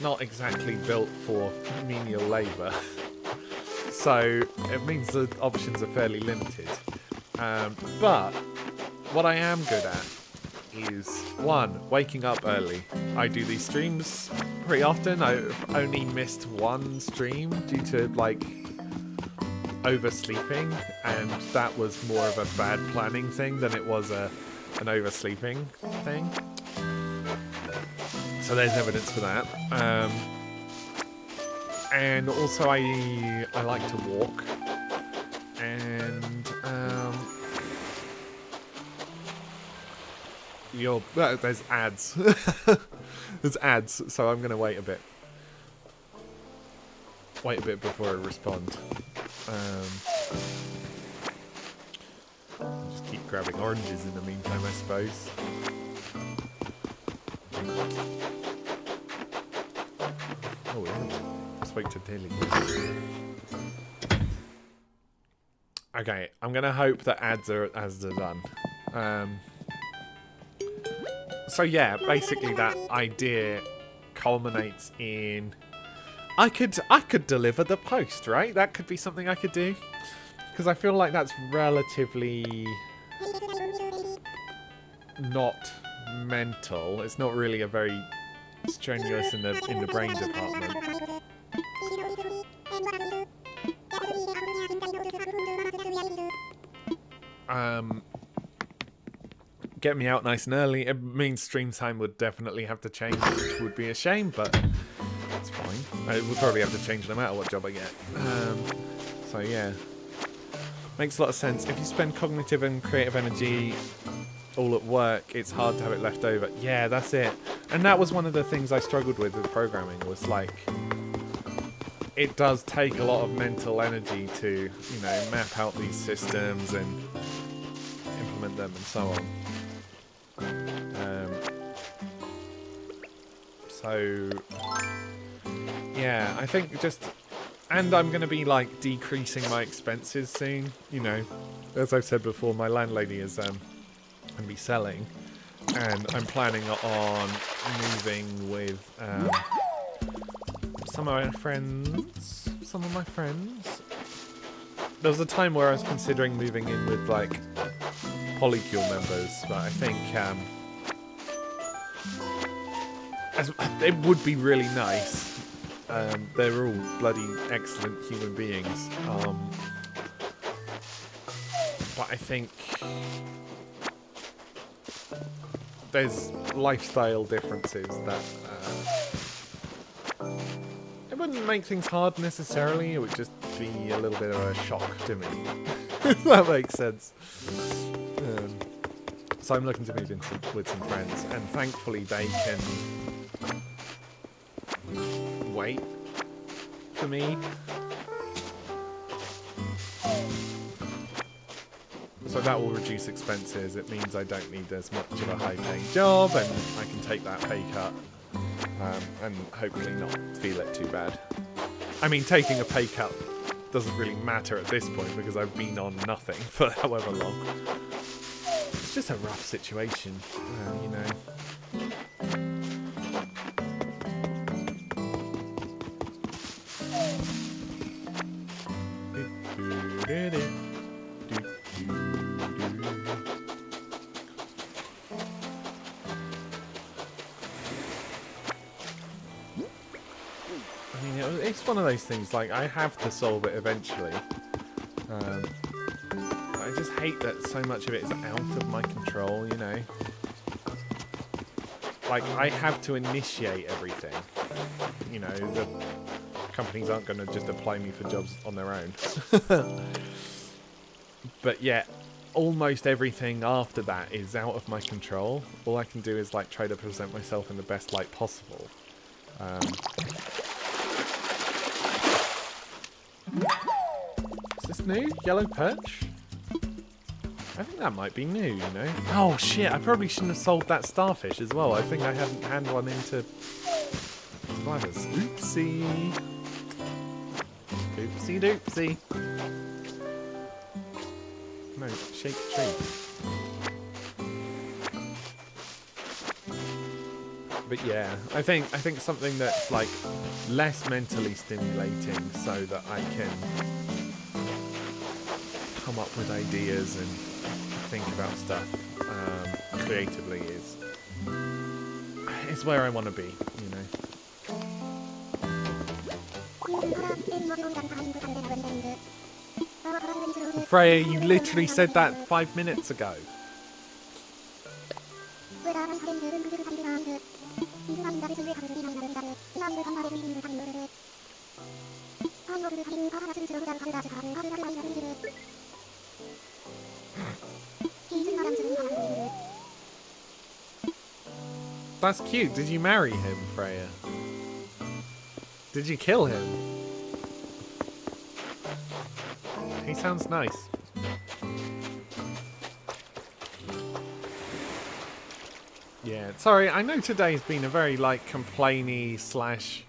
not exactly built for menial labour. So it means the options are fairly limited. But what I am good at is, one, waking up early. I do these streams pretty often. I've only missed one stream due to, like, oversleeping, and that was more of a bad planning thing than it was an oversleeping thing. So there's evidence for that. And also I like to walk, and there's ads. There's ads, so I'm gonna wait a bit before I respond. I'll just keep grabbing oranges in the meantime, I suppose. Oh, yeah. Let's wait to Tilly. Okay, I'm gonna hope that ads are done. So yeah, basically that idea culminates in I could deliver the post, right? That could be something I could do, because I feel like that's relatively not mental. It's not really a very strenuous in the brain department. Get me out nice and early. It means stream time would definitely have to change, which would be a shame, but it's fine. I would probably have to change no matter what job I get. So yeah, makes a lot of sense. If you spend cognitive and creative energy all at work, it's hard to have it left over. Yeah, that's it. And that was one of the things I struggled with programming, was like, it does take a lot of mental energy to, you know, map out these systems and implement them and so on. So yeah, I think just, and I'm going to be like decreasing my expenses soon, you know. As I've said before, my landlady is going to be selling, and I'm planning on moving with some of my friends. There was a time where I was considering moving in with like Polycule members, but I think it would be really nice. They're all bloody excellent human beings. But I think there's lifestyle differences that it wouldn't make things hard necessarily. It would just be a little bit of a shock to me, if that makes sense. So I'm looking to move in with some friends, and thankfully they can wait for me. So that will reduce expenses. It means I don't need as much of a high-paying job, and I can take that pay cut and hopefully not feel it too bad. I mean, taking a pay cut doesn't really matter at this point because I've been on nothing for however long. It's just a rough situation, you know. I mean, it's one of those things, like, I have to solve it eventually. I just hate that so much of it is out of my control, you know? Like, I have to initiate everything. You know, companies aren't going to just apply me for jobs on their own. But yeah, almost everything after that is out of my control. All I can do is like try to present myself in the best light possible. Is this new? Yellow perch? I think that might be new, you know? Oh shit, I probably shouldn't have sold that starfish as well. I think I hadn't handed one into survivors. Oopsie. Oopsie doopsie. No, shake tree. But yeah, I think something that's like less mentally stimulating so that I can come up with ideas and think about stuff creatively is where I want to be, you know. Freya, you literally said that 5 minutes ago. That's cute. Did you marry him, Freya? Did you kill him? He sounds nice. Yeah, sorry, I know today's been a very, like, complainy slash...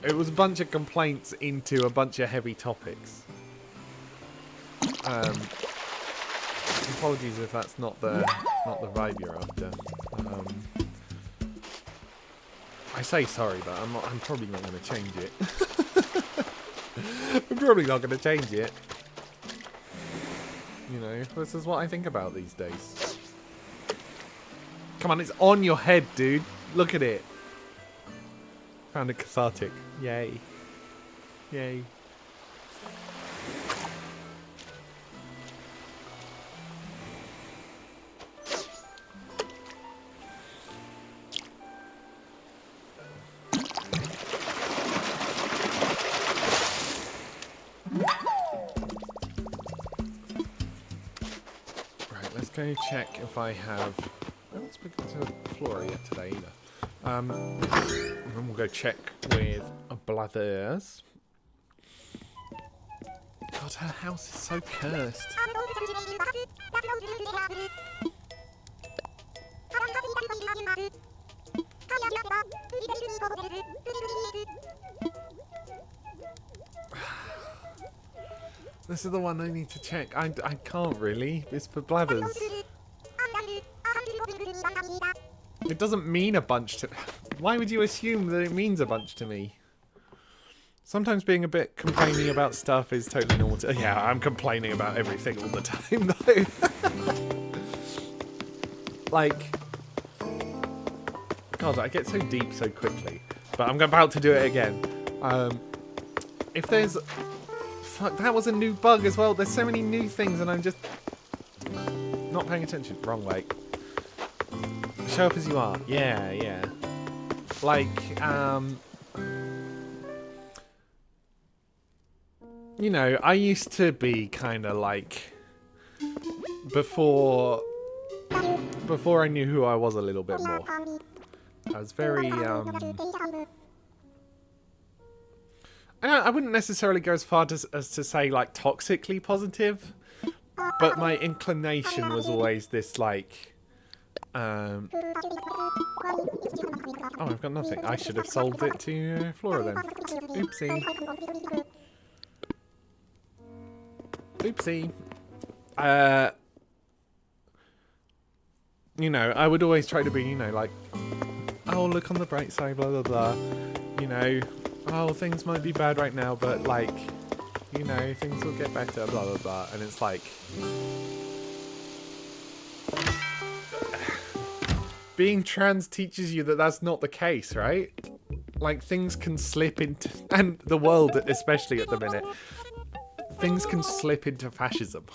It was a bunch of complaints into a bunch of heavy topics. Apologies if that's not the vibe you're after. I say sorry, but I'm probably not going to change it. I'm probably not going to change it. You know, this is what I think about these days. Come on, it's on your head, dude. Look at it. Found it cathartic. Yay. Yay. Right, let's go check if I have... I haven't spoken to Flora yet today either. And then we'll go check with Blathers. God, her house is so cursed. This is the one I need to check. I can't really. It's for Blathers. It doesn't mean a bunch to... Why would you assume that it means a bunch to me? Sometimes being a bit complaining about stuff is totally normal. Yeah, I'm complaining about everything all the time, though. Like... God, I get so deep so quickly. But I'm about to do it again. If there's... Fuck, that was a new bug as well. There's so many new things and I'm just... not paying attention. Wrong way. Show up as you are. Yeah, yeah. Like, you know, I used to be kind of like, before I knew who I was a little bit more, I was very, I wouldn't necessarily go as far as to say, like, toxically positive, but my inclination was always this, like, oh, I've got nothing. I should have sold it to Flora then. Oopsie. Oopsie. You know, I would always try to be, you know, like, oh, look on the bright side, blah, blah, blah. You know, oh, things might be bad right now, but, like, you know, things will get better, blah, blah, blah. And it's like... Being trans teaches you that that's not the case, right? Like, things can slip into... And the world, especially at the minute. Things can slip into fascism.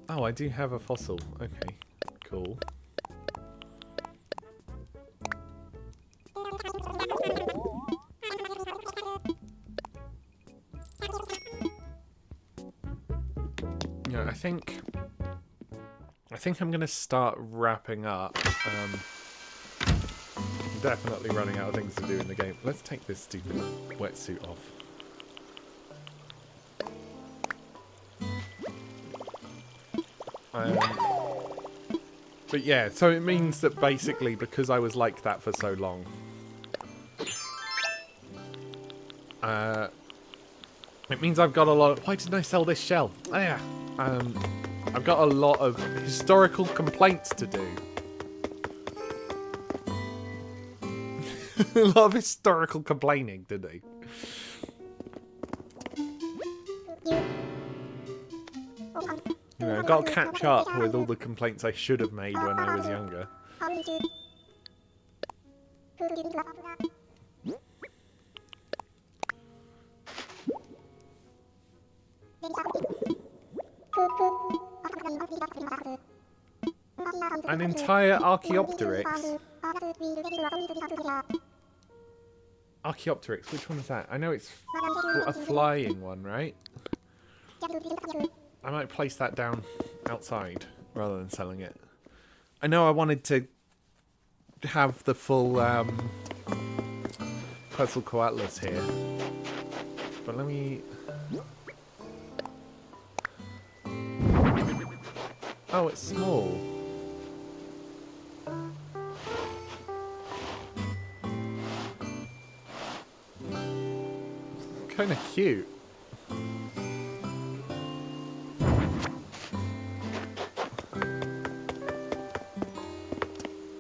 Oh, I do have a fossil. Okay, cool. Yeah, I think I'm gonna start wrapping up. I'm definitely running out of things to do in the game. Let's take this stupid wetsuit off. But yeah, so it means that basically because I was like that for so long, it means I've got a lot of... Why didn't I sell this shell? Oh, yeah. I've got a lot of historical complaints to do. A lot of historical complaining to do. You know, I've got to catch up with all the complaints I should have made when I was younger. An entire Archaeopteryx. Archaeopteryx, which one is that? I know it's a flying one, right? I might place that down outside rather than selling it. I know I wanted to have the full Quetzalcoatlus here. But let me... Oh, it's small. Kind of cute.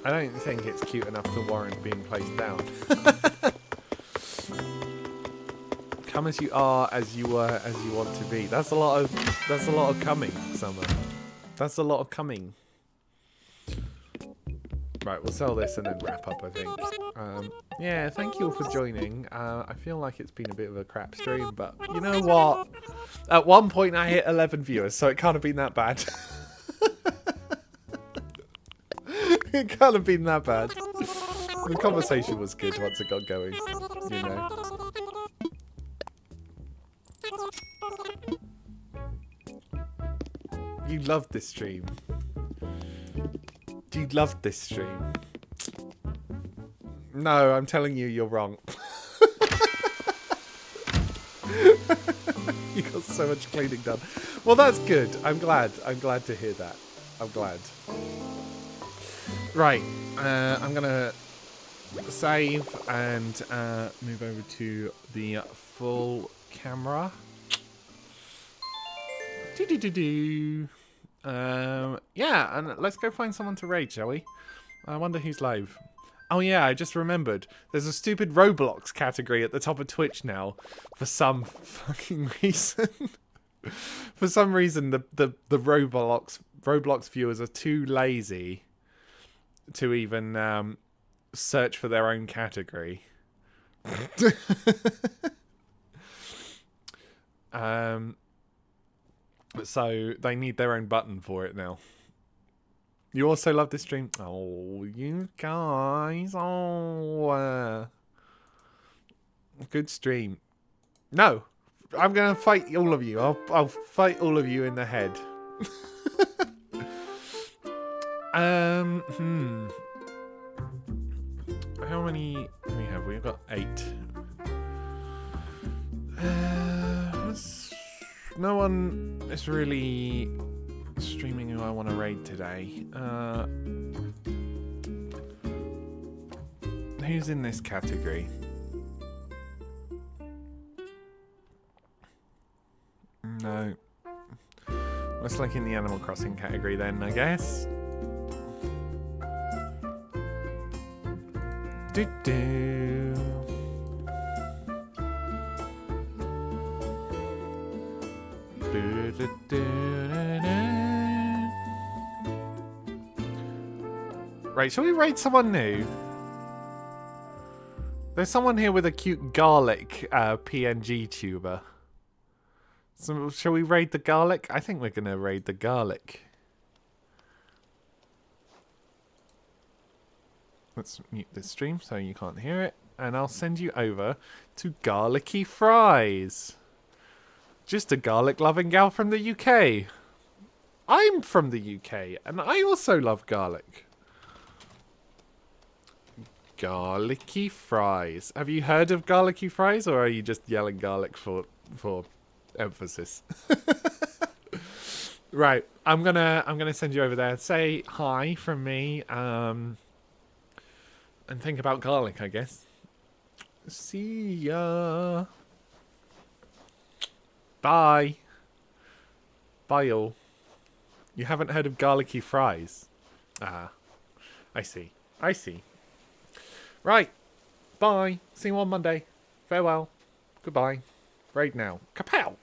I don't think it's cute enough to warrant being placed down. Come as you are, as you were, as you want to be. That's a lot of coming, Summer. That's a lot of coming. Right, we'll sell this and then wrap up, I think. Yeah, thank you all for joining. I feel like it's been a bit of a crap stream, but you know what? At one point I hit 11 viewers, so it can't have been that bad. It can't have been that bad. The conversation was good once it got going, you know. You loved this stream. You loved this stream. No, I'm telling you, you're wrong. You got so much cleaning done. Well, that's good. I'm glad. I'm glad to hear that. I'm glad. Right. I'm going to save and move over to the full camera. Do-do-do-do. Yeah, and let's go find someone to raid, shall we? I wonder who's live. Oh yeah, I just remembered. There's a stupid Roblox category at the top of Twitch now. For some fucking reason. For some reason, the Roblox viewers are too lazy to even search for their own category. So they need their own button for it now. You also love this stream? Oh, you guys. Oh. Good stream. No. I'm going to fight all of you. I'll fight all of you in the head. How many do we have? We've got 8. No one is really streaming who I want to raid today. Who's in this category? No. Let's look in the Animal Crossing category then, I guess. Do-do. Right, shall we raid someone new? There's someone here with a cute garlic PNG tuber. So shall we raid the garlic? I think we're gonna raid the garlic. Let's mute this stream so you can't hear it. And I'll send you over to garlicky fries. Just a garlic-loving gal from the UK. I'm from the UK, and I also love garlic. Garlicky fries. Have you heard of garlicky fries, or are you just yelling garlic for emphasis? Right, I'm gonna send you over there. Say hi from me, and think about garlic, I guess. See ya. Bye. Bye all. You haven't heard of garlicky fries? Ah, I see. I see. Right. Bye. See you on Monday. Farewell. Goodbye. Right now. Kapow!